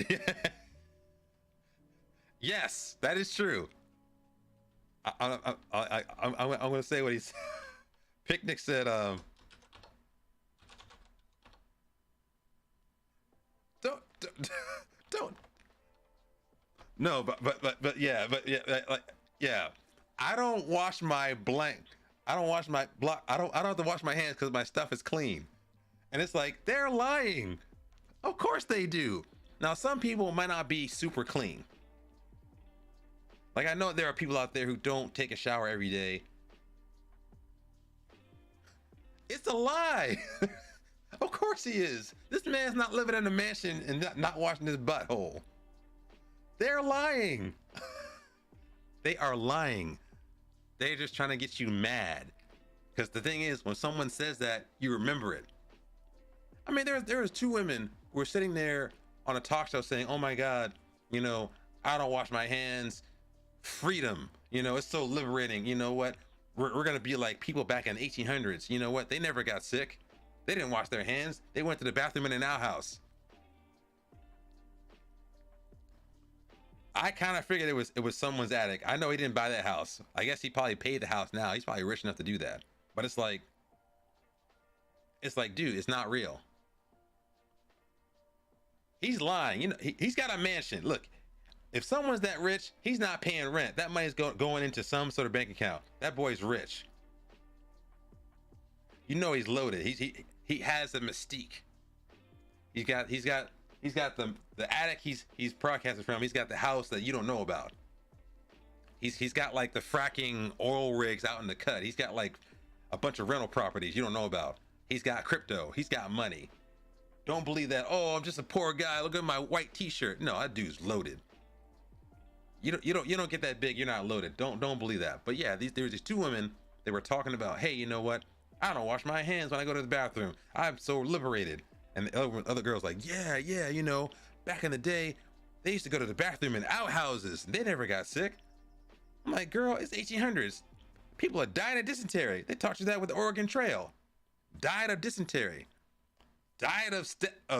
yes, that is true. I'm gonna say what he's. Picnic said, don't. No, but yeah, like, yeah. I don't wash my blank. I don't wash my block. I don't have to wash my hands because my stuff is clean. And it's like, they're lying. Of course they do. Now, some people might not be super clean. Like, I know there are people out there who don't take a shower every day. It's a lie. Of course he is. This man's not living in a mansion and not washing his butthole. They're lying. They are lying. They're just trying to get you mad. Because the thing is, when someone says that, you remember it. I mean, there was two women who were sitting there on a talk show saying, "Oh my God, you know, I don't wash my hands. Freedom, you know, it's so liberating. You know what? We're gonna be like people back in the 1800s. You know what? They never got sick. They didn't wash their hands. They went to the bathroom in an outhouse." I kind of figured it was someone's attic. I know he didn't buy that house. I guess he probably paid the house now. He's probably rich enough to do that. But it's like, dude, it's not real. He's lying. You know, he's got a mansion. Look, if someone's that rich, he's not paying rent. That money's going into some sort of bank account. That boy's rich. You know he's loaded. He has a mystique. He's got the attic he's broadcasting from. He's got the house that you don't know about. He's got like the fracking oil rigs out in the cut. He's got like a bunch of rental properties you don't know about. He's got crypto. He's got money. Don't believe that. Oh, I'm just a poor guy. Look at my white T-shirt. No, that dude's loaded. You don't get that big. You're not loaded. Don't believe that. But yeah, there was these two women. They were talking about, hey, you know what? I don't wash my hands when I go to the bathroom. I'm so liberated. And the other girl's like, yeah, you know, back in the day, they used to go to the bathroom in outhouses. They never got sick. I'm like, girl, it's 1800s. People are dying of dysentery. They taught you that with the Oregon Trail. Died of dysentery. Died of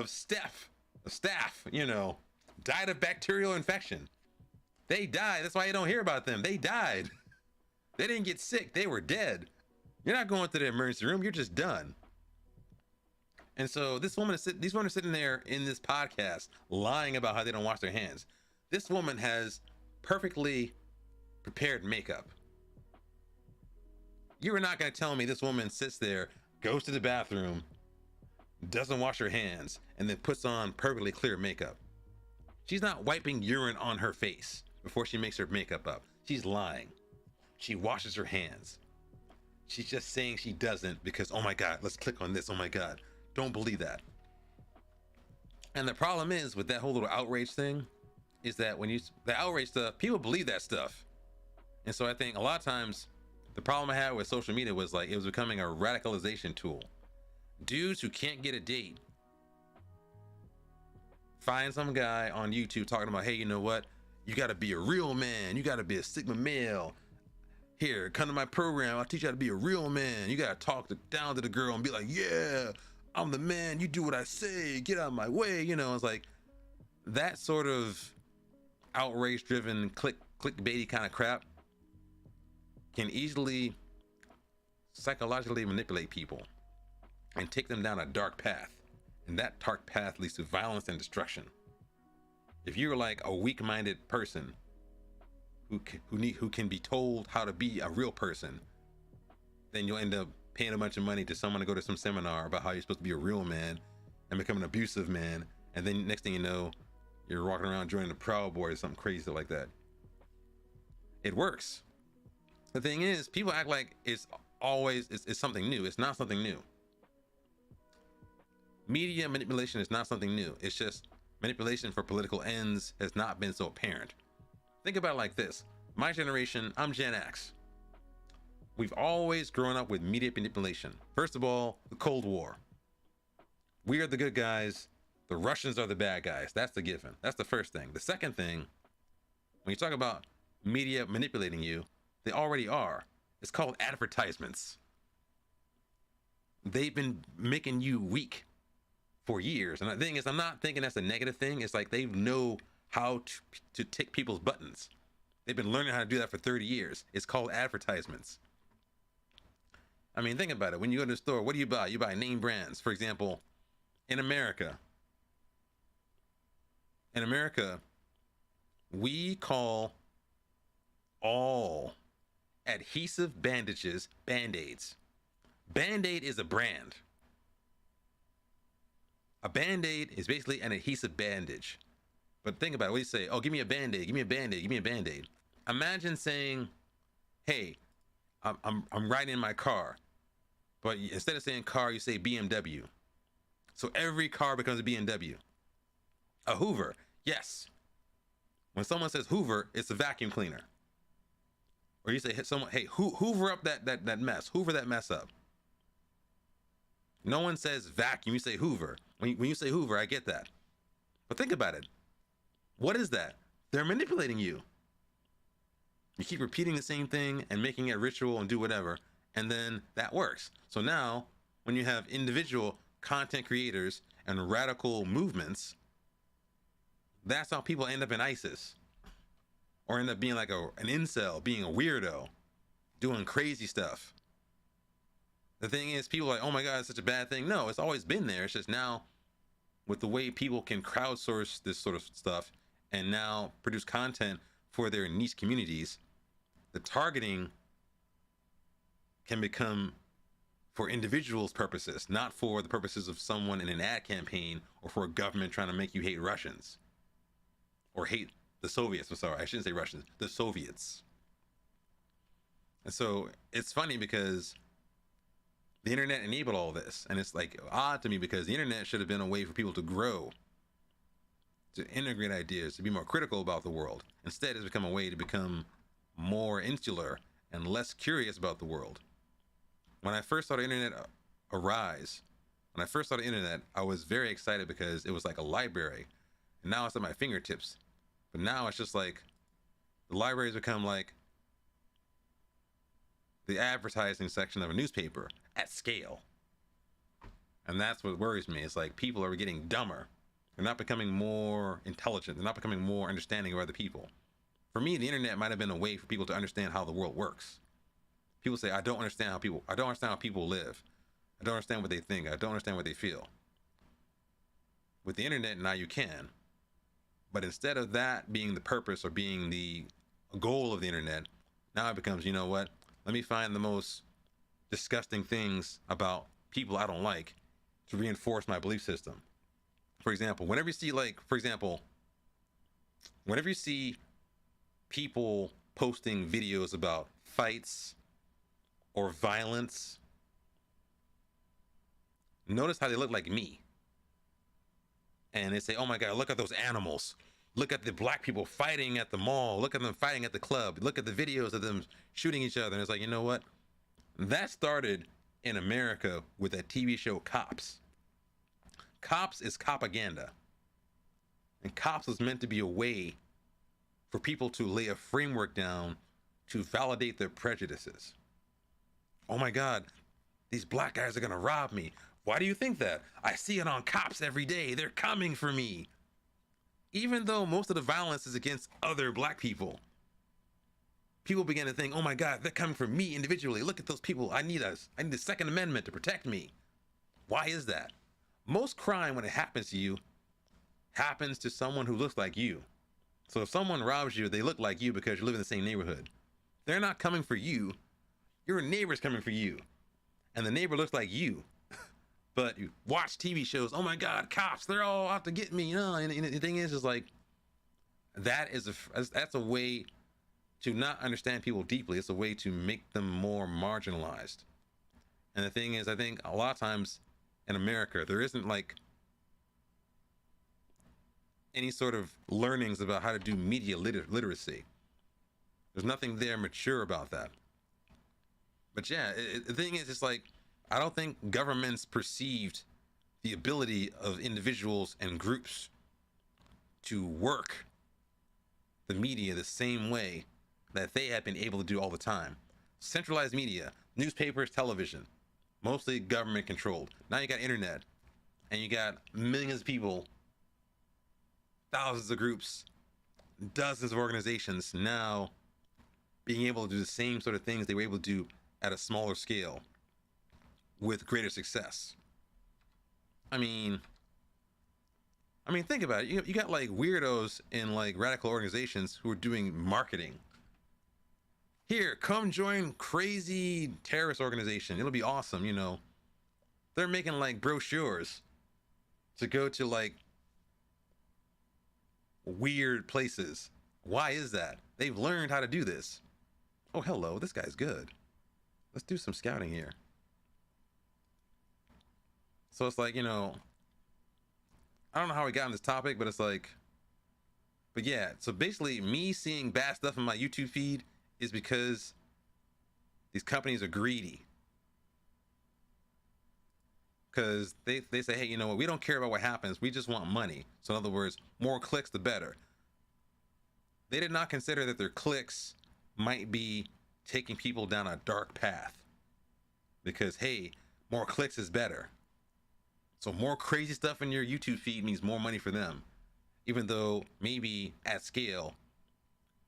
staph, you know. Died of bacterial infection. They died. That's why you don't hear about them. They died. They didn't get sick. They were dead. You're not going to the emergency room. You're just done. And so these women are sitting there in this podcast lying about how they don't wash their hands. This woman has perfectly prepared makeup. You are not going to tell me this woman sits there, goes to the bathroom, doesn't wash her hands, and then puts on perfectly clear makeup. She's not wiping urine on her face before she makes her makeup up. She's lying. She washes her hands. She's just saying she doesn't because, oh my God, let's click on this. Oh my God. Don't believe that. And the problem is with that whole little outrage thing is that the outrage stuff, people believe that stuff. And so I think a lot of times the problem I had with social media was like, it was becoming a radicalization tool. Dudes who can't get a date find some guy on YouTube talking about, hey, you know what? You got to be a real man. You got to be a Sigma male. Here, come to my program. I'll teach you how to be a real man. You got to talk down to the girl and be like, yeah, I'm the man. You do what I say. Get out of my way. You know, it's like that sort of outrage-driven, clickbaity kind of crap can easily psychologically manipulate people and take them down a dark path. And that dark path leads to violence and destruction. If you're like a weak-minded person who can be told how to be a real person, then you'll end up paying a bunch of money to someone to go to some seminar about how you're supposed to be a real man and become an abusive man. And then next thing you know, you're walking around joining the Proud Boys or something crazy like that. It works. The thing is, people act like it's something new. It's not something new. Media manipulation is not something new. It's just manipulation for political ends has not been so apparent. Think about it like this. My generation, I'm Gen X. We've always grown up with media manipulation. First of all, the Cold War. We are the good guys. The Russians are the bad guys. That's the given. That's the first thing. The second thing, when you talk about media manipulating you, they already are. It's called advertisements. They've been making you weak for years. And the thing is, I'm not thinking that's a negative thing. It's like they know how to tick people's buttons. They've been learning how to do that for 30 years. It's called advertisements. I mean, think about it. When you go to the store, what do you buy? You buy name brands. For example, in America, we call all adhesive bandages Band-Aids. Band-Aid is a brand. A Band-Aid is basically an adhesive bandage. But think about it. What do you say? Oh, give me a Band-Aid. Give me a Band-Aid. Give me a Band-Aid. Imagine saying, hey, I'm riding in my car. But instead of saying car, you say BMW. So every car becomes a BMW. A Hoover. Yes. When someone says Hoover, it's a vacuum cleaner. Or you say, hit someone, hey, hoover up that mess. Hoover that mess up. No one says vacuum. You say hoover. When you say hoover, I get that. But think about it. What is that? They're manipulating you. You keep repeating the same thing and making it a ritual and do whatever, and then that works. So now, when you have individual content creators and radical movements, that's how people end up in ISIS. Or end up being like an incel, being a weirdo, doing crazy stuff. The thing is, people are like, oh my God, it's such a bad thing. No, it's always been there. It's just now, with the way people can crowdsource this sort of stuff and now produce content for their niche communities, the targeting can become for individuals' purposes, not for the purposes of someone in an ad campaign or for a government trying to make you hate Russians or hate the Soviets. I'm sorry, I shouldn't say Russians, the Soviets. And so it's funny because the internet enabled all this, and it's like odd to me because the internet should have been a way for people to grow, to integrate ideas, to be more critical about the world. Instead, it's become a way to become more insular and less curious about the world. When I first saw the internet arise, when I first saw the internet, I was very excited because it was like a library, and now it's at my fingertips. But now it's just like the libraries become like the advertising section of a newspaper at scale. And that's what worries me. It's like people are getting dumber. They're not becoming more intelligent. They're not becoming more understanding of other people. For me, the internet might have been a way for people to understand how the world works. People say, I don't understand how people live. I don't understand what they think. I don't understand what they feel. With the internet, now you can. But instead of that being the purpose or being the goal of the internet, now it becomes, you know what? Let me find the most disgusting things about people I don't like to reinforce my belief system. For example, whenever you see people posting videos about fights or violence, notice how they look like me. And they say, oh my God, look at those animals. Look at the black people fighting at the mall. Look at them fighting at the club. Look at the videos of them shooting each other. And it's like, you know what? That started in America with that TV show Cops. Cops is propaganda. And Cops was meant to be a way for people to lay a framework down to validate their prejudices. Oh my God, these black guys are gonna rob me. Why do you think that? I see it on Cops every day. They're coming for me. Even though most of the violence is against other black people, people begin to think, oh my God, they're coming for me individually. Look at those people. I need the Second Amendment to protect me. Why is that? Most crime, when it happens to you, happens to someone who looks like you. So if someone robs you, they look like you because you live in the same neighborhood. They're not coming for you. Your neighbor's coming for you. And the neighbor looks like you. But you watch TV shows, oh my God, Cops, they're all out to get me. And the thing is like, that's a way to not understand people deeply. It's a way to make them more marginalized. And the thing is, I think a lot of times in America, there isn't like any sort of learnings about how to do media literacy. There's nothing there mature about that. But yeah, the thing is, it's like, I don't think governments perceived the ability of individuals and groups to work the media the same way that they have been able to do all the time. Centralized media, newspapers, television, mostly government controlled. Now you got internet, and you got millions of people, thousands of groups, dozens of organizations now being able to do the same sort of things they were able to do at a smaller scale with greater success. I mean, think about it. You got like weirdos in like radical organizations who are doing marketing. Here, come join crazy terrorist organization. It'll be awesome, you know. They're making like brochures to go to like weird places. Why is that? They've learned how to do this. Oh, hello, this guy's good. Let's do some scouting here. So it's like, you know, I don't know how we got on this topic, but it's like, but yeah, so basically me seeing bad stuff in my YouTube feed is because these companies are greedy. Because they say, hey, you know what? We don't care about what happens. We just want money. So in other words, more clicks, the better. They did not consider that their clicks might be taking people down a dark path. Because, hey, more clicks is better. So more crazy stuff in your YouTube feed means more money for them. Even though maybe at scale,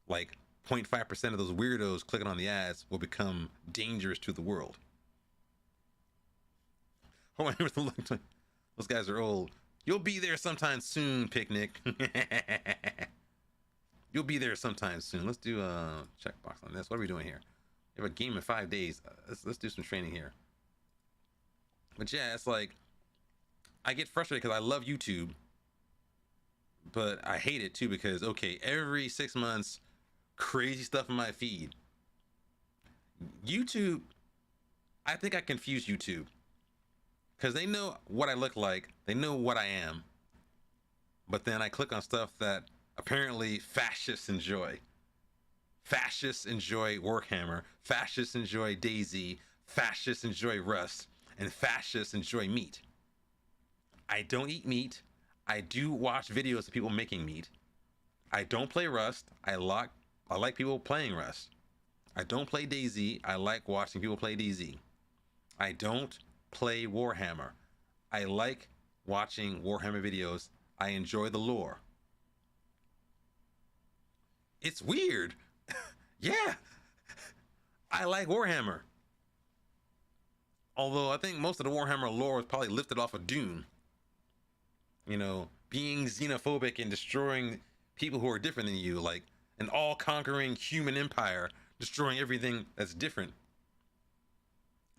like 0.5% of those weirdos clicking on the ads will become dangerous to the world. Hold on, those guys are old. You'll be there sometime soon, Picnic. You'll be there sometime soon. Let's do a checkbox on this. What are we doing here? We have a game in 5 days. Let's do some training here. But yeah, it's like, I get frustrated because I love YouTube, but I hate it too because, okay, every 6 months, crazy stuff in my feed. YouTube, I think I confuse YouTube because they know what I look like, they know what I am, but then I click on stuff that apparently fascists enjoy. Fascists enjoy Warhammer, fascists enjoy DayZ, fascists enjoy Rust, and fascists enjoy meat. I don't eat meat. I do watch videos of people making meat. I don't play Rust. I like people playing Rust. I don't play DayZ. I like watching people play DayZ. I don't play Warhammer. I like watching Warhammer videos. I enjoy the lore. It's weird. Yeah. I like Warhammer. Although I think most of the Warhammer lore is probably lifted off of Dune. You know, being xenophobic and destroying people who are different than you, like an all-conquering human empire destroying everything that's different.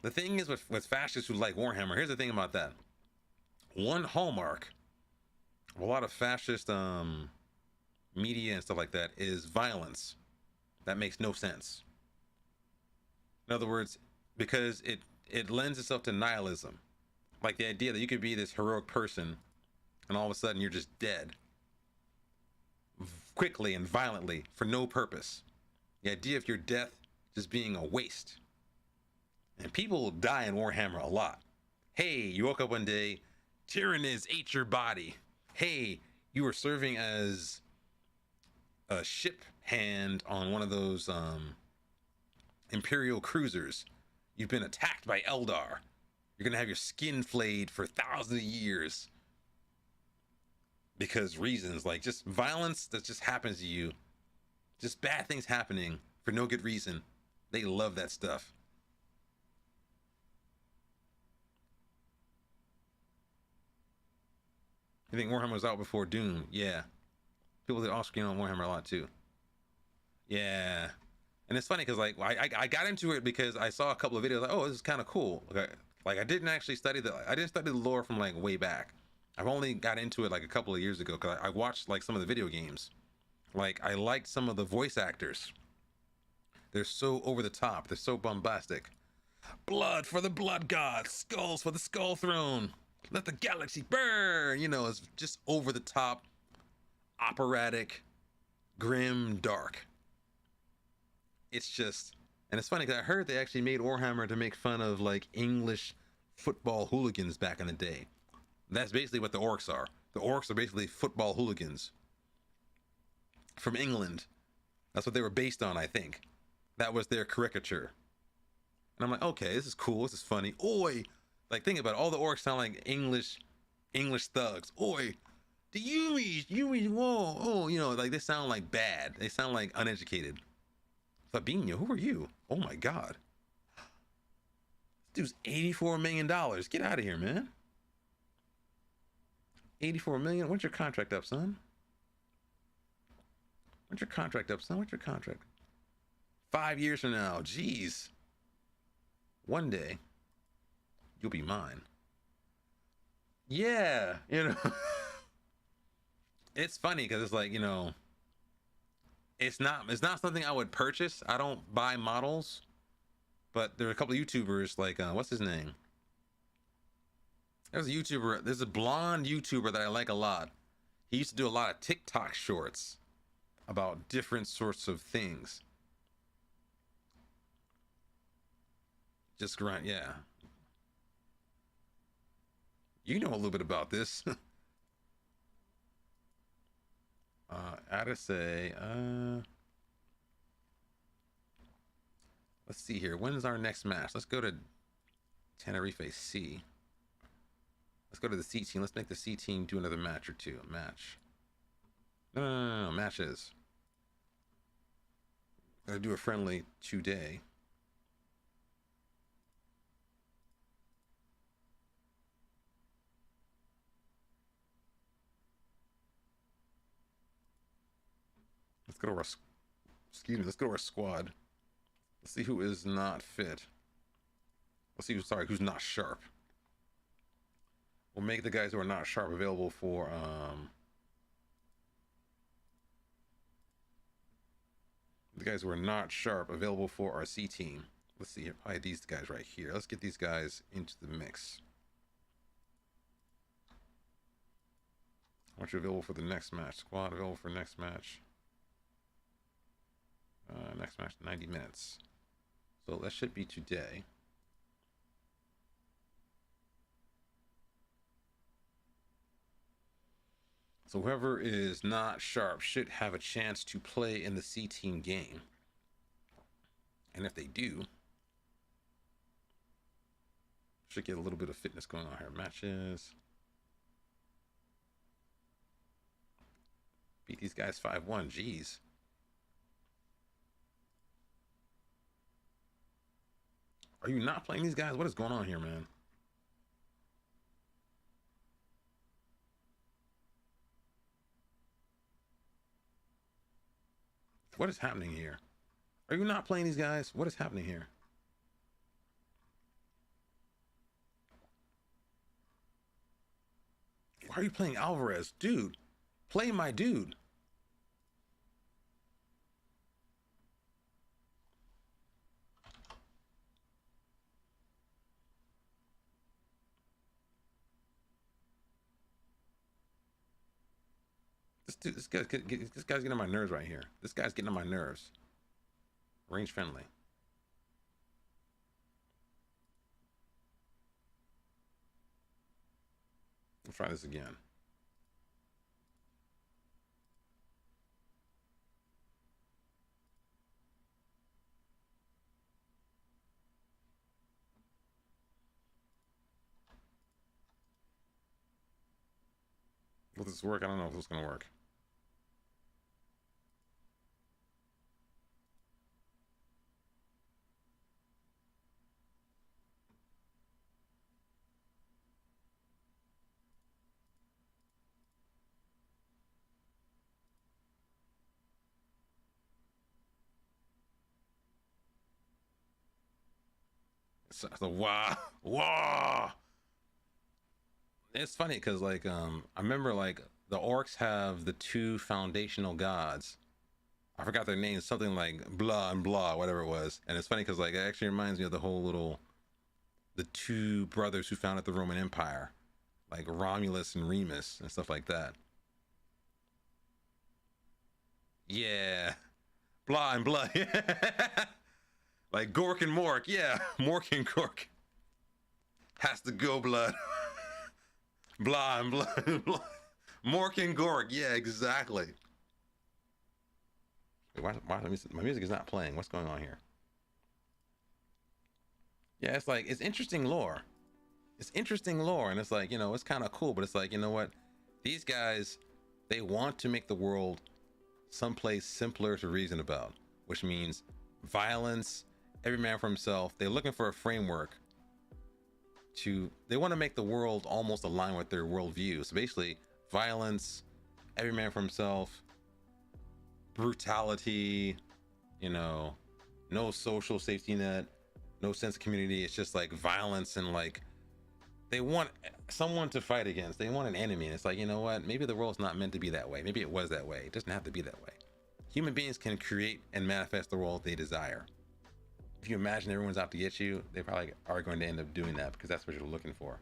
The thing is with fascists who like Warhammer, here's the thing about that. One hallmark of a lot of fascist media and stuff like that is violence. That makes no sense. In other words, because it lends itself to nihilism. Like the idea that you could be this heroic person and all of a sudden you're just dead. Quickly and violently for no purpose. The idea of your death just being a waste. And people die in Warhammer a lot. Hey, you woke up one day, Tyranids ate your body. Hey, you were serving as a ship hand on one of those Imperial cruisers. You've been attacked by Eldar. You're gonna have your skin flayed for thousands of years. Because reasons, like just violence that just happens to you. Just bad things happening for no good reason. They love that stuff. You think Warhammer was out before Doom? Yeah. People did off-screen on Warhammer a lot too. Yeah. And it's funny because like I got into it because I saw a couple of videos like, oh, this is kind of cool. Like I didn't actually study the lore from like way back. I've only got into it like a couple of years ago because I watched like some of the video games. Like I liked some of the voice actors. They're so over the top. They're so bombastic. Blood for the blood gods, skulls for the skull throne. Let the galaxy burn. You know, it's just over the top, operatic, grim, dark. It's just, and it's funny because I heard they actually made Warhammer to make fun of like English football hooligans back in the day. That's basically what the orcs are. The orcs are basically football hooligans from England. That's what they were based on, I think. That was their caricature. And I'm like, okay, this is cool. This is funny. Oi! Like, think about it. All the orcs sound like English thugs. Oi! The Yumis, whoa, oh, you know, like they sound like bad. They sound like uneducated. Fabinho, who are you? Oh my God. This dude's $84 million. Get out of here, man. 84 million? When's your contract up, son? When's your contract up, son? When's your contract? 5 years from now. Jeez. One day, you'll be mine. Yeah, you know. It's funny because it's like, you know, it's not something I would purchase. I don't buy models, but there are a couple of YouTubers like what's his name? There's a blonde YouTuber that I like a lot. He used to do a lot of TikTok shorts about different sorts of things. Just grunt, yeah. You know a little bit about this. Odyssey. Let's see here. When is our next match? Let's go to Tenerife C. Let's go to the C team. Let's make the C team do another match or two. Match. No. Matches. Gotta do a friendly today. Let's go to our, excuse me, let's go to our squad. Let's see who is not fit. Let's see who's not sharp. We'll make the guys who are not sharp available for the guys who are not sharp available for our C team. Let's see here. Probably these guys right here. Let's get these guys into the mix. I want you available for the next match. Squad available for next match. Next match, 90 minutes. So that should be today. So whoever is not sharp should have a chance to play in the C team game. And if they do, should get a little bit of fitness going on here. Matches. Beat these guys 5-1. Jeez. Are you not playing these guys? What is going on here, man? What is happening here? Are you not playing these guys? What is happening here? Why are you playing Alvarez? Dude, play my dude. This guy's getting on my nerves right here. This guy's getting on my nerves. Range friendly. Let's try this again. Will this work? I don't know if this is going to work. So wow. It's funny because like I remember like the orcs have the two foundational gods. I forgot their names, something like blah and blah, whatever it was. And it's funny because like it actually reminds me of the whole the two brothers who founded the Roman Empire, like Romulus and Remus and stuff like that. Yeah, blah and blah. Like Gork and Mork, yeah, Mork and Gork. Has to go blood. Blah and blah and blah. Mork and Gork, yeah, exactly. Why my music is not playing? What's going on here? Yeah, it's like, it's interesting lore. It's interesting lore, and it's like, you know, it's kind of cool, but it's like, you know what? These guys, they want to make the world someplace simpler to reason about, which means violence, every man for himself. They're looking for a framework they want to make the world almost align with their worldview. So basically, violence, every man for himself, brutality, you know, no social safety net, no sense of community. It's just like violence, and like they want someone to fight against. They want an enemy. And it's like, you know what? Maybe the world's not meant to be that way. Maybe it was that way. It doesn't have to be that way. Human beings can create and manifest the world they desire. If you imagine everyone's out to get you, they probably are going to end up doing that because that's what you're looking for.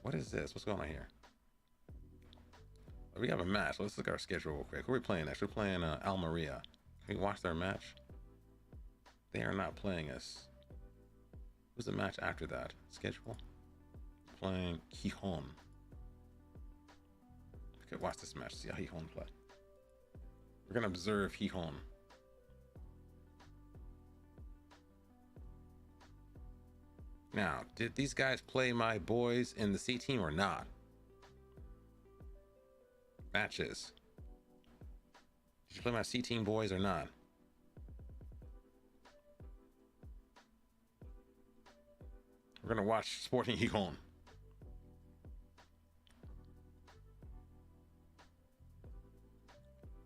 What is this? What's going on here? We have a match. Let's look at our schedule real quick. Who are we playing next? We're playing Almeria. Can we watch their match? They are not playing us. Who's the match after that? Schedule? Playing Gijón. Okay, watch this match. See how Gijón play. We're gonna observe Gijón. Now, did these guys play my boys in the C team or not? Matches. Did you play my C team boys or not? We're gonna watch Sporting Gijón.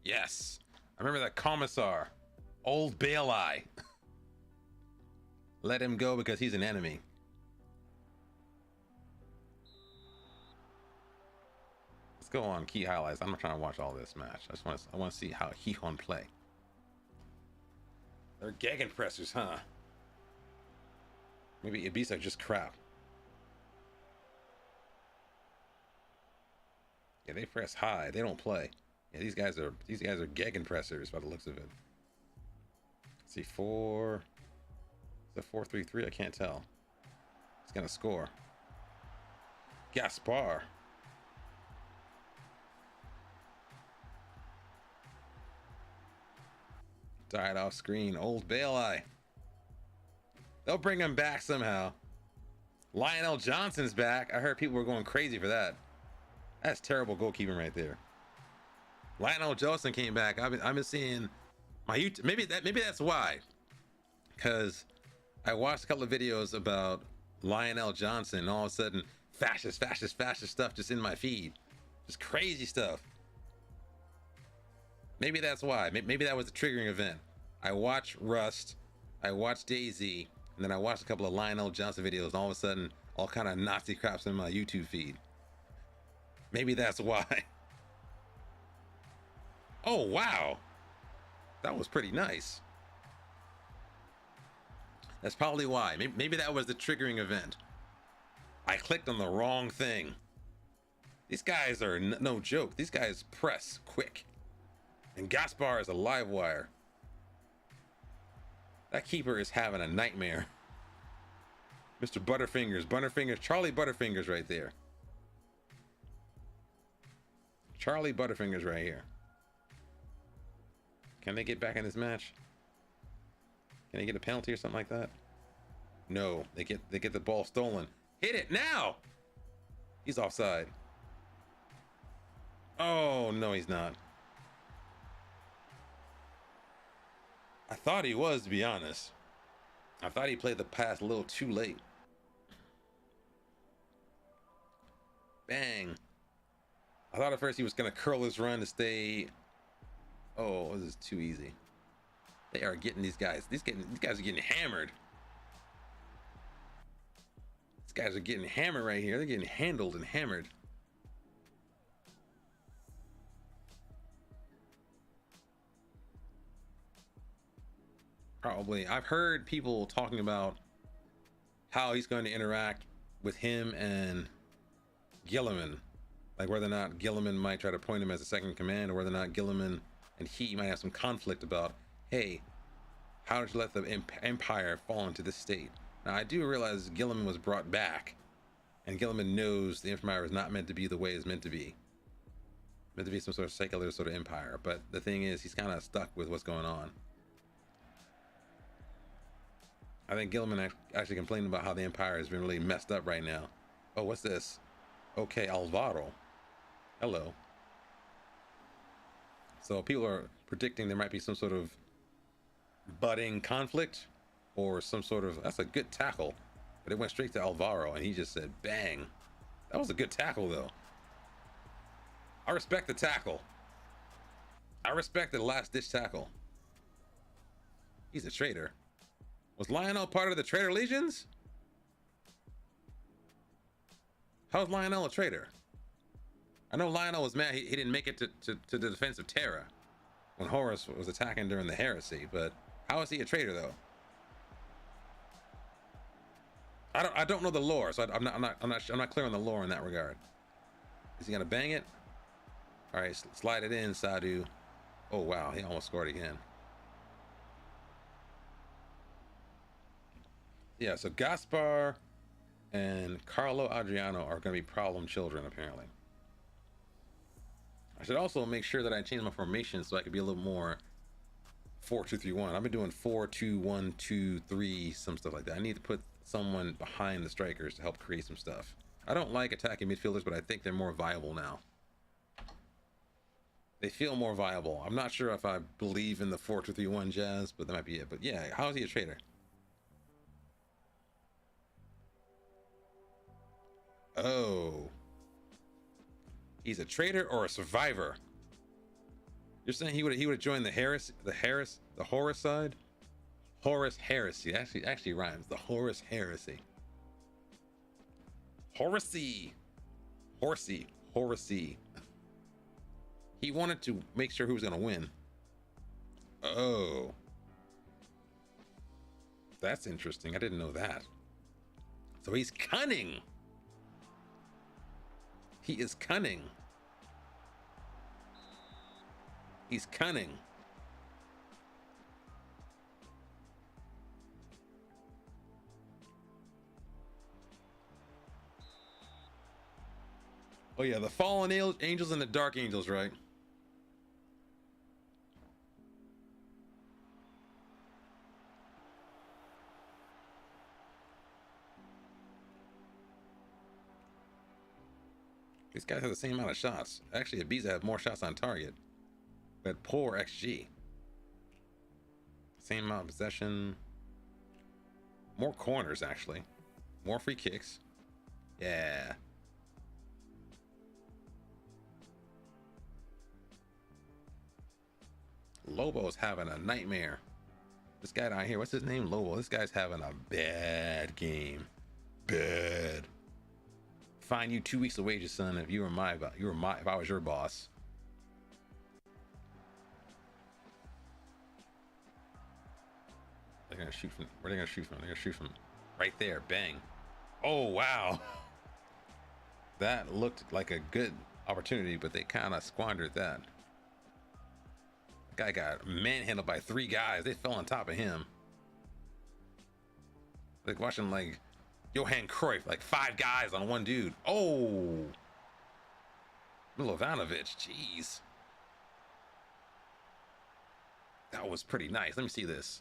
Yes, I remember that commissar, old Bailey. Let him go because he's an enemy. Let's go on key highlights. I'm not trying to watch all this match. I want to see how Gijón play. They're gegenpressers, huh? Maybe Ibiza just crap. Yeah, they press high. They don't play. Yeah, these guys are gegenpressers by the looks of it. Let's see, four. Is it 4-3-3? I can't tell. He's gonna score. Gaspar. Died off screen. Old Bailey. They'll bring him back somehow. Lionel Johnson's back. I heard people were going crazy for that. That's terrible goalkeeping right there. Lionel Johnson came back. I've been seeing my YouTube. Maybe that's why. Because I watched a couple of videos about Lionel Johnson, and all of a sudden, fascist stuff just in my feed. Just crazy stuff. Maybe that's why. Maybe that was the triggering event. I watched Rust, I watched DayZ, and then I watched a couple of Lionel Johnson videos, and all of a sudden, all kind of Nazi craps in my YouTube feed. Maybe that's why. Oh, wow. That was pretty nice. That's probably why. Maybe that was the triggering event. I clicked on the wrong thing. These guys are no joke. These guys press quick. And Gaspar is a live wire. That keeper is having a nightmare. Mr. Butterfingers, Charlie Butterfingers right there. Charlie Butterfingers right here. Can they get back in this match? Can they get a penalty or something like that? No, they get the ball stolen. Hit it now! He's offside. Oh, no, he's not. I thought he was, to be honest. I thought he played the pass a little too late. Bang. I thought at first he was going to curl his run to stay. Oh, this is too easy. They are getting these guys. These guys are getting hammered. These guys are getting hammered right here. They're getting handled and hammered. Probably. I've heard people talking about how he's going to interact with him and Gilliman. Like whether or not Gilliman might try to point him as a second command, or whether or not Gilliman and he might have some conflict about, hey, how did you let the empire fall into this state? Now, I do realize Gilliman was brought back, and Gilliman knows the empire is not meant to be the way it's meant to be. Meant to be some sort of secular sort of empire. But the thing is, he's kind of stuck with what's going on. I think Gilliman actually complained about how the empire has been really messed up right now. Oh, what's this? Okay, Alvaro. Hello. So people are predicting there might be some sort of budding conflict or some sort of, that's a good tackle, but it went straight to Alvaro and he just said bang. That was a good tackle though. I respect the tackle. I respect the last ditch tackle. He's a traitor. Was Lionel part of the traitor legions? How's Lionel a traitor? I know Lionel was mad he didn't make it to the defense of Terra when Horus was attacking during the heresy, but how is he a traitor though? I don't know the lore, so I'm not clear on the lore in that regard. Is he gonna bang it? All right, slide it in, Sadu. Oh wow, he almost scored again. Yeah, so Gaspar and Carlo Adriano are going to be problem children, apparently. I should also make sure that I change my formation so I could be a little more 4-2-3-1. I've been doing 4-2-1-2-3, some stuff like that. I need to put someone behind the strikers to help create some stuff. I don't like attacking midfielders, but I think they're more viable now. They feel more viable. I'm not sure if I believe in the 4-2-3-1 jazz, but that might be it. But yeah, how is he a traitor? Oh. He's a traitor or a survivor? You're saying he would have joined the Horus side? Horus heresy. Actually rhymes. The Horus heresy. Horsey. He wanted to make sure who was gonna win. Oh. That's interesting. I didn't know that. So he's cunning. He is cunning. He's cunning. Oh yeah, the fallen angels and the dark angels, right? These guys have the same amount of shots. Actually, Ibiza have more shots on target, but poor XG. Same amount of possession. More corners, actually. More free kicks. Yeah. Lobo's having a nightmare. This guy down here, what's his name? Lobo. This guy's having a bad game. Bad. Fine you 2 weeks of wages, son. If if I was your boss. They're gonna shoot from. Where are they gonna shoot from? They're gonna shoot from right there. Bang. Oh wow. That looked like a good opportunity, but they kind of squandered that. Guy got manhandled by 3 guys. They fell on top of him. Like watching like Johan Cruyff, like 5 guys on one dude. Oh, Milovanovic, jeez. That was pretty nice. Let me see this.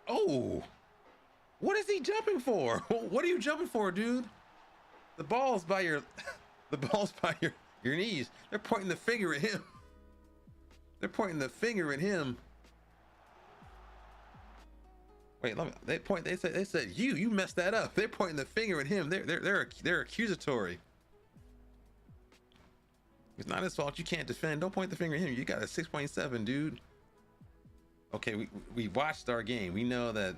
Oh, what is he jumping for? What are you jumping for, dude? The ball's by your your knees. They're pointing the finger at him. They're pointing the finger at him. Wait, they said you messed that up. They're pointing the finger at him. They're accusatory. It's not his fault. You can't defend. Don't point the finger at him. You got a 6.7, dude. Okay, we watched our game. We know that.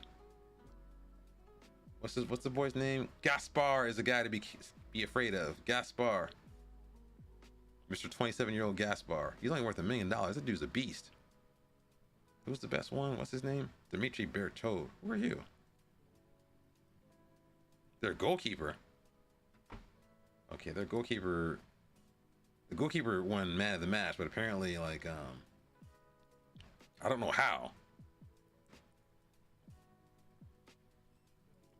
What's the boy's name? Gaspar is a guy to be afraid of. Gaspar. Mr. 27-year-old Gaspar. He's only worth $1 million. That dude's a beast. Who's the best one? What's his name? Dimitri Berthaud. Who are you? Their goalkeeper. Okay, their goalkeeper. The goalkeeper won man of the match, but apparently, like, I don't know how.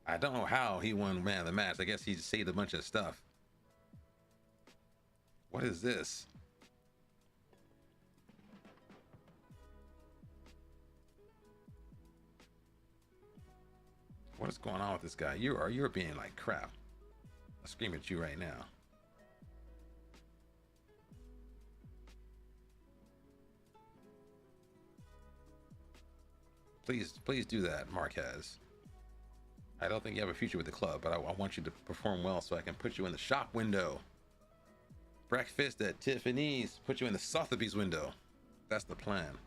I don't know how he won man of the match. I guess he saved a bunch of stuff. What is this? What is going on with this guy? You're being like crap. I'll scream at you right now. Please do that, Marquez. I don't think you have a future with the club, but I want you to perform well so I can put you in the shop window. Breakfast at Tiffany's. Put you in the Sotheby's window. That's the plan.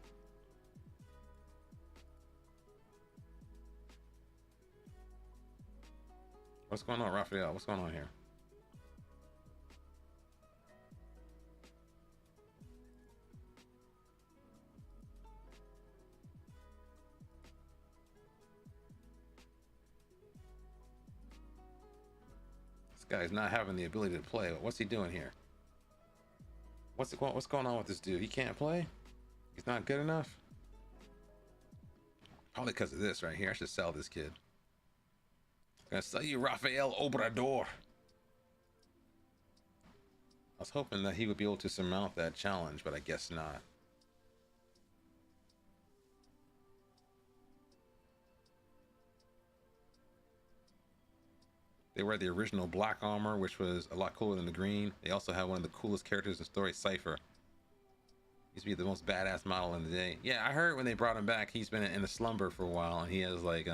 What's going on, Raphael? What's going on here? This guy's not having the ability to play. What's he doing here? What's going on with this dude? He can't play? He's not good enough? Probably because of this right here. I should sell this kid. I'm gonna sell you Rafael Obrador. I was hoping that he would be able to surmount that challenge, but I guess not. They wear the original black armor, which was a lot cooler than the green. They also have one of the coolest characters in the story, Cypher. Used to be the most badass model in the day. Yeah, I heard when they brought him back, he's been in a slumber for a while, and he has like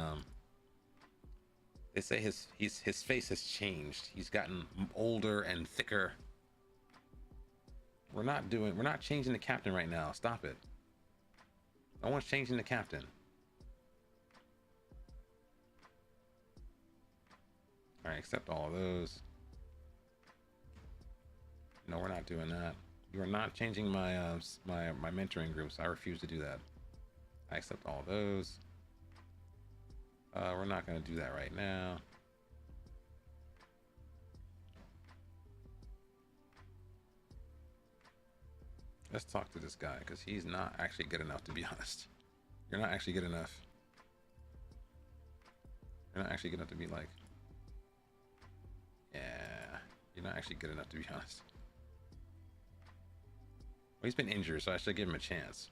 they say his face has changed. He's gotten older and thicker. We're not changing the captain right now. Stop it. No one's changing the captain. All right, accept all of those. No, we're not doing that. You are not changing my my mentoring groups. I refuse to do that. I accept all those. We're not going to do that right now. Let's talk to this guy because he's not actually good enough, to be honest. You're not actually good enough. You're not actually good enough to be like... Yeah, you're not actually good enough, to be honest. Well, he's been injured, so I should give him a chance.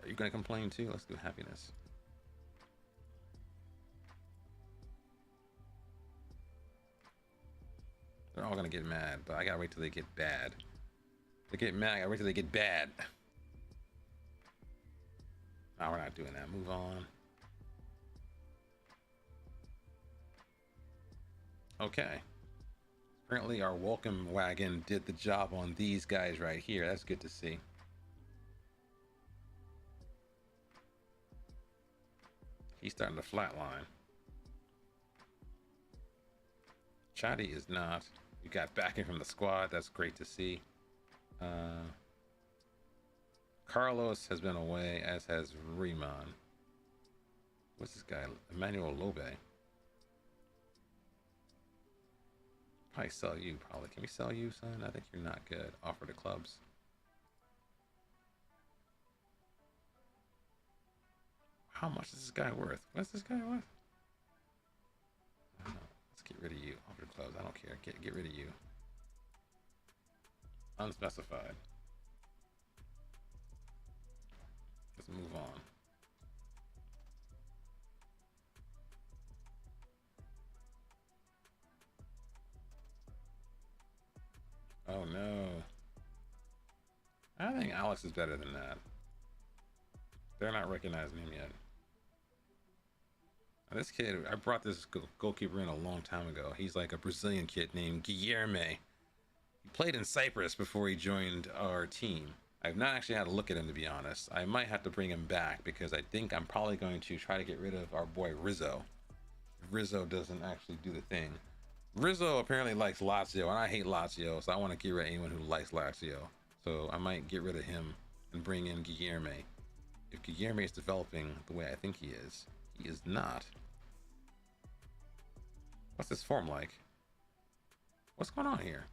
Are you going to complain too? Let's do happiness. They're all going to get mad, but I got to wait till they get bad. They get mad, I got to wait till they get bad. No, we're not doing that. Move on. Okay. Apparently our welcome wagon did the job on these guys right here. That's good to see. He's starting to flatline. Chadi is not. We got backing from the squad. That's great to see. Carlos has been away, as has Riemann. What's this guy? Emmanuel Lobe. Probably sell you, probably. Can we sell you, son? I think you're not good. Offer to clubs. How much is this guy worth? What's this guy worth? Let's get rid of you. Offer to clubs. I don't care. Get rid of you. Unspecified. Let's move on. Oh no. I think Alex is better than that. They're not recognizing him yet. Now, this kid, I brought this goalkeeper in a long time ago. He's like a Brazilian kid named Guilherme. He played in Cyprus before he joined our team. I've not actually had a look at him, to be honest. I might have to bring him back because I think I'm probably going to try to get rid of our boy Rizzo. Rizzo doesn't actually do the thing. Rizzo apparently likes Lazio, and I hate Lazio, so I want to get rid of anyone who likes Lazio. So I might get rid of him and bring in Guilherme. If Guilherme is developing the way I think he is not. What's this form like? What's going on here?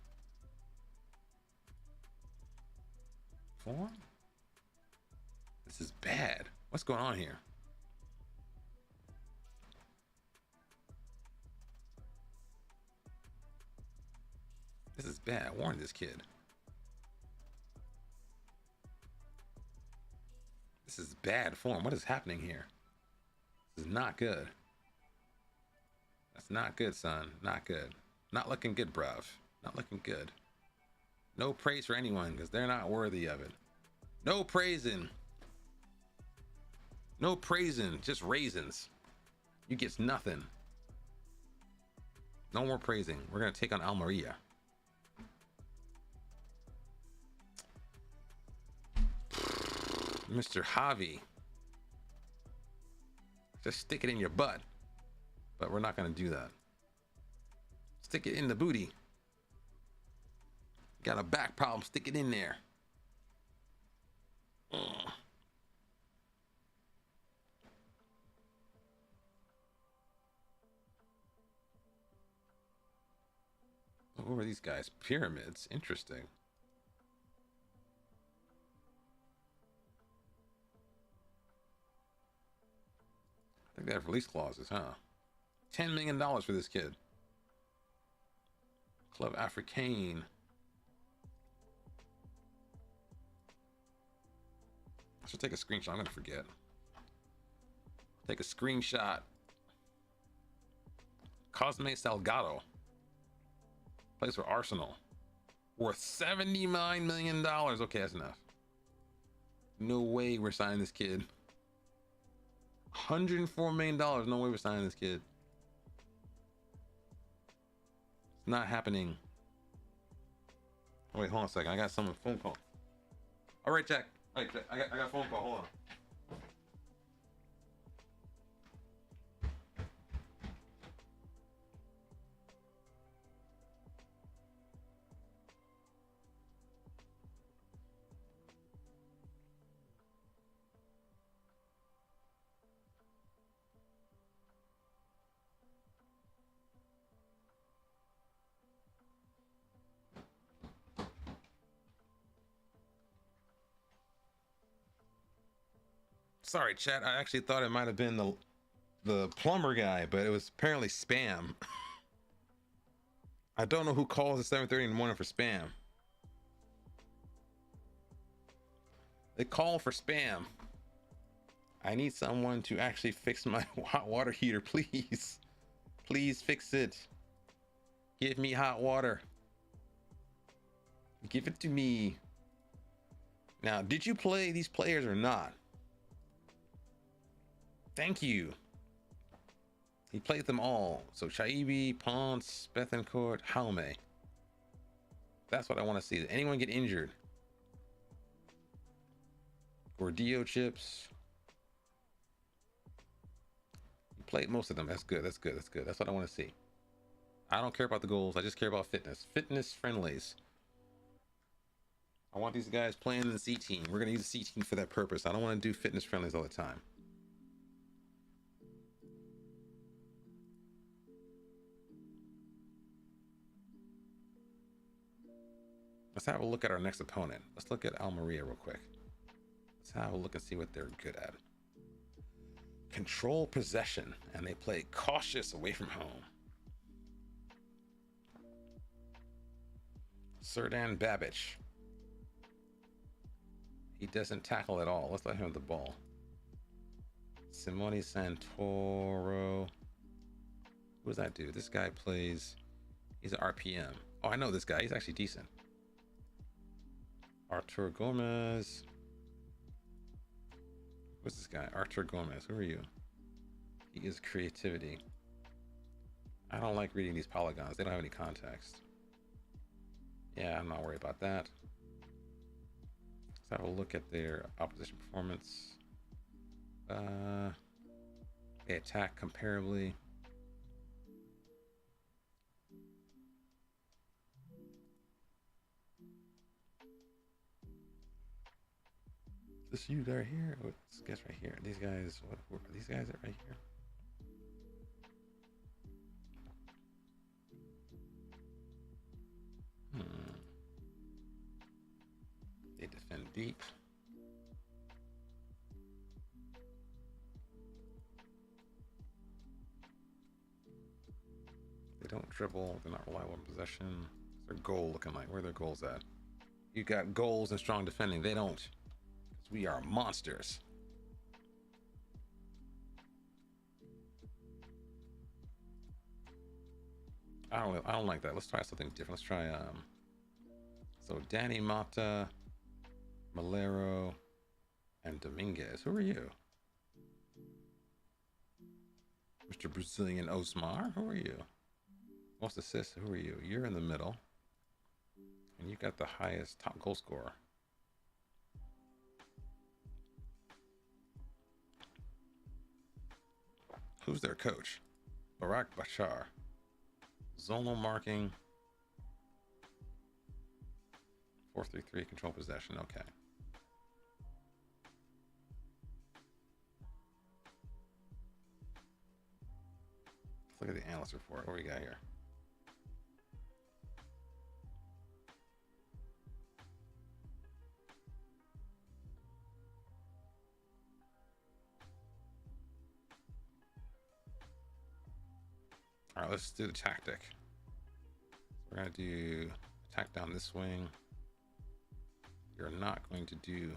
Form? This is bad. What's going on here? This is bad. I warned this kid. This is bad form. What is happening here? This is not good. That's not good, son. Not good. Not looking good, bruv. Not looking good. No praise for anyone because they're not worthy of it. No praising. No praising. Just raisins. You get nothing. No more praising. We're going to take on Almeria. Mr. Javi. Just stick it in your butt. But we're not going to do that. Stick it in the booty. Got a back problem, stick it in there. Who are these guys? Pyramids. Interesting. I think they have release clauses, huh? $10 million for this kid. Club Africain. I should take a screenshot. I'm gonna forget. Take a screenshot. Cosme Salgado. Plays for Arsenal. Worth $79 million. Okay, that's enough. No way we're signing this kid. $104 million. No way we're signing this kid. It's not happening. Wait, hold on a second. I got someone phone call. All right, Jack. All right, Jack. I got a phone call. Hold on. Sorry, chat. I actually thought it might have been the plumber guy, but it was apparently spam. I don't know who calls at 7:30 in the morning for spam. They call for spam. I need someone to actually fix my hot water heater, please. Please fix it. Give me hot water. Give it to me. Now, did you play these players or not? Thank you. He played them all. So Chaibi, Ponce, Bethencourt, Jaume. That's what I want to see. Did anyone get injured? Gordillo chips. You played most of them. That's good. That's good. That's good. That's what I want to see. I don't care about the goals. I just care about fitness. Fitness friendlies. I want these guys playing in the C team. We're going to use the C team for that purpose. I don't want to do fitness friendlies all the time. Let's have a look at our next opponent. Let's look at Almeria real quick. Let's have a look and see what they're good at. Control possession, and they play cautious away from home. Serdan Babic. He doesn't tackle at all. Let's let him have the ball. Simone Santoro. Who does that do? This guy plays... He's an RPM. Oh, I know this guy. He's actually decent. Artur Gomez. What's this guy? Artur Gomez. Who are you? He is creativity. I don't like reading these polygons. They don't have any context. Yeah, I'm not worried about that. Let's have a look at their opposition performance. They attack comparably. This you right here. Oh, this guy's right here. These guys. What are these guys right here? They defend deep. They don't dribble. They're not reliable in possession. What's their goal looking like? Where are their goals at? You got goals and strong defending. They don't. Because we are monsters. I don't like that. Let's try something different. Let's try so Danny Mata, Malero, and Dominguez. Who are you? Mr. Brazilian Osmar. Who are you? Most assists. Who are you? You're in the middle. And you got the highest top goal scorer. Who's their coach? Barak Bashar. Zonal marking. 4-3-3 control possession. Okay. Let's look at the analyst report. What do we got here? All right, let's do the tactic. We're gonna do attack down this wing. You're not going to do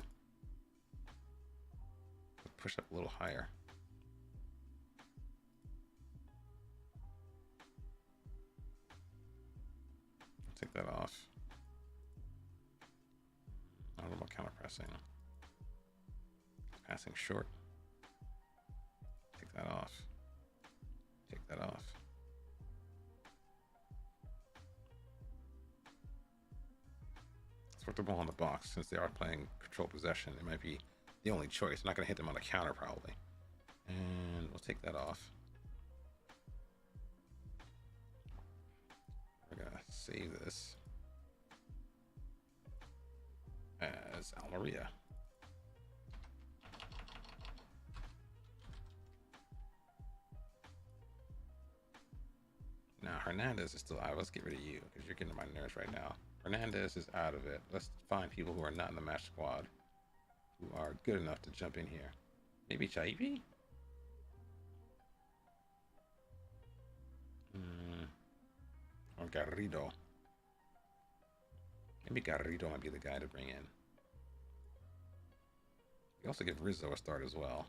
push up a little higher. Take that off. I don't know about counter pressing. Passing short. Take that off. Take that off. Let's put the ball in the box. Since they are playing control possession, it might be the only choice. I'm not going to hit them on a counter probably. And we'll take that off. We're going to save this as Almeria. Now Hernandez is still out. Let's get rid of you because you're getting on my nerves right now. Hernandez is out of it. Let's find people who are not in the match squad who are good enough to jump in here. Maybe Chaibi? Or Garrido. Maybe Garrido might be the guy to bring in. We also give Rizzo a start as well.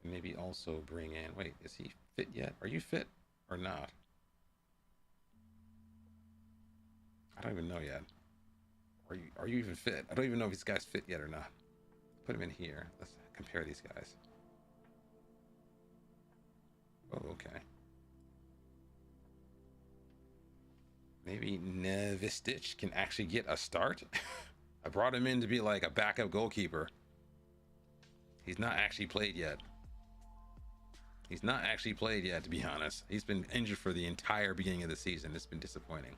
And maybe also bring in... Wait, is he fit yet? Are you fit or not? I don't even know yet. Are you even fit? I don't even know if this guy's fit yet or not. Put him in here. Let's compare these guys. Oh, okay. Maybe Nevistic can actually get a start. I brought him in to be like a backup goalkeeper. He's not actually played yet. He's not actually played yet, to be honest. He's been injured for the entire beginning of the season. It's been disappointing.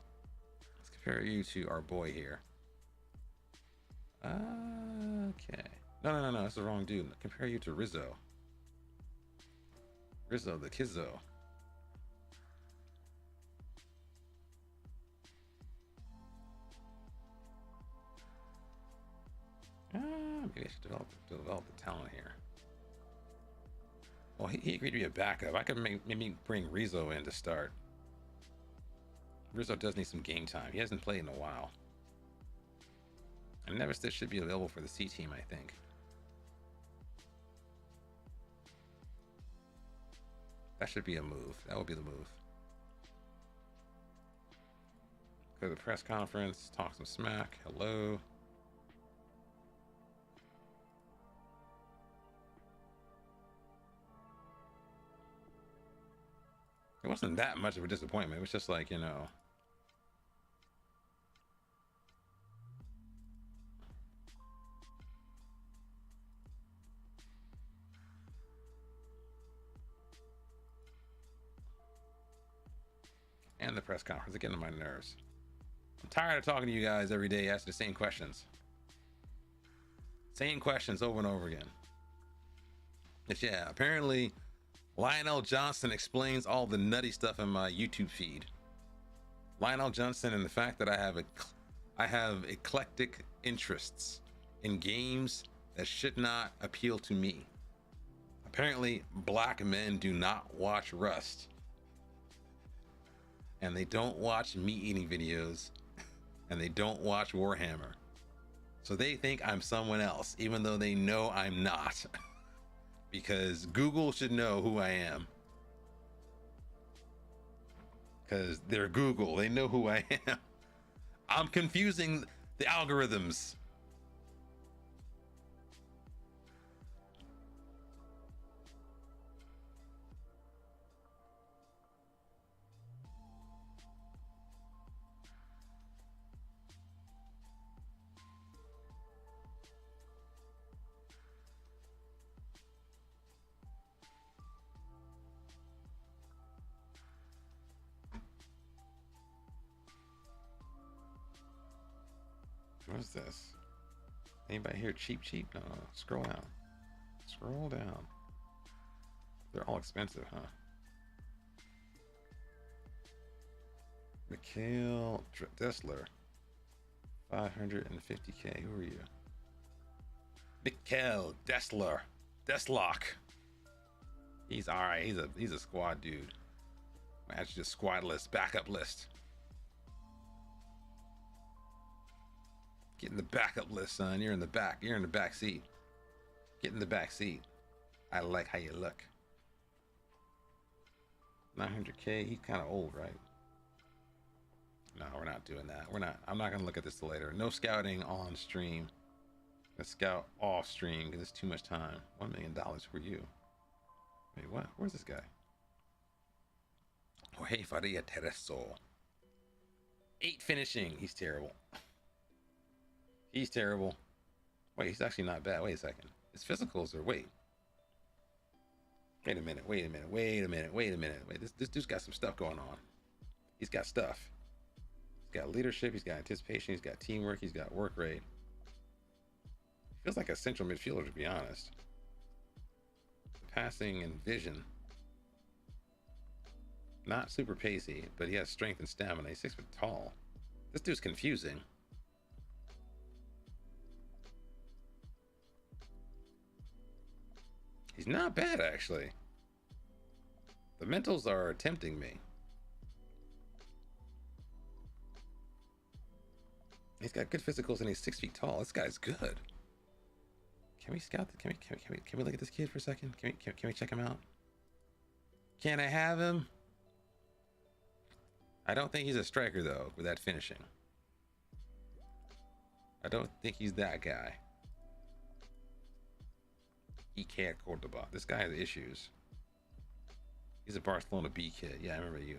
Let's compare you to our boy here. Okay. No. That's the wrong dude. Compare you to Rizzo. Rizzo the Kizzo. Maybe I should develop the talent here. Well, he agreed to be a backup. I could maybe bring Rizzo in to start. Rizzo does need some game time. He hasn't played in a while. And Neverstead should be available for the C team, I think. That should be a move. That would be the move. Go to the press conference, talk some smack. Hello. It wasn't that much of a disappointment. It was just like, you know. And the press conference, getting on my nerves. I'm tired of talking to you guys every day, asking the same questions. Same questions over and over again. But yeah, apparently Lionel Johnson explains all the nutty stuff in my YouTube feed. Lionel Johnson and the fact that I have eclectic interests in games that should not appeal to me. Apparently, black men do not watch Rust. And they don't watch meat eating videos. And they don't watch Warhammer. So they think I'm someone else, even though they know I'm not. Because Google should know who I am. Because they're Google. They know who I am. I'm confusing the algorithms. What is this? Anybody here cheap? No. Scroll down. Scroll down. They're all expensive, huh? Mikhail Dessler. 550k. Who are you? Mikhail Dessler. Deslock. He's alright. He's a squad dude. That's just squad list, backup list. Get in the backup list, son. You're in the back. You're in the back seat. Get in the back seat. I like how you look. 900K. He's kind of old, right? No, we're not doing that. We're not. I'm not gonna look at this till later. No scouting on stream. Let's scout off stream because it's too much time. $1 million for you. Wait, what? Where's this guy? Oh, hey, Faria Tereso. 8 finishing. He's terrible. He's terrible. Wait, he's actually not bad. Wait a second. His physicals are wait. Wait a minute. Wait a minute. Wait a minute. Wait a minute. Wait, this dude's got some stuff going on. He's got stuff. He's got leadership. He's got anticipation. He's got teamwork. He's got work rate. Feels like a central midfielder, to be honest. Passing and vision. Not super pacey, but he has strength and stamina. He's 6 foot tall. This dude's confusing. He's not bad, actually. The mentals are tempting me. He's got good physicals and he's 6 feet tall. This guy's good. Can we scout? Can we look at this kid for a second? Can we check him out? Can I have him? I don't think he's a striker though, with that finishing. I don't think he's that guy. Iker Cordoba. This guy has issues. He's a Barcelona B kid. Yeah, I remember you.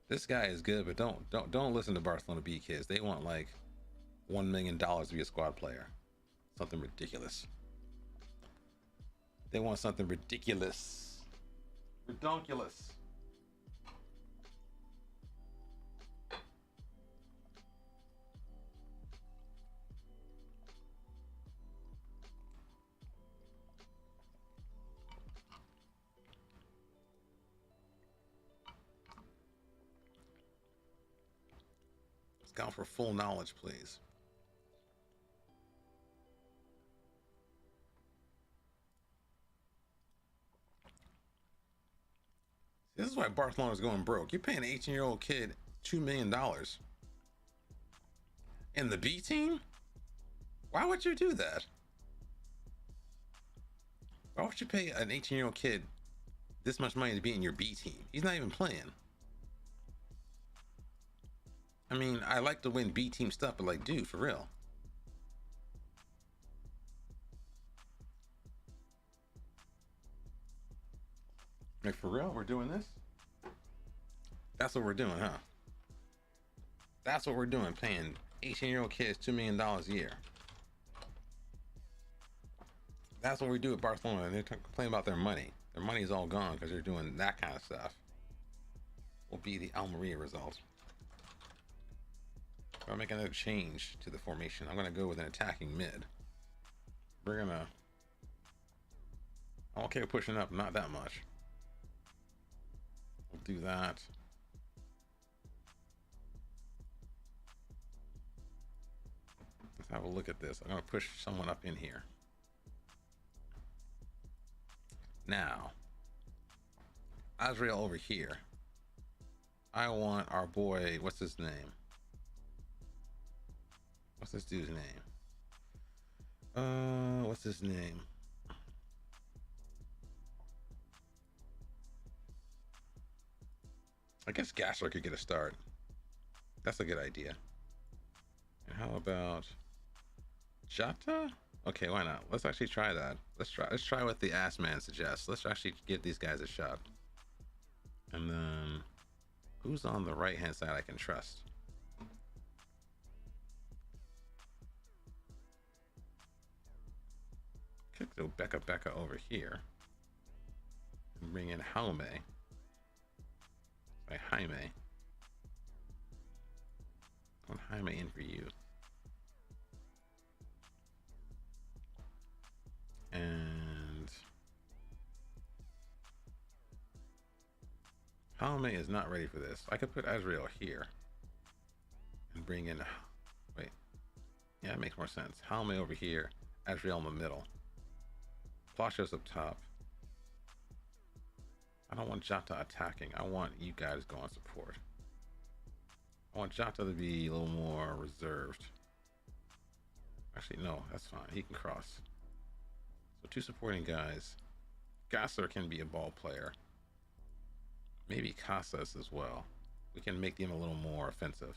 This guy is good, but don't listen to Barcelona B kids. They want like $1 million to be a squad player. Something ridiculous. They want something ridiculous. Redonkulous. Scout for full knowledge, please. This is why Barcelona's going broke. You're paying an 18-year-old kid $2 million. In the B team? Why would you do that? Why would you pay an 18-year-old kid this much money to be in your B team? He's not even playing. I mean, I like to win B team stuff, but like, dude, for real. Like, for real, we're doing this? That's what we're doing, huh? That's what we're doing, paying 18-year-old kids $2 million a year. That's what we do at Barcelona, and they're complaining about their money. Their money's all gone because they're doing that kind of stuff. Will be the Almeria result. I'll make another change to the formation. I'm gonna go with an attacking mid. We're gonna... I'm okay with pushing up, not that much. We'll do that. Let's have a look at this. I'm gonna push someone up in here. Now, Azrael over here. I want our boy, what's his name? What's this dude's name? What's his name? I guess Gassler could get a start. That's a good idea. And how about Jota? Okay, why not? Let's actually try that. Let's try what the ass man suggests. Let's actually give these guys a shot. And then who's on the right hand side I can trust? Could go Becca over here and bring in Jaime. Jaime. I want Jaime in for you. And Jaime is not ready for this. I could put Azrael here and bring in, wait, yeah, it makes more sense. Jaime over here, Azrael in the middle. Palacios up top. I don't want Jota attacking. I want you guys going support. I want Jota to be a little more reserved. Actually, no, that's fine. He can cross. So 2 supporting guys. Gasser can be a ball player. Maybe Casas as well. We can make him a little more offensive.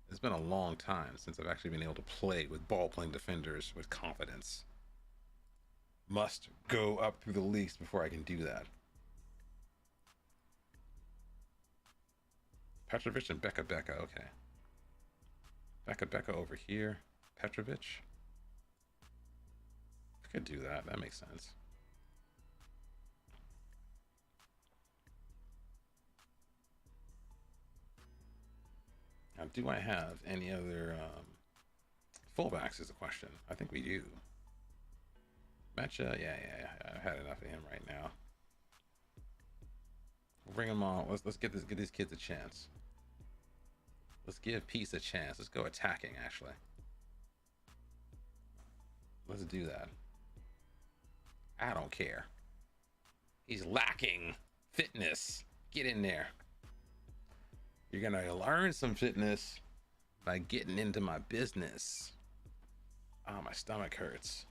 It's been a long time since I've actually been able to play with ball-playing defenders with confidence. Must go up through the leagues before I can do that. Petrovic and Beka, okay. Beka over here. Petrovic. I could do that, that makes sense. Now, do I have any other fullbacks is the question. I think we do. Mecha, yeah, I've had enough of him right now. We'll bring him on. Let's get these kids a chance. Let's give Peace a chance. Let's go attacking, actually. Let's do that. I don't care. He's lacking fitness. Get in there. You're gonna learn some fitness by getting into my business. Oh, my stomach hurts.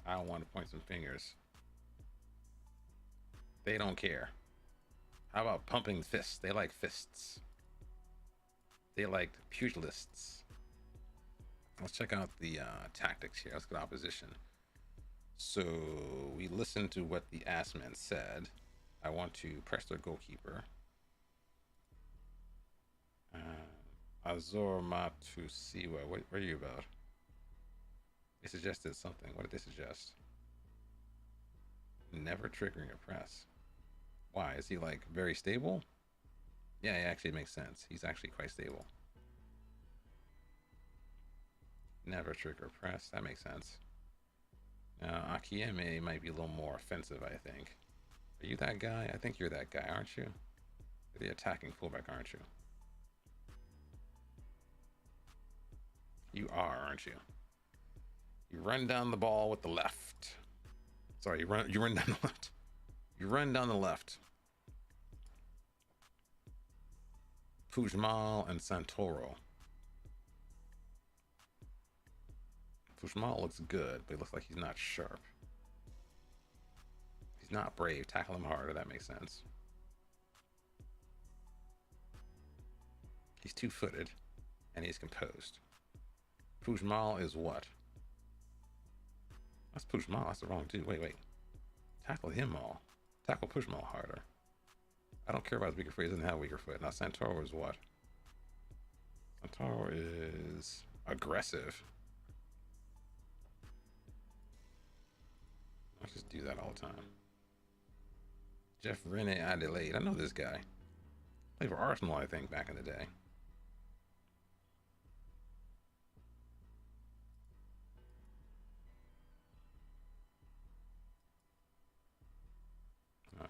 I don't want to point some fingers. They don't care. How about pumping fists? They like fists. They like pugilists. Let's check out the tactics here. Let's get opposition. So we listened to what the ass man said. I want to press their goalkeeper. Azor Matusiwa. What are you about? They suggested something. What did they suggest? Never triggering a press. Why? Is he like very stable? Yeah, it actually makes sense. He's actually quite stable. Never trigger press. That makes sense. Now, Akieme might be a little more offensive, I think. Are you that guy? I think you're that guy, aren't you? You're the attacking fullback, aren't you? You are, aren't you? You run down the ball with the left. Sorry, you run down the left. You run down the left. Pujmal and Santoro. Pujmal looks good, but he looks like he's not sharp. He's not brave. Tackle him harder, that makes sense. He's two-footed, and he's composed. Pujmal is what? That's Pujmal. That's the wrong dude. Wait. Tackle him all. Tackle Pujmal harder. I don't care about his weaker foot. He doesn't have a weaker foot. Now, Santoro is what? Santoro is aggressive. Let's just do that all the time. Jeff Rene Adelaide. I know this guy. Played for Arsenal, I think, back in the day.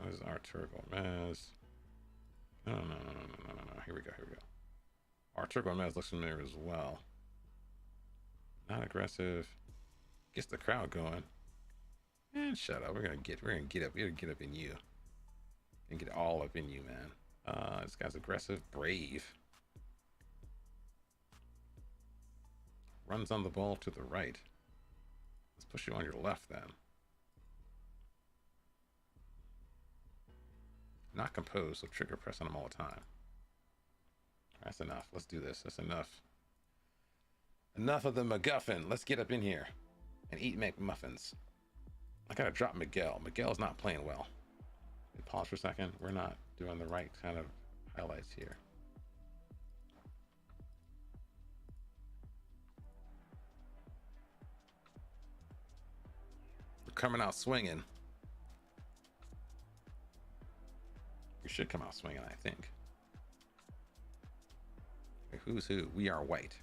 This is Artur Gomez. No. Here we go. Artur Gomez looks familiar as well. Not aggressive. Gets the crowd going. Man, shut up. We're gonna get up. We're gonna get up in you. And get all up in you, man. This guy's aggressive, brave. Runs on the ball to the right. Let's push you on your left then. Not composed, so trigger press on him all the time. That's enough. Let's do this. That's enough. Enough of the MacGuffin. Let's get up in here and eat McMuffins. I gotta drop Miguel. Miguel's not playing well. Pause for a second. We're not doing the right kind of highlights here. We're coming out swinging. We should come out swinging, I think. Okay, who's who? We are white.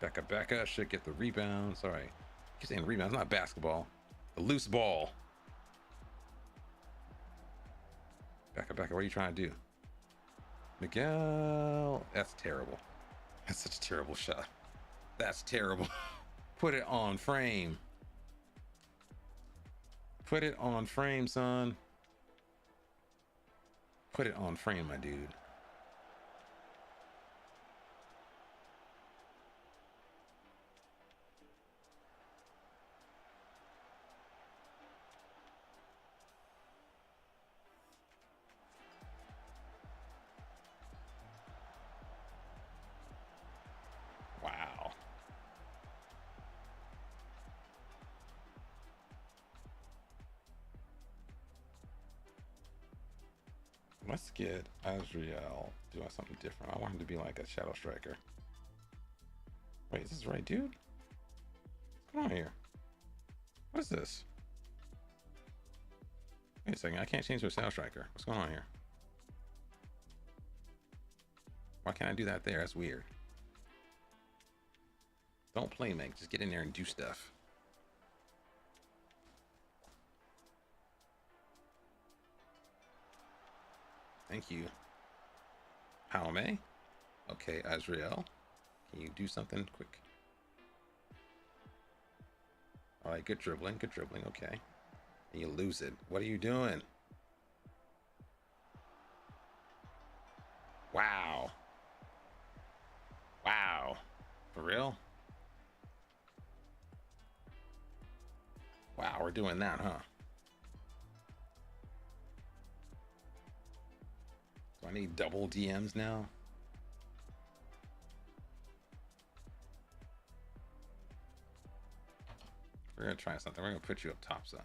Becca should get the rebound. Sorry. I keep saying rebound. It's not basketball. The loose ball. Becca, what are you trying to do? Miguel. That's terrible. That's such a terrible shot. That's terrible. Put it on frame. Put it on frame, son. Put it on frame, my dude. Wow. Let's get Azriel doing something different. I want him to be like a shadow striker. Wait, is this right, dude? What's going on here? What is this? Wait a second, I can't change to a shadow striker. What's going on here? Why can't I do that there? That's weird. Don't play make, just get in there and do stuff. Thank you. Jaume? Okay, Azriel. Can you do something quick? Alright, good dribbling, okay. And you lose it. What are you doing? Wow. Wow. For real? Wow, we're doing that, huh? Do I need double DMs now? We're gonna try something. We're gonna put you up top, son.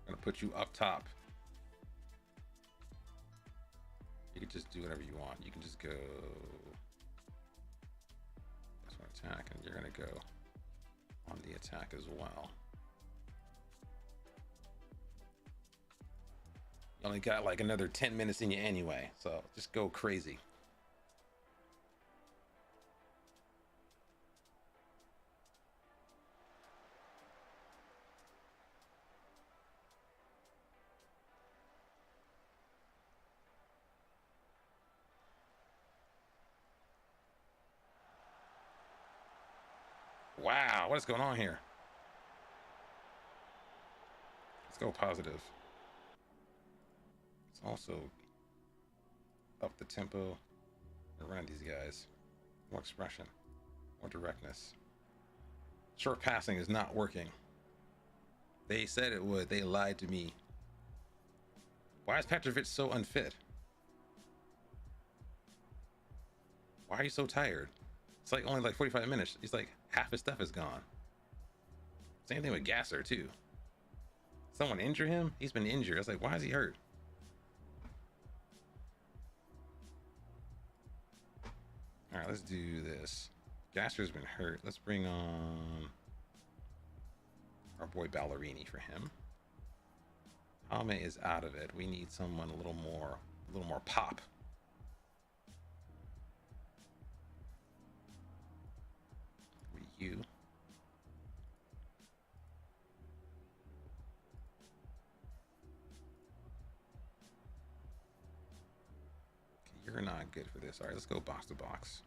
We're gonna put you up top. You can just do whatever you want. You can just go. That's one attack, and you're gonna go on the attack as well. You only got like another 10 minutes in you anyway, so just go crazy. Wow, what is going on here? Let's go positive. Let's also up the tempo around these guys. More expression, more directness. Short passing is not working. They said it would. They lied to me. Why is Petrovic so unfit? Why are you so tired? It's like only like 45 minutes. He's like half his stuff is gone. Same thing with Gasser too. Someone injure him? He's been injured. I was like, why is he hurt? All right, let's do this. Gasser's been hurt. Let's bring on our boy Ballerini for him. Jaume is out of it. We need someone a little more pop. You. You're not good for this. All right, let's go box to box.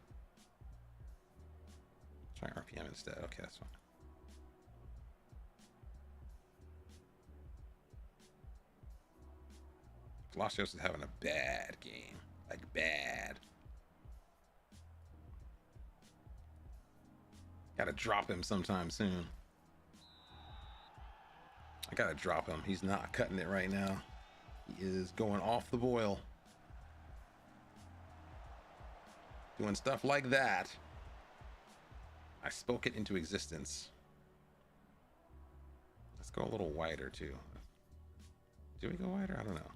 Try RPM instead. Okay, that's fine. Palacios is having a bad game. Like, bad. Gotta drop him sometime soon. I gotta drop him. He's not cutting it right now. He is going off the boil. Doing stuff like that. I spoke it into existence. Let's go a little wider too. Do we go wider? I don't know.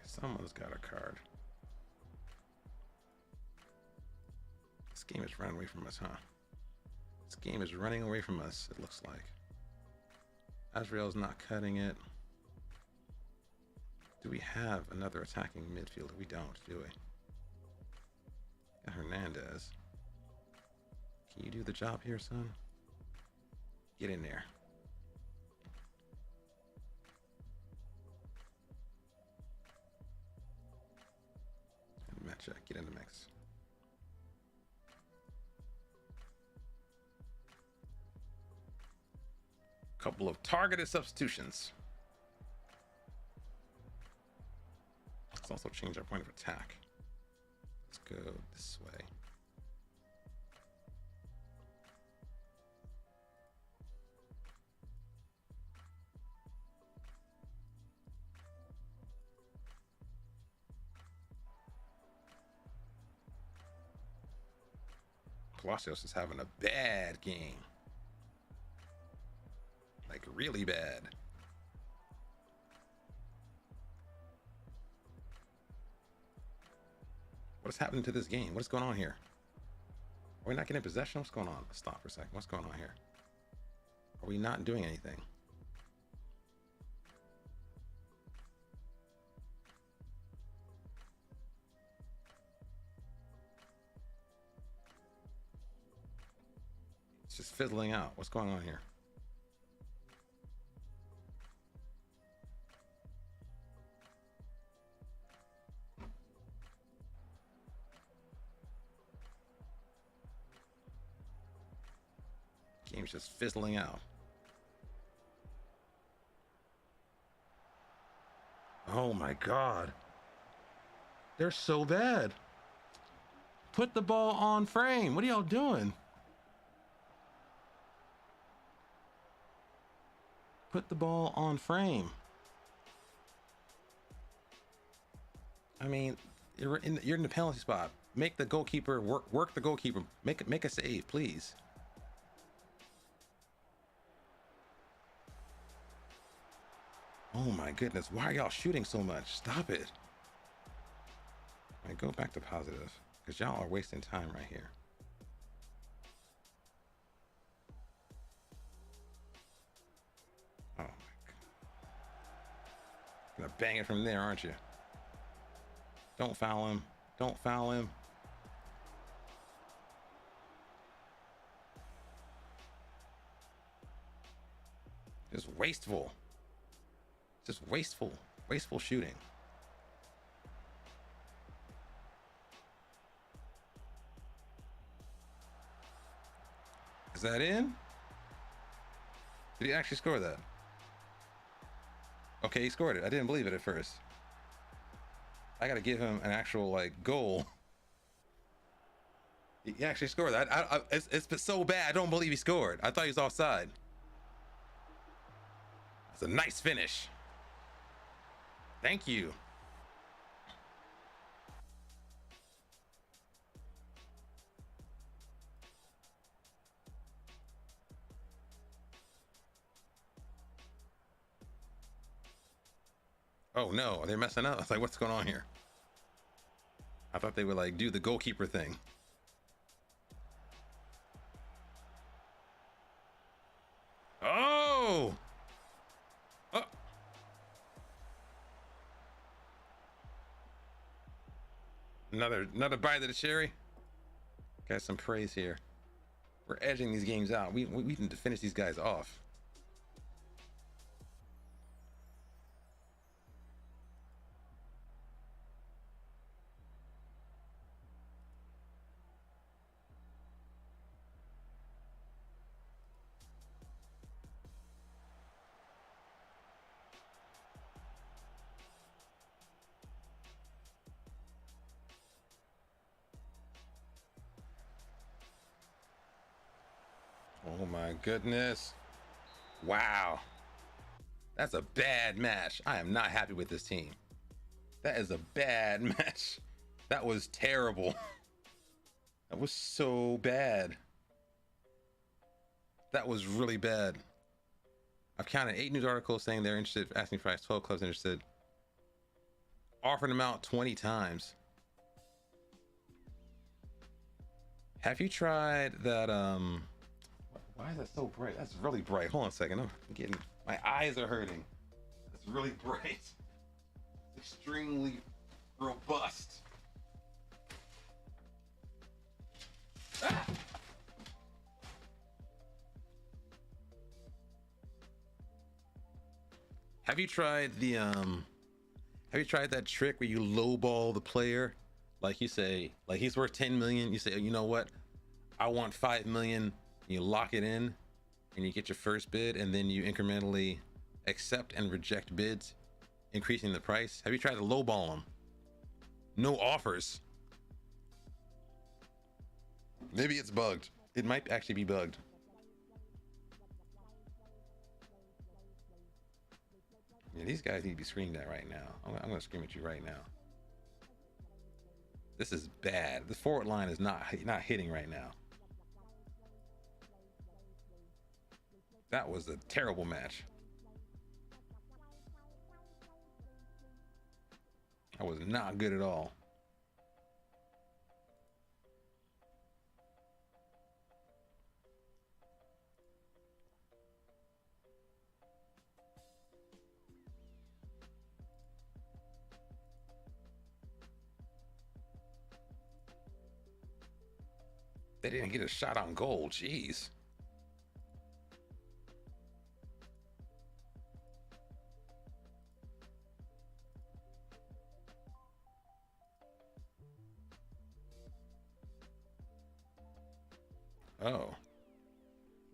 Someone's got a card. This game is running away from us, huh? This game is running away from us, it looks like. Azrael's not cutting it. Do we have another attacking midfielder? We don't, do we? Got Hernandez. Can you do the job here, son? Get in there. Match, get in the mix. Couple of targeted substitutions. Let's also change our point of attack. Let's go this way. Palacios is having a bad game. Like really bad. What is happening to this game? What is going on here? Are we not getting possession? What's going on? Let's stop for a second. What's going on here? Are we not doing anything? It's just fizzling out. What's going on here? Game's just fizzling out. Oh my God. They're so bad. Put the ball on frame. What are y'all doing? Put the ball on frame. I mean, you're in the penalty spot. Make the goalkeeper work the goalkeeper. Make a save, please. Oh my goodness, why are y'all shooting so much? Stop it. All right, go back to positive, because y'all are wasting time right here. Oh my God. Gonna bang it from there, aren't you? Don't foul him. Don't foul him. Just wasteful. Just wasteful shooting. Is that in? Did he actually score that? Okay, he scored it. I didn't believe it at first. I gotta give him an actual like goal. He actually scored that. It's so bad. I don't believe he scored. I thought he was offside. It's a nice finish. Thank you. Oh no, they're messing up. I was like, what's going on here? I thought they would like do the goalkeeper thing. Oh! Oh! Another bite of the cherry. Got some praise here. We're edging these games out. We need to finish these guys off. Oh my goodness. Wow. That's a bad match. I am not happy with this team. That is a bad match. That was terrible. That was so bad. That was really bad. I've counted 8 news articles saying they're interested, asking for 12 clubs interested. Offered them out 20 times. Have you tried that, Why is that so bright? That's really bright. Hold on a second. I'm getting, my eyes are hurting. It's really bright. Extremely robust. Ah! Have you tried the have you tried that trick where you lowball the player? Like you say, like he's worth 10 million, you say, you know what? I want 5 million. You lock it in and you get your first bid, and then you incrementally accept and reject bids, increasing the price. Have you tried to lowball them? No offers. Maybe it's bugged. It might actually be bugged. Yeah, these guys need to be screamed at right now. I'm gonna scream at you right now. This is bad. The forward line is not hitting right now. That was a terrible match. That was not good at all. They didn't get a shot on goal. Jeez. Oh.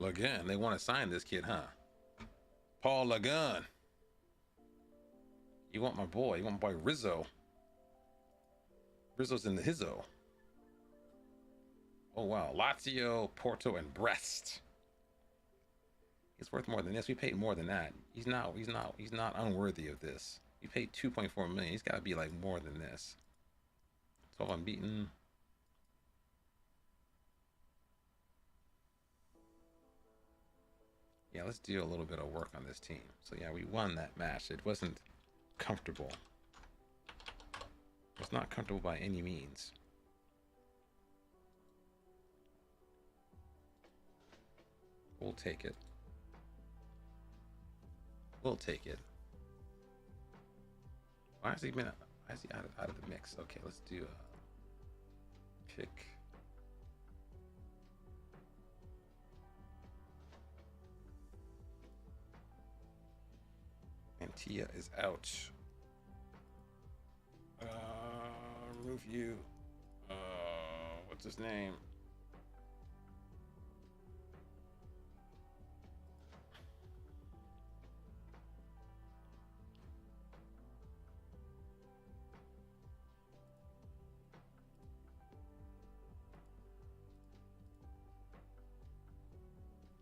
Lagun. They want to sign this kid, huh? Paul Lagun. You want my boy. You want my boy Rizzo. Rizzo's in the hizzo. Oh, wow. Lazio, Porto, and Brest. He's worth more than this. We paid more than that. He's not unworthy of this. We paid 2.4 million. He's got to be like more than this. 12 unbeaten. Yeah, let's do a little bit of work on this team. So yeah, we won that match. It wasn't comfortable. It was not comfortable by any means. We'll take it. We'll take it. Why has he out of the mix? Okay, let's do a pick. Mantilla is out. Remove you. What's his name?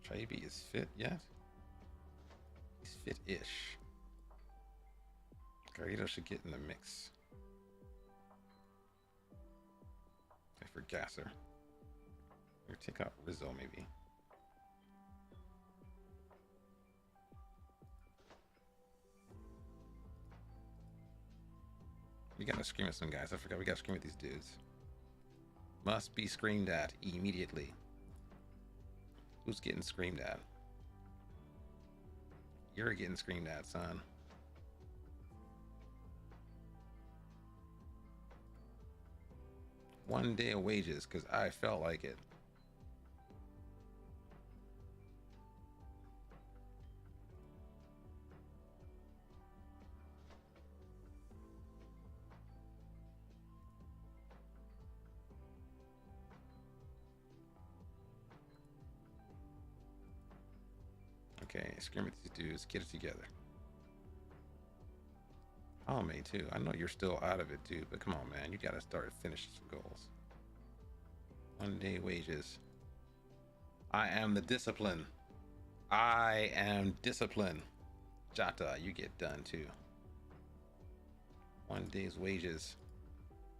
Traby is fit yet? He's fit-ish. Garrido should get in the mix. Okay, for Gasser. Or take out Rizzo maybe. We gotta scream at some guys. I forgot we gotta scream at these dudes. Must be screamed at immediately. Who's getting screamed at? You're getting screamed at, son. One day of wages, because I felt like it. Okay, scream at these dudes. Get it together. Oh, me too. I know you're still out of it too, but come on, man. You gotta start finishing some goals. 1 day wages. I am the discipline. I am discipline. Jata, you get done too. 1 day's wages.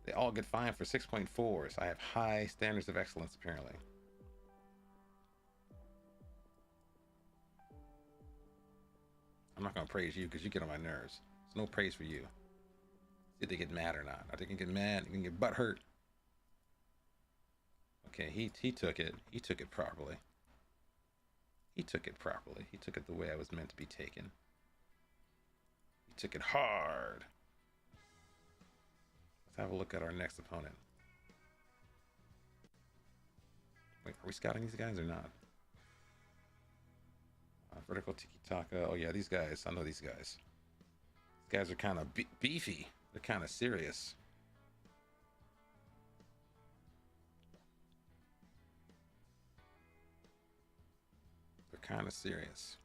They all get fined for 6.4s. I have high standards of excellence, apparently. I'm not gonna praise you because you get on my nerves. There's no praise for you. See if they get mad or not. Are they gonna get mad? You can get butt hurt. Okay, he took it. He took it properly. He took it properly. He took it the way I was meant to be taken. He took it hard. Let's have a look at our next opponent. Wait, are we scouting these guys or not? Vertical tiki taka. Oh yeah, these guys. I know these guys. These guys are kind of beefy. They're kind of serious. They're kind of serious.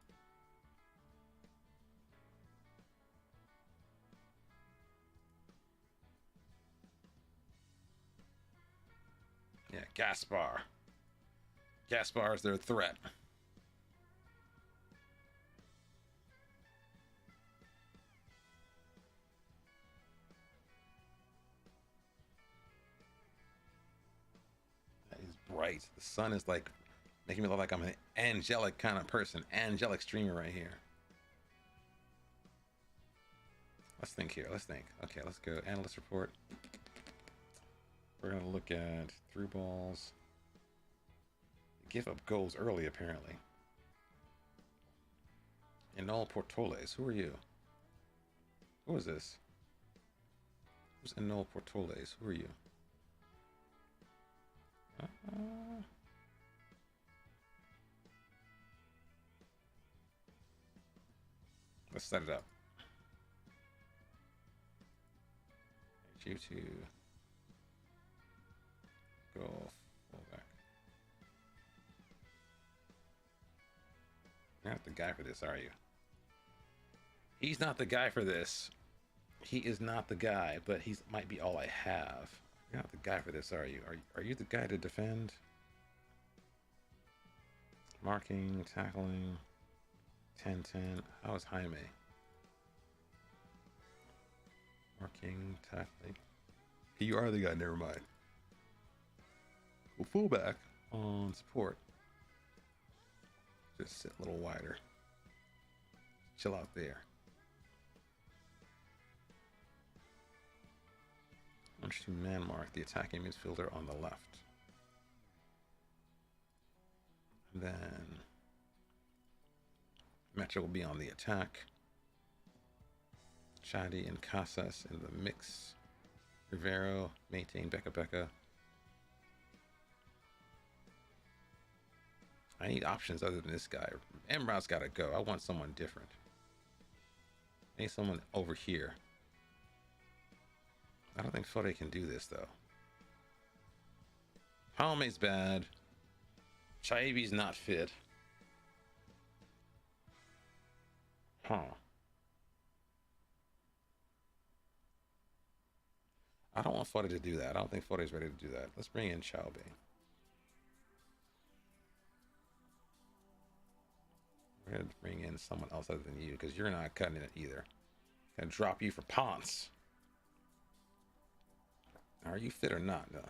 Yeah, Gaspar. Gaspar is their threat. That is bright. The sun is like making me look like I'm an angelic kind of person. Angelic streamer right here. Let's think here. Let's think. Okay, let's go. Analyst report. We're going to look at through balls. Give up goals early, apparently. Enol Portoles. Who are you? Who is this? Who's Enol Portoles? Who are you? Let's set it up. You to go fullback. You're not the guy for this, are you? He's not the guy for this. He is not the guy, but he's might be all I have. You're not the guy for this, are you? Are you the guy to defend? Marking, tackling, 10-10. How is Jaime? Marking, tackling. You are the guy, never mind. Well, fullback on support. Just sit a little wider. Chill out there. Launch to man mark the attacking midfielder on the left. And then Metro will be on the attack. Chadi and Casas in the mix. Rivero, maintain Becca. I need options other than this guy. Emrod's got to go. I want someone different. I need someone over here. I don't think Fode can do this, though. Palme's bad. Chaibi's not fit. Huh. I don't want Fode to do that. I don't think Fode's ready to do that. Let's bring in Chaubi. We're going to bring in someone else other than you, because you're not cutting it either. Gonna drop you for Ponce. Are you fit or not? No,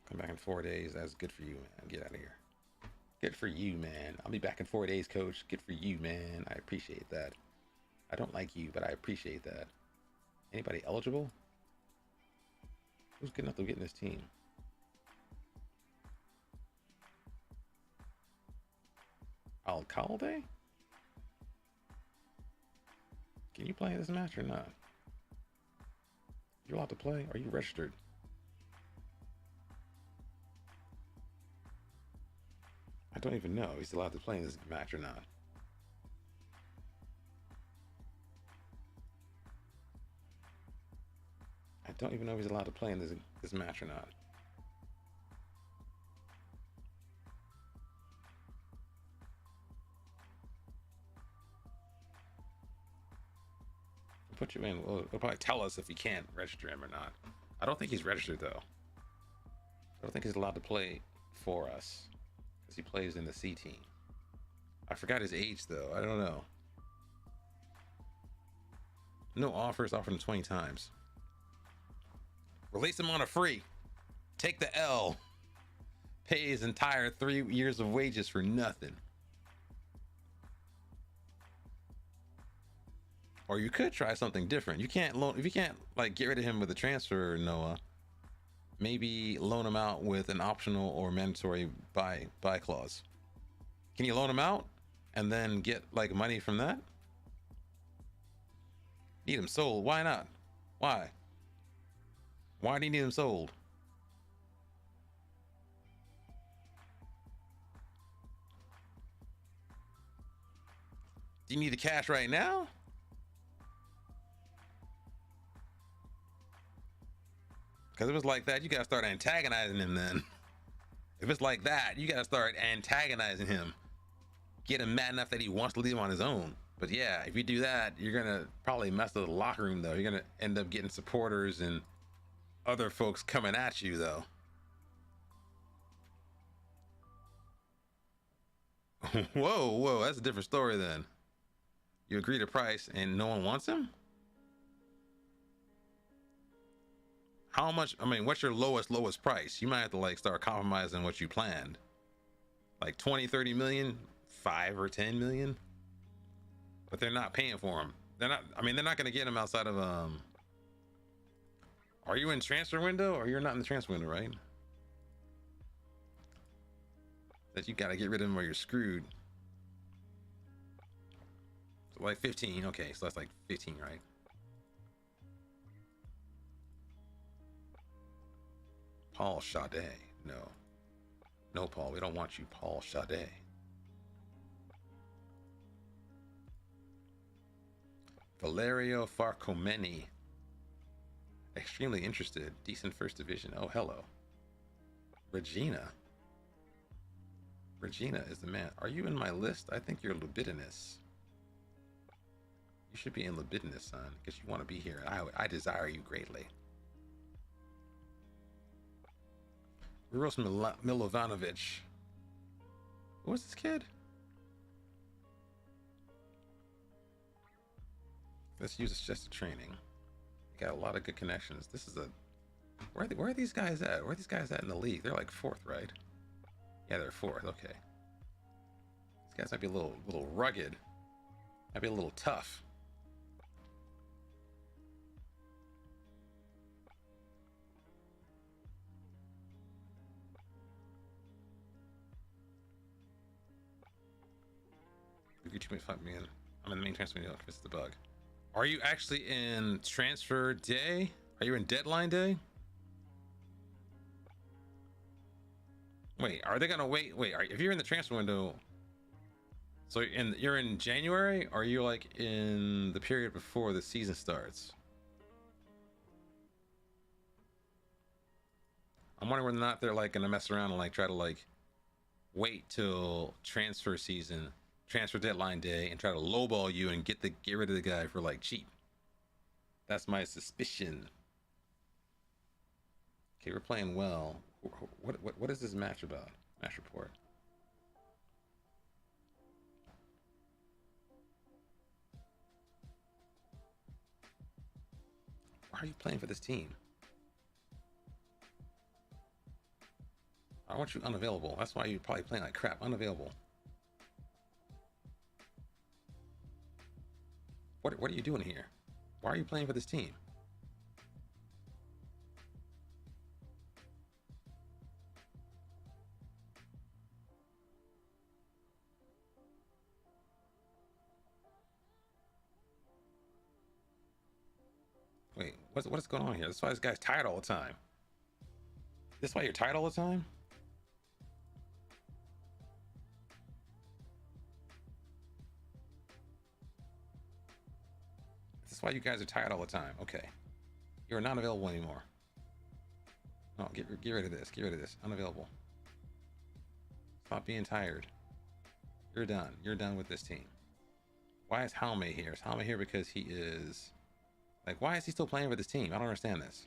come back in 4 days. That's good for you, man. Get out of here. Good for you, man. I'll be back in 4 days, coach. Good for you, man. I appreciate that. I don't like you, but I appreciate that. Anybody eligible? Who's good enough to get in this team? Alcalde? Can you play this match or not? You're allowed to play? Are you registered? I don't even know if he's allowed to play in this match or not. I don't even know if he's allowed to play in this match or not. We'll put you in. We'll probably tell us if he can't register him or not. I don't think he's registered, though. I don't think he's allowed to play for us because he plays in the C team. I forgot his age, though. I don't know. No offers, offered him 20 times. Release him on a free. Take the L. Pay his entire 3 years of wages for nothing. Or you could try something different. You can't loan if you can't like get rid of him with a transfer, Noah. maybe loan him out with an optional or mandatory buy clause. Can you loan him out and then get like money from that? Need him sold? Why not? Why? Why do you need him sold? Do you need the cash right now? Because if it's like that, you gotta start antagonizing him then. If it's like that, you gotta start antagonizing him. Get him mad enough that he wants to leave on his own. But yeah, if you do that, you're gonna probably mess up the locker room though. You're gonna end up getting supporters and other folks coming at you though. Whoa, that's a different story then. You agree to price and no one wants him? How much? I mean, what's your lowest price? You might have to like start compromising what you planned. Like 20, 30 million, 5 or 10 million. But they're not paying for him. They're not, I mean, they're not going to get him outside of, are you in transfer window or you're not in the transfer window, right? That you got to get rid of him or you're screwed. So like 15. Okay. So that's like 15, right? Paul Sade. No, Paul, we don't want you, Paul Sade. Valerio Farcomeni. Extremely interested. Decent first division. Oh, hello. Regina is the man. Are you in my list? I think you're libidinous. You should be in libidinous, son, because you want to be here. I desire you greatly. Uros Milovanovic. Who was this kid? Let's use suggested training. You got a lot of good connections. This is a... Where are these guys at? Where are these guys at in the league? They're like 4th, right? Yeah, they're 4th. Okay. These guys might be a little rugged. Might be a little tough. You get 2.5 million. I'm in the main transfer window. This is the bug. Are you actually in transfer day? Are you in deadline day? Wait, are they gonna wait? Wait, if you're in the transfer window, so you're in January, or are you like in the period before the season starts? I'm wondering whether or not they're like gonna mess around and like try to like wait till transfer season, transfer deadline day, and try to lowball you and get rid of the guy for like cheap. That's my suspicion. Okay, we're playing well. What is this match about? Match report. Why are you playing for this team? I want you unavailable. That's why you're probably playing like crap. Unavailable. What are you doing here? Why are you playing for this team? Wait, what's going on here? That's why this guy's tired all the time. This why you're tired all the time? That's why you guys are tired all the time. Okay. You're not available anymore. No, get rid of this. Get rid of this. Unavailable. Stop being tired. You're done. You're done with this team. Why is Jaume here? Is Jaume here because he is... Like, why is he still playing for this team? I don't understand this.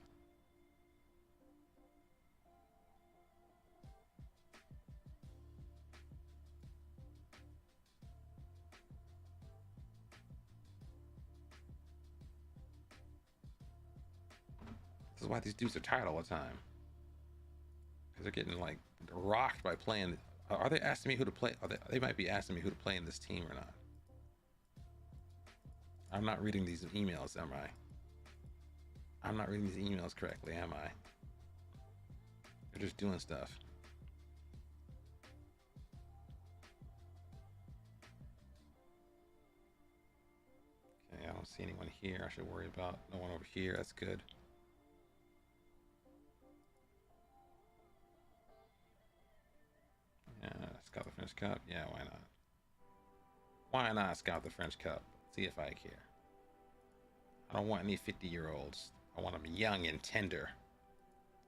This is why these dudes are tired all the time. Because they're getting, like, rocked by playing... Are they asking me who to play? They might be asking me who to play in this team or not. I'm not reading these emails, am I? I'm not reading these emails correctly, am I? They're just doing stuff. Okay, I don't see anyone here I should worry about. No one over here. That's good. Yeah, scout the French Cup. Yeah, why not? Why not scout the French Cup? See if I care. I don't want any 50-year-olds. I want them young and tender.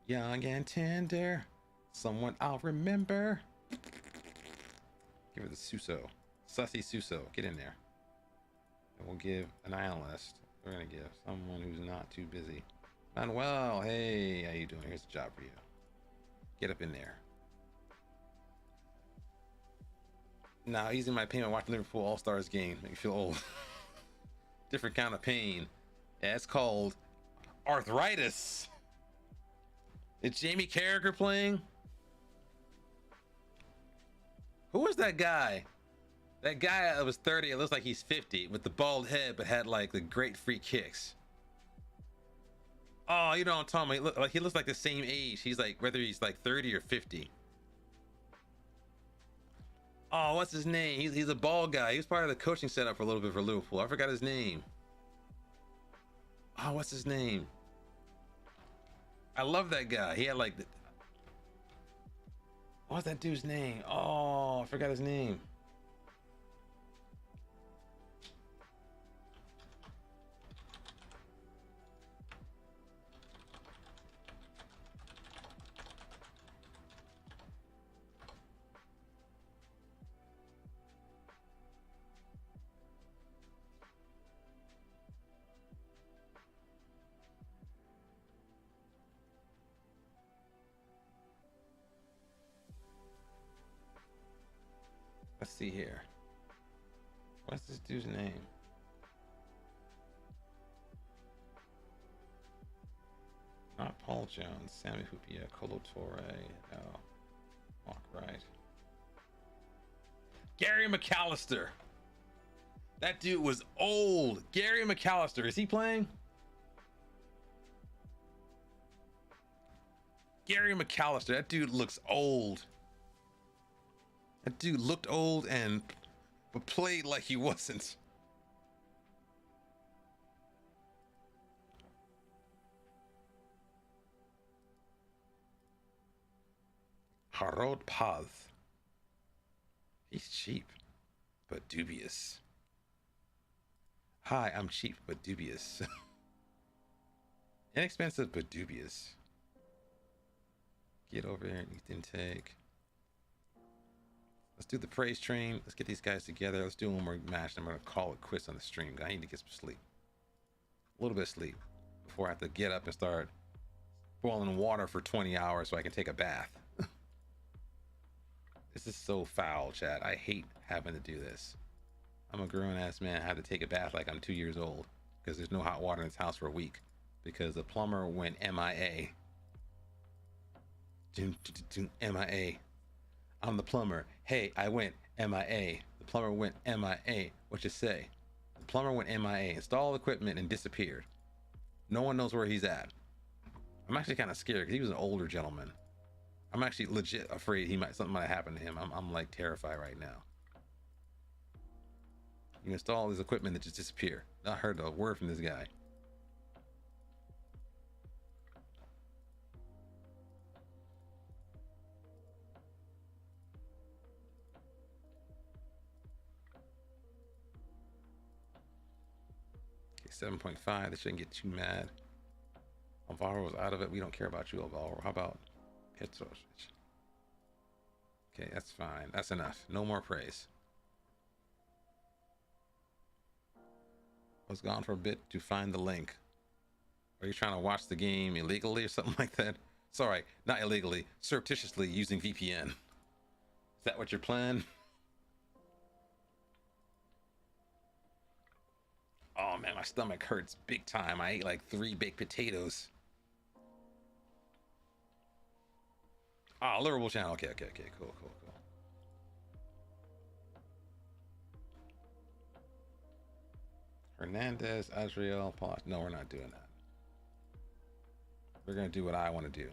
Young and tender. Someone I'll remember. Give her the Suso. Sussy Suso. Get in there. And we'll give an analyst. We're going to give someone who's not too busy. Manuel, hey, how you doing? Here's a job for you. Get up in there. Nah, easing my pain by watching Liverpool All-Stars game. Make me feel old. Different kind of pain. Yeah, it's called arthritis. Is Jamie Carragher playing? Who was that guy? That guy that was 30, it looks like he's 50 with the bald head, but had like the great free kicks. Oh, you know what I'm talking about. He looks like the same age. He's like, whether he's like 30 or 50. Oh, what's his name? He's a bald guy. He was part of the coaching setup for a little bit for Liverpool. I forgot his name. Oh, what's his name? I love that guy. He had like what's that dude's name? Oh, I forgot his name. Let's see here. What's this dude's name? Not Paul Jones, Sammy Hupia, Colo Torre. No. Walk right. Gary McAllister. That dude was old. Gary McAllister. Is he playing? Gary McAllister. That dude looks old. That dude looked old and played like he wasn't. Harod Paz. He's cheap, but dubious. Hi, I'm cheap, but dubious. Inexpensive, but dubious. Get over here and eat intake. Let's do the praise train. Let's get these guys together. Let's do one more match. I'm going to call it quits on the stream. I need to get some sleep. A little bit of sleep before I have to get up and start boiling water for 20 hours so I can take a bath. This is so foul, chat. I hate having to do this. I'm a grown-ass man. I have to take a bath like I'm 2 years old because there's no hot water in this house for a week because the plumber went MIA. MIA. I'm the plumber. Hey, I went MIA. The plumber went MIA. What you say? The plumber went MIA, installed equipment, and disappeared. No one knows where he's at. I'm actually kind of scared because he was an older gentleman. I'm actually legit afraid something might happen to him. I'm like terrified right now. You install this equipment that just disappeared. I heard a word from this guy. Okay, 7.5. They shouldn't get too mad. Alvaro was out of it. We don't care about you, Alvaro. How about Petros? Okay, that's fine. That's enough. No more praise. I was gone for a bit to find the link. Are you trying to watch the game illegally or something like that? Sorry, not illegally. Surreptitiously using VPN. Is that what your plan? Oh man, my stomach hurts big time. I ate like 3 baked potatoes. Oh, Liverpool channel. Okay, cool. Hernandez, Azriel, Paul. No, we're not doing that. We're gonna do what I want to do.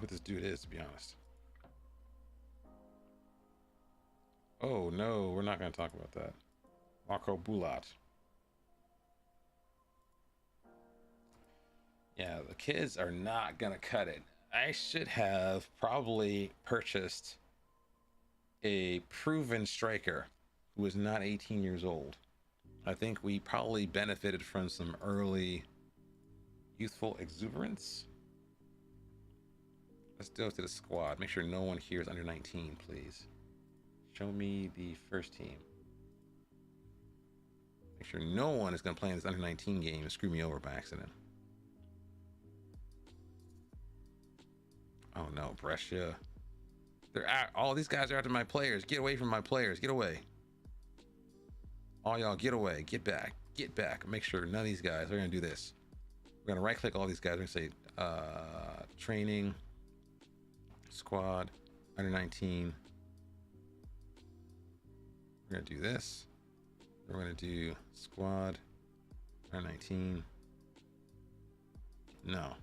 who this dude is, to be honest. Oh no, we're not going to talk about that. Marco Bulat. Yeah, the kids are not going to cut it. I should have probably purchased a proven striker who is not 18 years old. I think we probably benefited from some early youthful exuberance. Let's go to the squad. Make sure no one here is under 19, please. Show me the first team. Make sure no one is going to play in this under 19 game and screw me over by accident. Oh no, Brescia. They're out. All these guys are after my players. Get away from my players. Get away. All y'all, get away. Get back. Get back. Make sure none of these guys are going to do this. We're going to right click all these guys. We're going to say training, squad, under 19. We're going to do this. We're going to do squad, under 19. No.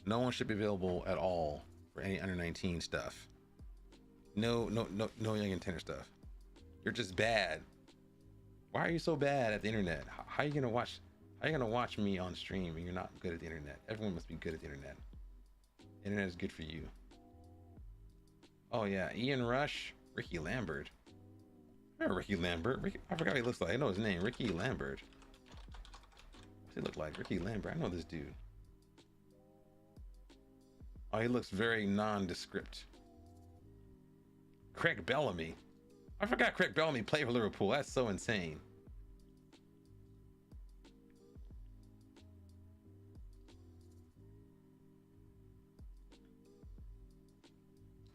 No one should be available at all for any under 19 stuff. No young and tender stuff. You're just bad. Why are you so bad at the internet? How are you gonna watch me on stream and you're not good at the internet? Everyone must be good at the internet. Internet is good for you. Oh yeah, Ian Rush, Ricky Lambert. I remember Ricky Lambert. I forgot what he looks like. I know his name, Ricky Lambert. What's he look like? Ricky Lambert. I know this dude. Oh, he looks very nondescript. Craig Bellamy. I forgot Craig Bellamy played for Liverpool. That's so insane.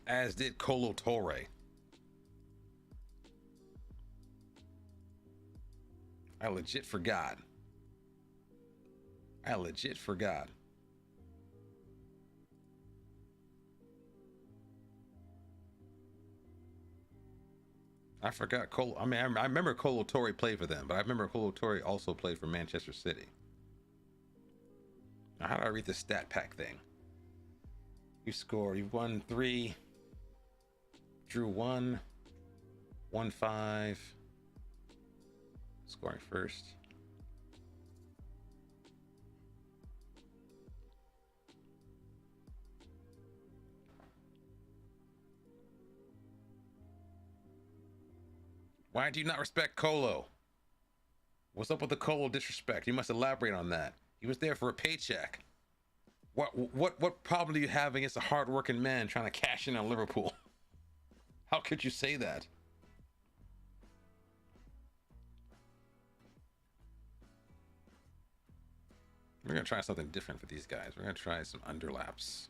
As did Colo Torre. I legit forgot. I forgot Colo. I mean, I remember Colo Torre played for them, but I remember Colo Torre also played for Manchester City. Now, how do I read the stat pack thing? You score. You won 3, drew 1, won 5, scoring first. Why do you not respect Colo? What's up with the Colo disrespect? You must elaborate on that. He was there for a paycheck. What problem do you have against a hard-working man trying to cash in on Liverpool? How could you say that? We're gonna try something different for these guys. We're gonna try some underlaps.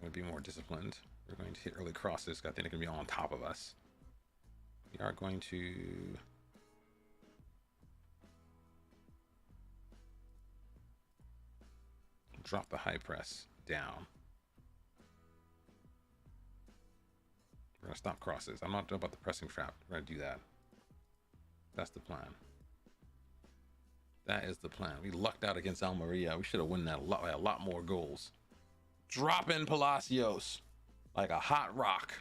Going to be more disciplined. We're going to hit early crosses. I think they're going to be on top of us. We are going to drop the high press down. We're going to stop crosses. I'm not doing about the pressing trap. We're going to do that. That's the plan. That is the plan. We lucked out against Almeria. We should have won that a lot more goals. Drop in Palacios like a hot rock.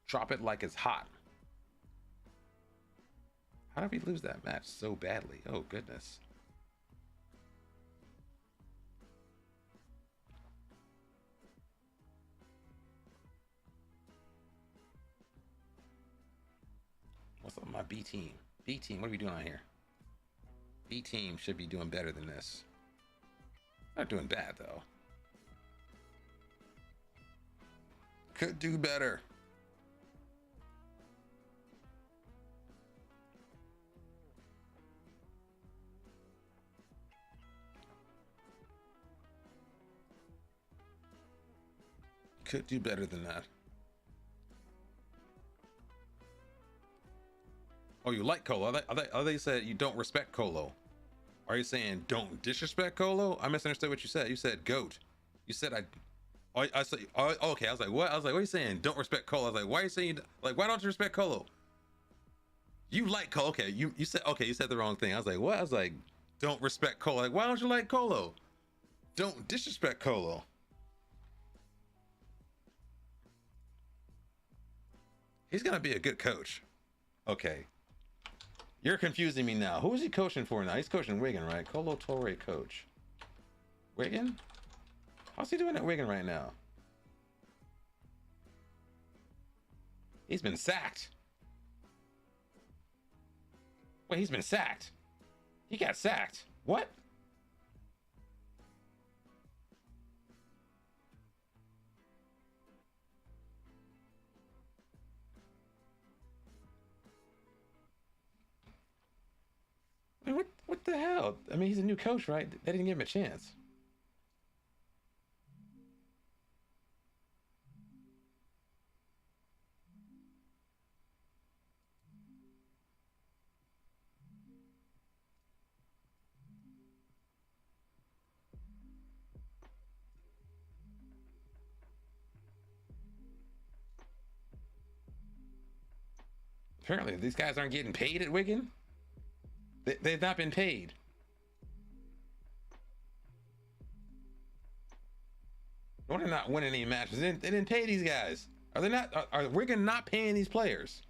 Drop it like it's hot. How did we lose that match so badly? Oh, goodness. What's up with my B team? B team, what are we doing out here? B team should be doing better than this. Not doing bad, though. Could do better. Could do better than that. Oh, you like Colo? I thought you said you don't respect Colo. Are you saying don't disrespect Colo? I misunderstood what you said. You said goat. You said I said, oh, okay. I was like, what? I was like, what are you saying? Don't respect Colo. I was like, why are you saying, like, why don't you respect Colo? You like Colo? Okay, you said okay. You said the wrong thing. I was like, what? I was like, don't respect Colo. Like, why don't you like Colo? Don't disrespect Colo. He's gonna be a good coach. Okay, you're confusing me now. Who is he coaching for now? He's coaching Wigan, right? Colo Torre coach. Wigan? How's he doing at Wigan right now? He's been sacked. Wait, he's been sacked. He got sacked. What? I mean, what the hell? I mean, he's a new coach, right? They didn't give him a chance. Apparently, these guys aren't getting paid at Wigan. They've not been paid. No, they're not winning any matches. They didn't pay these guys. Are they not? Are Wigan not paying these players?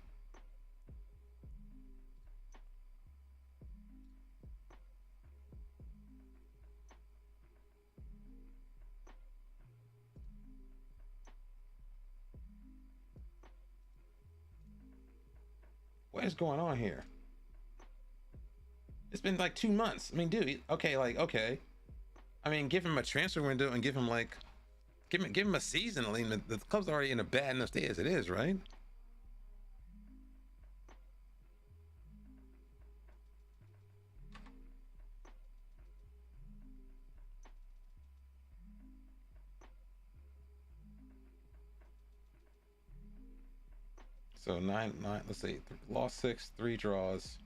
What is going on here? It's been like 2 months. I mean, dude, okay, like, okay. I mean, give him a transfer window and give him like, give him a season. I mean, the club's already in a bad enough state as it is, right? So nine. Let's see, lost 6, 3 draws.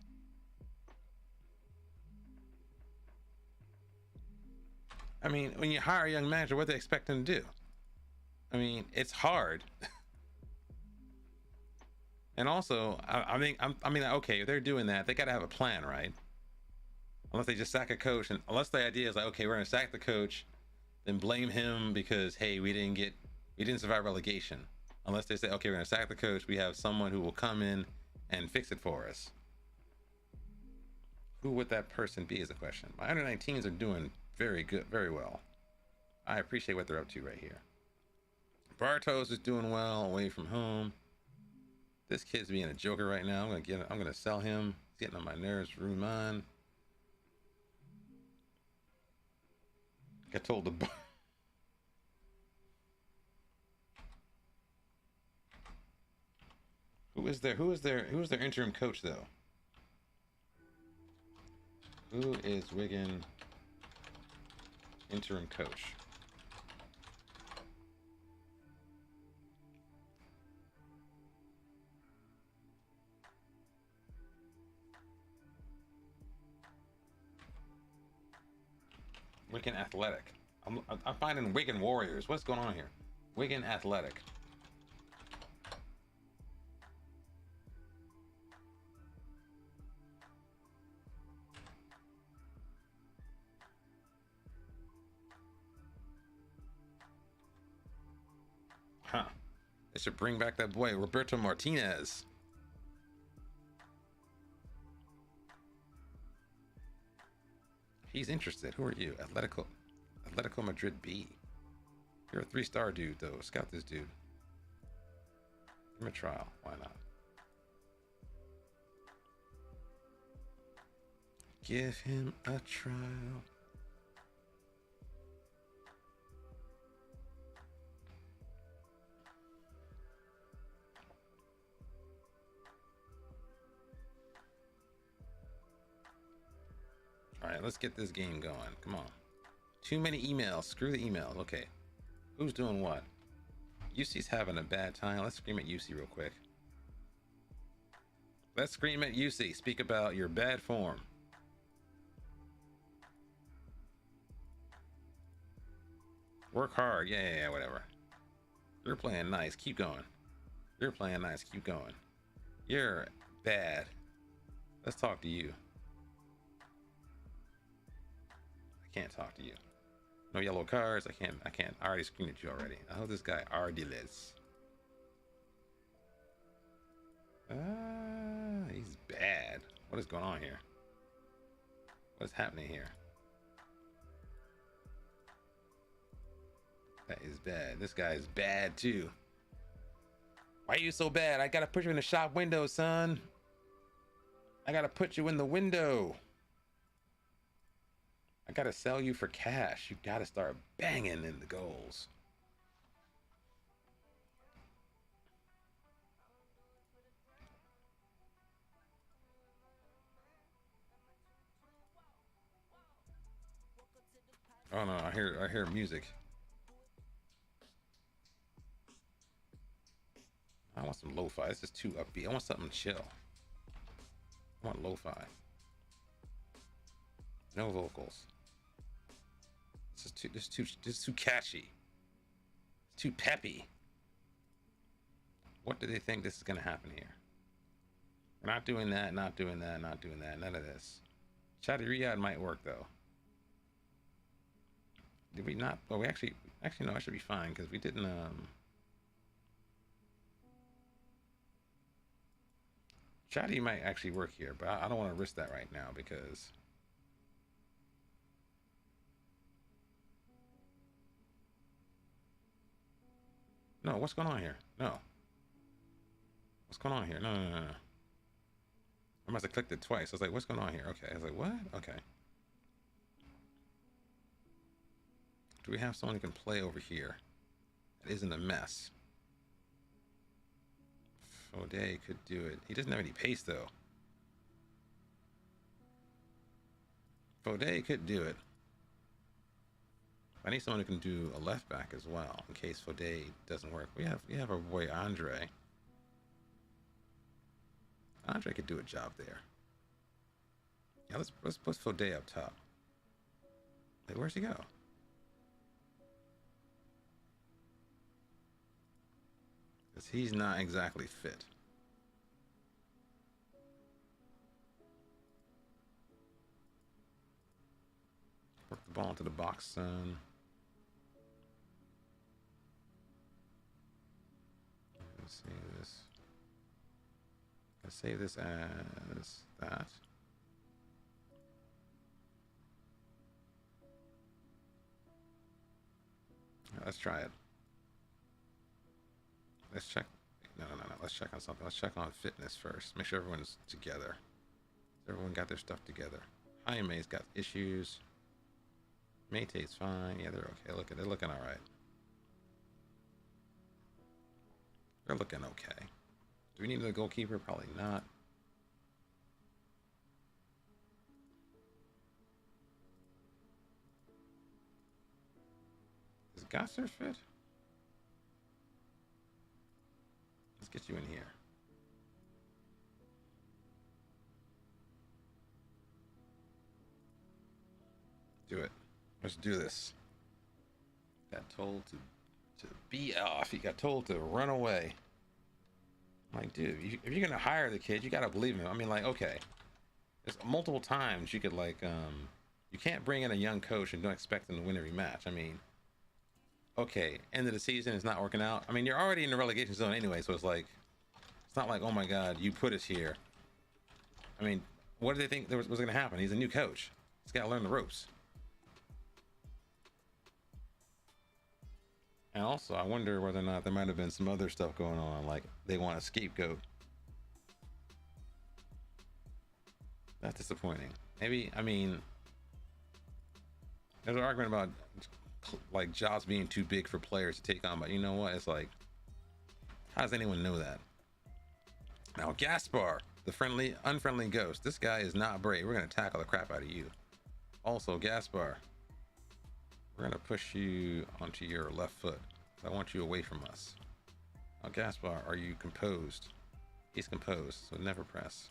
I mean, when you hire a young manager, what do they expect him to do? I mean, it's hard. And also, I mean, okay, if they're doing that, they got to have a plan, right? Unless they just sack a coach, and unless the idea is like, okay, we're gonna sack the coach, then blame him because hey, we didn't survive relegation. Unless they say, okay, we're gonna sack the coach, we have someone who will come in and fix it for us. Who would that person be is the question. My under 19s are doing very good, very well. I appreciate what they're up to right here. Bartos is doing well away from home. This kid's being a joker right now. I'm gonna sell him. He's getting on my nerves. Ruman. I told the who is their interim coach though? Who is Wigan interim coach? Wigan Athletic. I'm finding Wigan Warriors. What's going on here? Wigan Athletic. Huh. They should bring back that boy, Roberto Martinez. He's interested. Who are you? Atletico Madrid B. You're a 3-star dude, though. Scout this dude. Give him a trial. Why not? Give him a trial. All right, let's get this game going. Come on. Too many emails. Screw the emails. Okay. Who's doing what? UC's having a bad time. Let's scream at UC real quick. Let's scream at UC. Speak about your bad form. Work hard. Yeah, whatever. You're playing nice. Keep going. You're playing nice. Keep going. You're bad. Let's talk to you. I can't talk to you. No yellow cards. I can't. I already screened at you already. I hope this guy Ardiles. He's bad. What is going on here? What is happening here? That is bad. This guy is bad too. Why are you so bad? I gotta put you in the shop window, son. I gotta put you in the window. I gotta sell you for cash. You gotta start banging in the goals. Oh no, I hear music. I want some lo-fi. This is too upbeat. I want something chill. I want lo-fi. No vocals. This is too catchy. It's too peppy. What do they think this is gonna happen here? We're not doing that, not doing that, not doing that, none of this. Shadi Riyadh might work though. Did we not? Well, we actually no, I should be fine because we didn't Shadi might actually work here, but I don't want to risk that right now because no, what's going on here? No. What's going on here? No. I must have clicked it twice. I was like, what's going on here? Okay. I was like, what? Okay. Do we have someone who can play over here? It isn't a mess. Fode could do it. He doesn't have any pace though. Fode could do it. I need someone who can do a left back as well in case Fode doesn't work. We have our boy Andre. Andre could do a job there. Yeah, let's put Fode up top. Hey, where's he go? Because he's not exactly fit. Work the ball into the box, son. Let's see this. Let's save this as that. Let's try it. Let's check. No. Let's check on something. Let's check on fitness first. Make sure everyone's together. Everyone got their stuff together. Jaime's got issues. Mate's fine. Yeah, they're okay. They're looking all right. They're looking okay. Do we need another goalkeeper? Probably not. Is Gasser fit? Let's get you in here. Do it. Let's do this. Got told to be off. He got told to run away. I'm like, dude, if you're gonna hire the kid, you gotta believe him. I mean, like, okay, there's multiple times you could like, you can't bring in a young coach and don't expect them to win every match. I mean, okay, end of the season is not working out. I mean, you're already in the relegation zone anyway, so it's like, it's not like, oh my God, you put us here. I mean, what did they think was gonna happen? He's a new coach. He's gotta learn the ropes. And also, I wonder whether or not there might have been some other stuff going on, like they want a scapegoat. That's disappointing. Maybe, I mean, there's an argument about like jobs being too big for players to take on, but you know what? It's like, how does anyone know that? Now, Gaspar, the unfriendly ghost. This guy is not brave. We're gonna tackle the crap out of you. Also, Gaspar, we're gonna push you onto your left foot. I want you away from us. Now, Gaspar, are you composed? He's composed, so never press.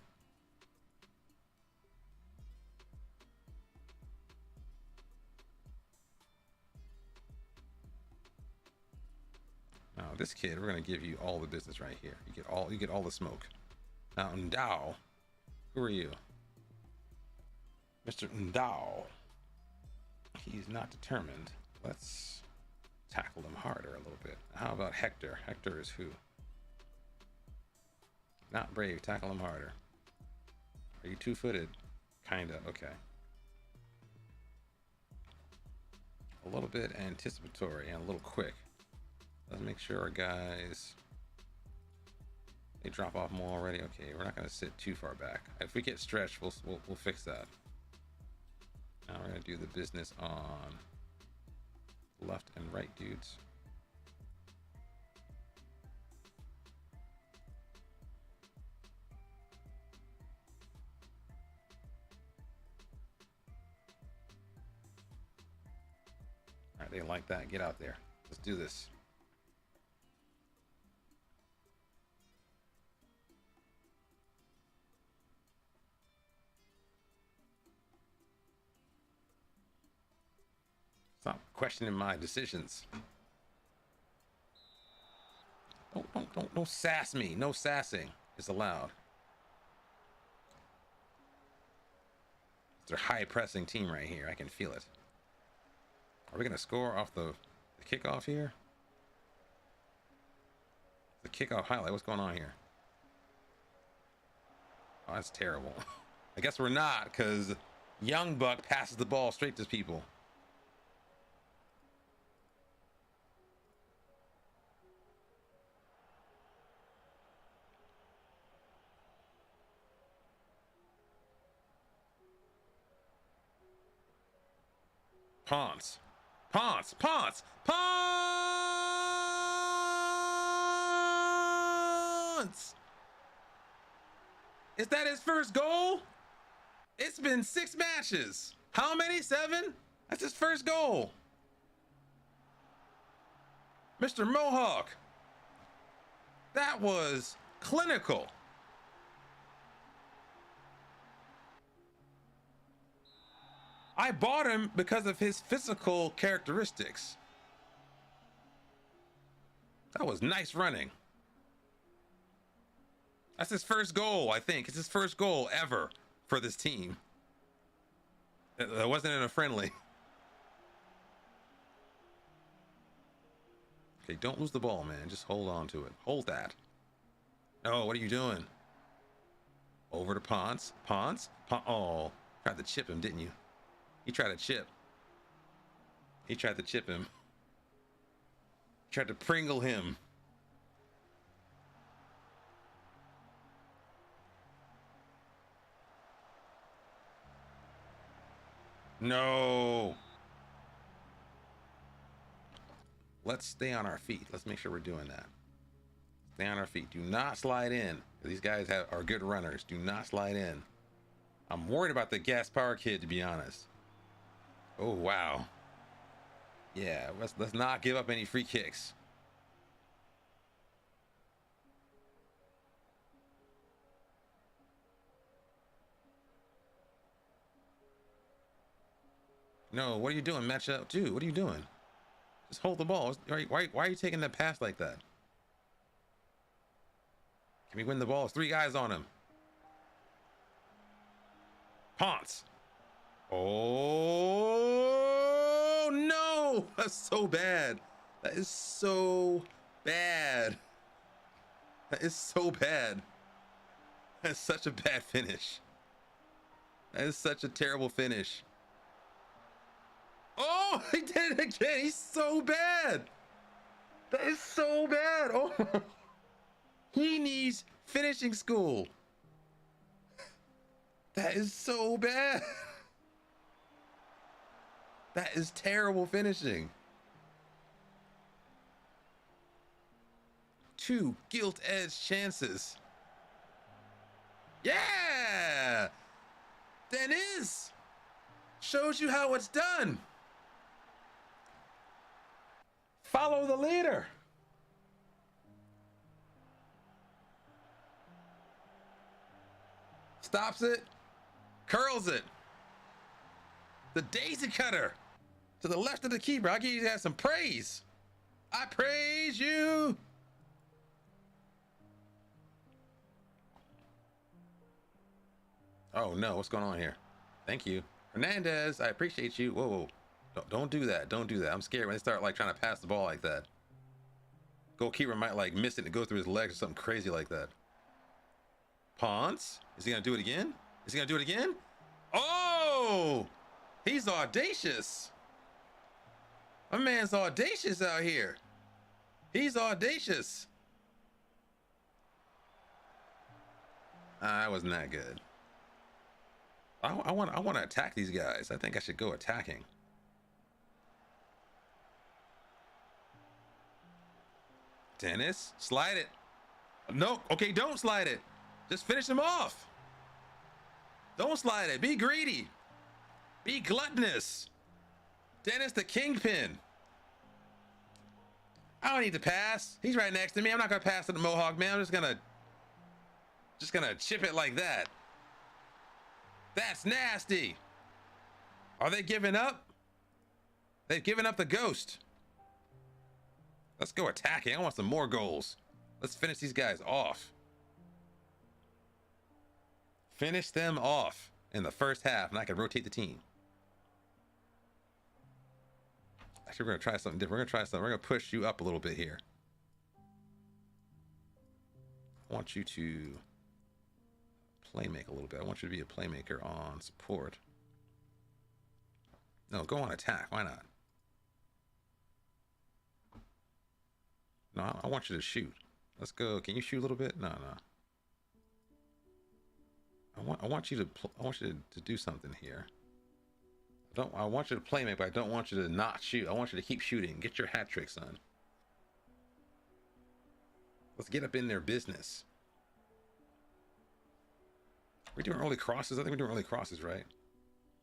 Now, this kid, we're gonna give you all the business right here. You get all the smoke. Now, Ndao, Who are you? Mr. Ndao. He's not determined. Let's tackle him harder a little bit. How about Hector? Hector is who? Not brave. Tackle him harder. Are you two-footed? Kinda. Okay. A little bit anticipatory and a little quick. Let's make sure our guys, they drop off more already. Okay, we're not going to sit too far back. If we get stretched, we'll fix that. Now we're going to do the business on left and right dudes. All right, they like that. Get out there. Let's do this. Stop questioning my decisions. Don't sass me. No sassing is allowed. It's a high pressing team right here. I can feel it. Are we gonna score off the kickoff here? The kickoff highlight. What's going on here? Oh, that's terrible. I guess we're not, because Young Buck passes the ball straight to people. Ponce. Ponce. Ponce. Ponce! Is that his first goal? It's been 6 matches. How many? 7? That's his first goal. Mr. Mohawk. That was clinical. I bought him because of his physical characteristics. That was nice running. That's his first goal, I think. It's his first goal ever for this team. That wasn't in a friendly. Okay, don't lose the ball, man. Just hold on to it. Hold that. No, what are you doing? Over to Ponce. Ponce? Oh, tried to chip him, didn't you? He tried to chip. He tried to chip him. He tried to Pringle him. No. Let's stay on our feet. Let's make sure we're doing that. Stay on our feet. Do not slide in. These guys are good runners. Do not slide in. I'm worried about the gas power kid, to be honest. Oh, wow. Yeah, let's not give up any free kicks. No, what are you doing, matchup? Dude, what are you doing? Just hold the ball. Why are you taking that pass like that? Can we win the ball? There's 3 guys on him. Ponce. Oh, no. That's so bad. That is so bad. That is so bad. That's such a bad finish. That is such a terrible finish. Oh, he did it again. He's so bad. That is so bad. Oh, he needs finishing school. That is so bad. That is terrible finishing. 2 gilt-edged chances. Yeah! Dennis! Shows you how it's done. Follow the leader. Stops it. Curls it. The daisy cutter. To the left of the keeper. I'll give you guys some praise. I praise you. Oh no, what's going on here? Thank you. Hernandez, I appreciate you. Whoa, whoa. Don't do that. Don't do that. I'm scared when they start like trying to pass the ball like that. Goalkeeper might like miss it and go through his legs or something crazy like that. Ponce? Is he gonna do it again? Is he gonna do it again? Oh! He's audacious. My man's audacious out here. He's audacious. That wasn't that good. I want to attack these guys. I think I should go attacking. Dennis, slide it. No, okay, don't slide it. Just finish him off. Don't slide it. Be greedy. Be gluttonous. Dennis the kingpin. I don't need to pass. He's right next to me. I'm not gonna pass to the Mohawk man. I'm just gonna chip it like that. That's nasty. Are they giving up? They've given up the ghost. Let's go attacking. I want some more goals. Let's finish these guys off. Finish them off in the first half, and I can rotate the team. Actually, we're gonna try something different. We're gonna push you up a little bit here. I want you to playmake a little bit. I want you to be a playmaker on support. No, go on attack. Why not? No, I want you to shoot. Let's go. Can you shoot a little bit? No. I want you to do something here. I want you to playmate, but I don't want you to not shoot. I want you to keep shooting. Get your hat trick, son. Let's get up in their business. We're doing early crosses. I think we're doing early crosses, right?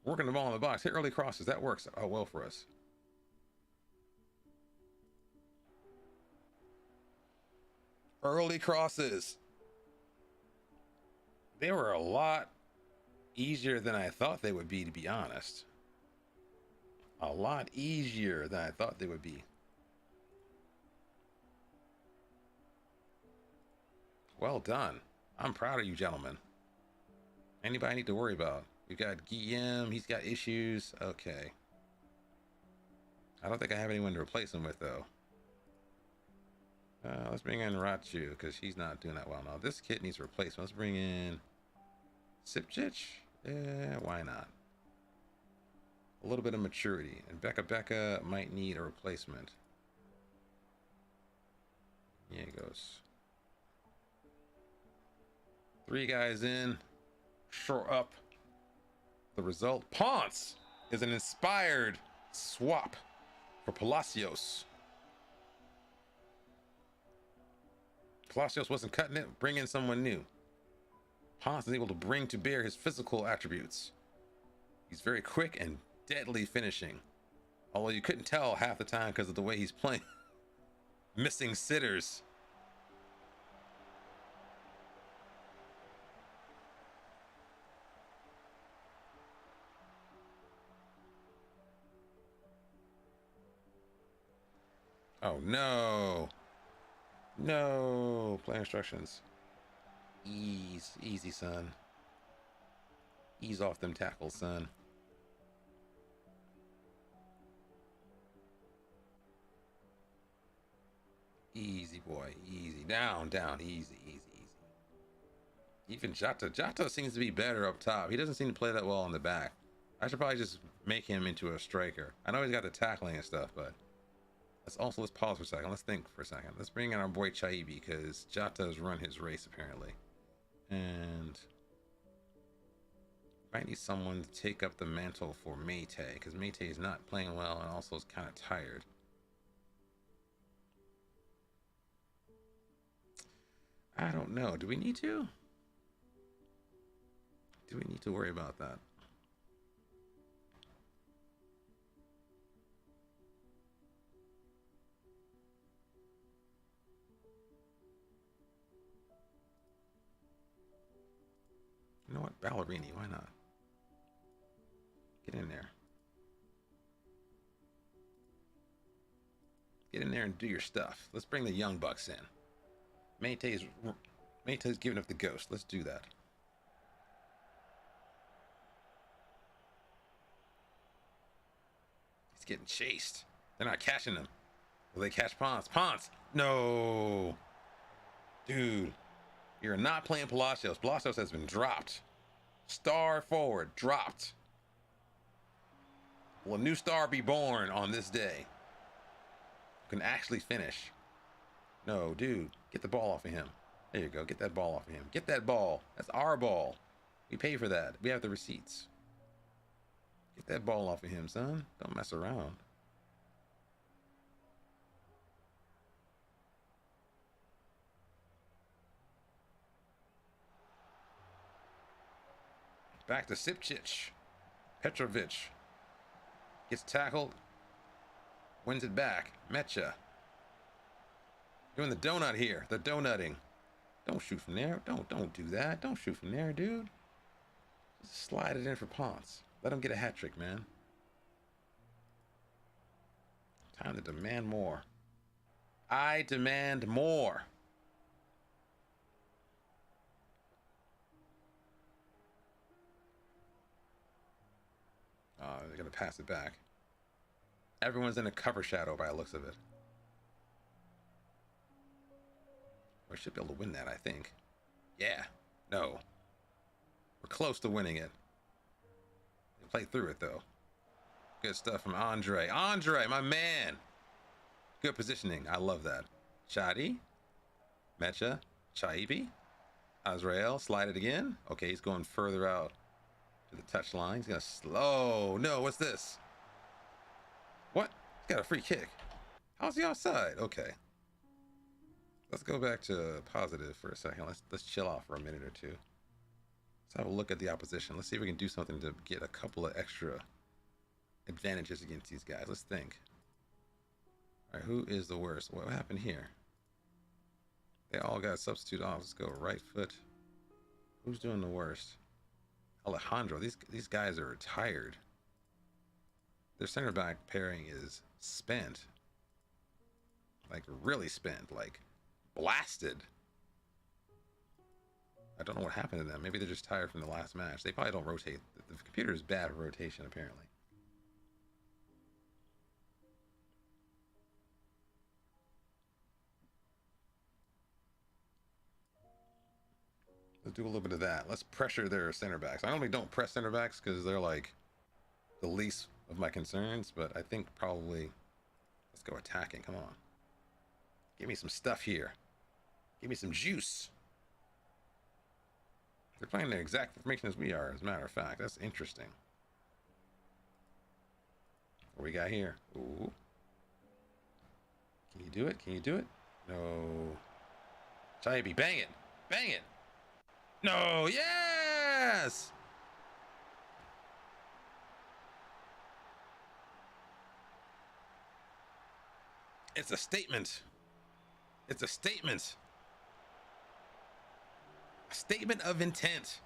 Working the ball in the box. Hit early crosses. That works out well for us. Early crosses. They were a lot easier than I thought they would be, to be honest. A lot easier than I thought they would be. Well done. I'm proud of you, gentlemen. Anybody need to worry about? We've got Guillaume. He's got issues. Okay. I don't think I have anyone to replace him with, though. Let's bring in Rachu, because he's not doing that well now. This kid needs a replacement. Let's bring in Sipchich. Yeah, why not? A little bit of maturity. And Becca might need a replacement. Here he goes. 3 guys in. Shore up. The result. Ponce is an inspired swap for Palacios. Palacios wasn't cutting it. Bring in someone new. Ponce is able to bring to bear his physical attributes. He's very quick and deadly finishing. Although you couldn't tell half the time because of the way he's playing. Missing sitters. Oh no. No. Play instructions. Easy, son. Ease off them tackles, son. Easy, boy. Easy. Down. Easy. Even Jota seems to be better up top. He doesn't seem to play that well on the back. I should probably just make him into a striker. I know he's got the tackling and stuff, but let's pause for a second. Let's think for a second. Let's bring in our boy Chaibi, because Jota's run his race apparently. And might need someone to take up the mantle for Mayte, because Mayte is not playing well and also is kind of tired. I don't know. Do we need to? Do we need to worry about that? You know what? Ballerini, why not? Get in there. Get in there and do your stuff. Let's bring the young bucks in. Mate's giving up the ghost. Let's do that. getting chased. They're not catching him. Will they catch Ponce? Ponce! No! Dude, you're not playing Palacios. Palacios has been dropped. Star forward, dropped. Will a new star be born on this day? Can actually finish. No, dude, get the ball off of him. There you go, get that ball off of him. Get that ball. That's our ball. We pay for that. We have the receipts. Get that ball off of him, son. Don't mess around. Back to Sipcic. Petrovic gets tackled. Wins it back. Mecha. Doing the donut here. The donutting. Don't shoot from there. Don't do that. Don't shoot from there, dude. Just slide it in for Ponce. Let him get a hat trick, man. Time to demand more. I demand more. They're going to pass it back. Everyone's in a cover shadow by the looks of it. We should be able to win that, I think. Yeah. No. We're close to winning it. We play through it, though. Good stuff from Andre. Andre, my man. Good positioning. I love that. Chadi. Mecha. Chaibi. Azrael. Slide it again. Okay, he's going further out to the touchline. He's going to slow. No, what's this? What? He's got a free kick. How's he outside? Okay. Let's go back to positive for a second. Let's chill off for a minute or two. Let's have a look at the opposition. Let's see if we can do something to get a couple of extra advantages against these guys. Let's think. All right, who is the worst? What happened here? They all got substitute off. Let's go right foot. Who's doing the worst? Alejandro. These guys are tired. Their center back pairing is spent. Like really spent. Like blasted. I don't know what happened to them. Maybe they're just tired from the last match. They probably don't rotate. The computer is bad at rotation, apparently. Let's do a little bit of that. Let's pressure their center backs. I normally don't press center backs because they're like the least of my concerns, but I think probably let's go attacking. Come on. Give me some stuff here. Give me some juice. They're playing the exact formation as we are, as a matter of fact. That's interesting. What we got here? Ooh. Can you do it? Can you do it? No. Chaibi, bang it. Bang it. No, yes! It's a statement. It's a statement. A statement of intent.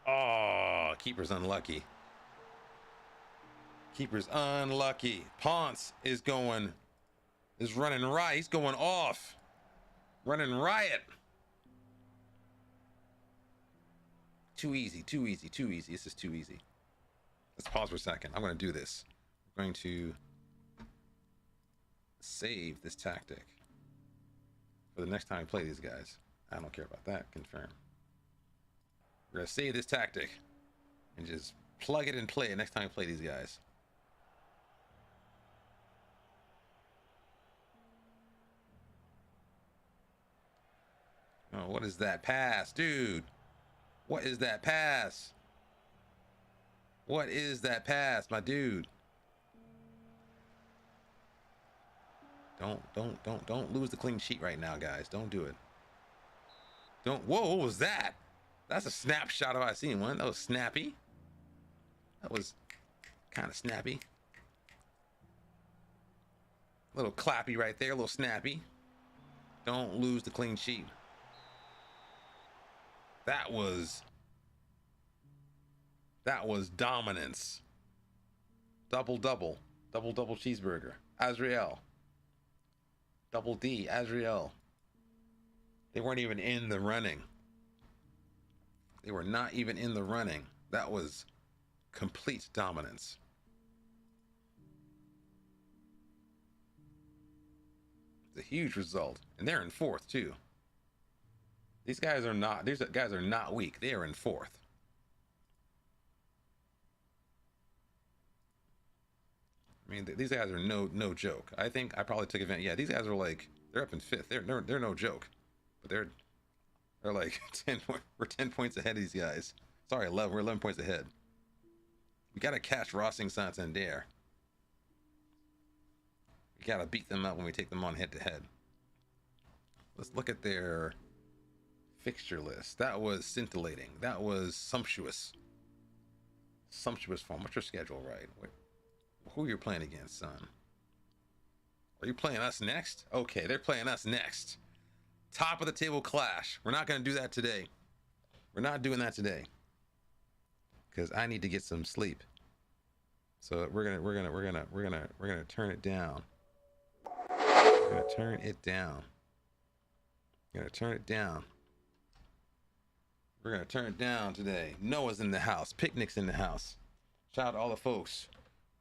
Oh, keeper's unlucky. Keeper's unlucky. Ponce is running riot. He's going off. Running riot. Too easy, too easy, too easy. This is too easy. Let's pause for a second. I'm going to do this. I'm going to save this tactic for the next time we play these guys. I don't care about that. Confirm. We're going to save this tactic and just plug it and play it next time we play these guys. Oh, what is that pass, dude? What is that pass? What is that pass, my dude? Don't lose the clean sheet right now, guys. Don't do it. Whoa, what was that? That's a snapshot of I seen one. That was snappy. That was kind of snappy. A little clappy right there, a little snappy. Don't lose the clean sheet. That was dominance. Double cheeseburger. Azrael. Double D, Azrael. They weren't even in the running. They were not even in the running. That was complete dominance. It's a huge result, and they're in fourth too. These guys are not. These guys are not weak. They are in fourth. I mean, these guys are no joke. I think I probably took advantage. Yeah, these guys are like they're up in fifth. They're no joke, but they're like 10. We're 10 points ahead of these guys. Sorry, 11. We're 11 points ahead. We gotta catch Racing Santander. We gotta beat them up when we take them on head to head. Let's look at their fixture list. That was scintillating. That was sumptuous. Sumptuous form. What's your schedule, right? Who you're playing against, son? Are you playing us next? Okay, they're playing us next. Top of the table clash. We're not gonna do that today. We're not doing that today. Because I need to get some sleep. So we're gonna turn it down. We're gonna turn it down. We're gonna turn it down. We're gonna turn it down today. Noah's in the house. Picnic's in the house. Shout out to all the folks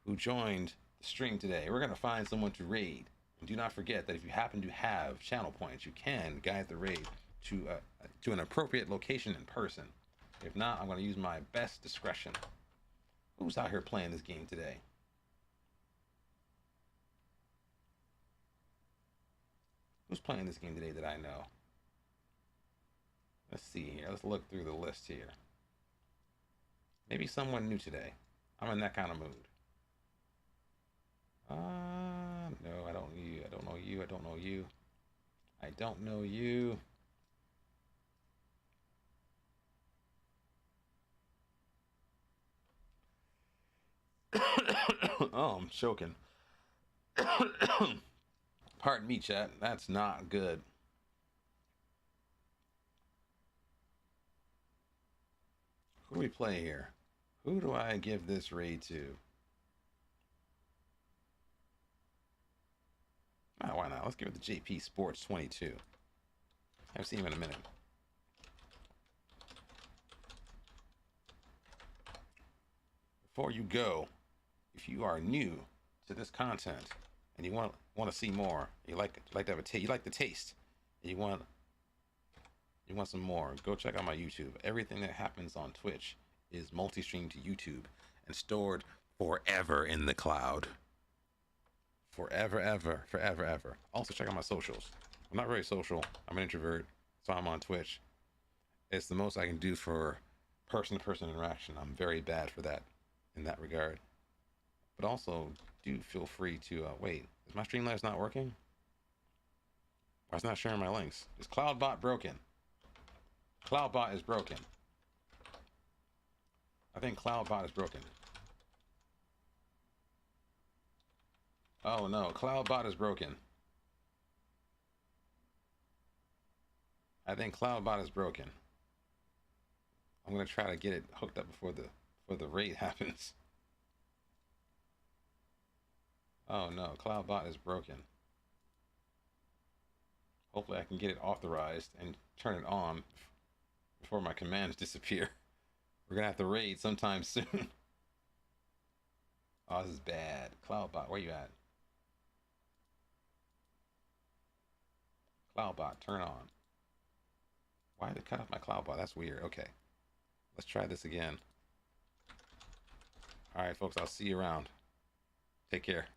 who joined the stream today. We're gonna find someone to raid. And do not forget that if you happen to have channel points, you can guide the raid to an appropriate location in person. If not, I'm gonna use my best discretion. Who's out here playing this game today? Who's playing this game today that I know? Let's see here. Let's look through the list here. Maybe someone new today. I'm in that kind of mood. No, I don't know you. I don't know you. I don't know you. I don't know you. Oh, I'm choking. Pardon me, chat. That's not good. Who do we play here? Who do I give this raid to? Oh, why not? Let's give it to JP Sports 22. I haven't seen him in a minute. Before you go, if you are new to this content and you want to see more, you like to have you like the taste, and you want some more, go check out my YouTube. Everything that happens on Twitch is multi-streamed to YouTube and stored forever in the cloud. Forever, ever. Also check out my socials. I'm not very social. I'm an introvert, so I'm on Twitch. It's the most I can do for person-to-person interaction. I'm very bad for that in that regard. But also, do feel free to wait. Is my Streamlabs not working? Why is it not sharing my links? Is CloudBot broken? CloudBot is broken. I think CloudBot is broken. Oh no, CloudBot is broken. I think CloudBot is broken. I'm gonna try to get it hooked up before the raid happens. Oh no, CloudBot is broken. Hopefully I can get it authorized and turn it on before my commands disappear. We're gonna have to raid sometime soon. Oh, this is bad. CloudBot, where you at? CloudBot, turn on. Why did they cut off my CloudBot? That's weird. Okay. Let's try this again. Alright, folks, I'll see you around. Take care.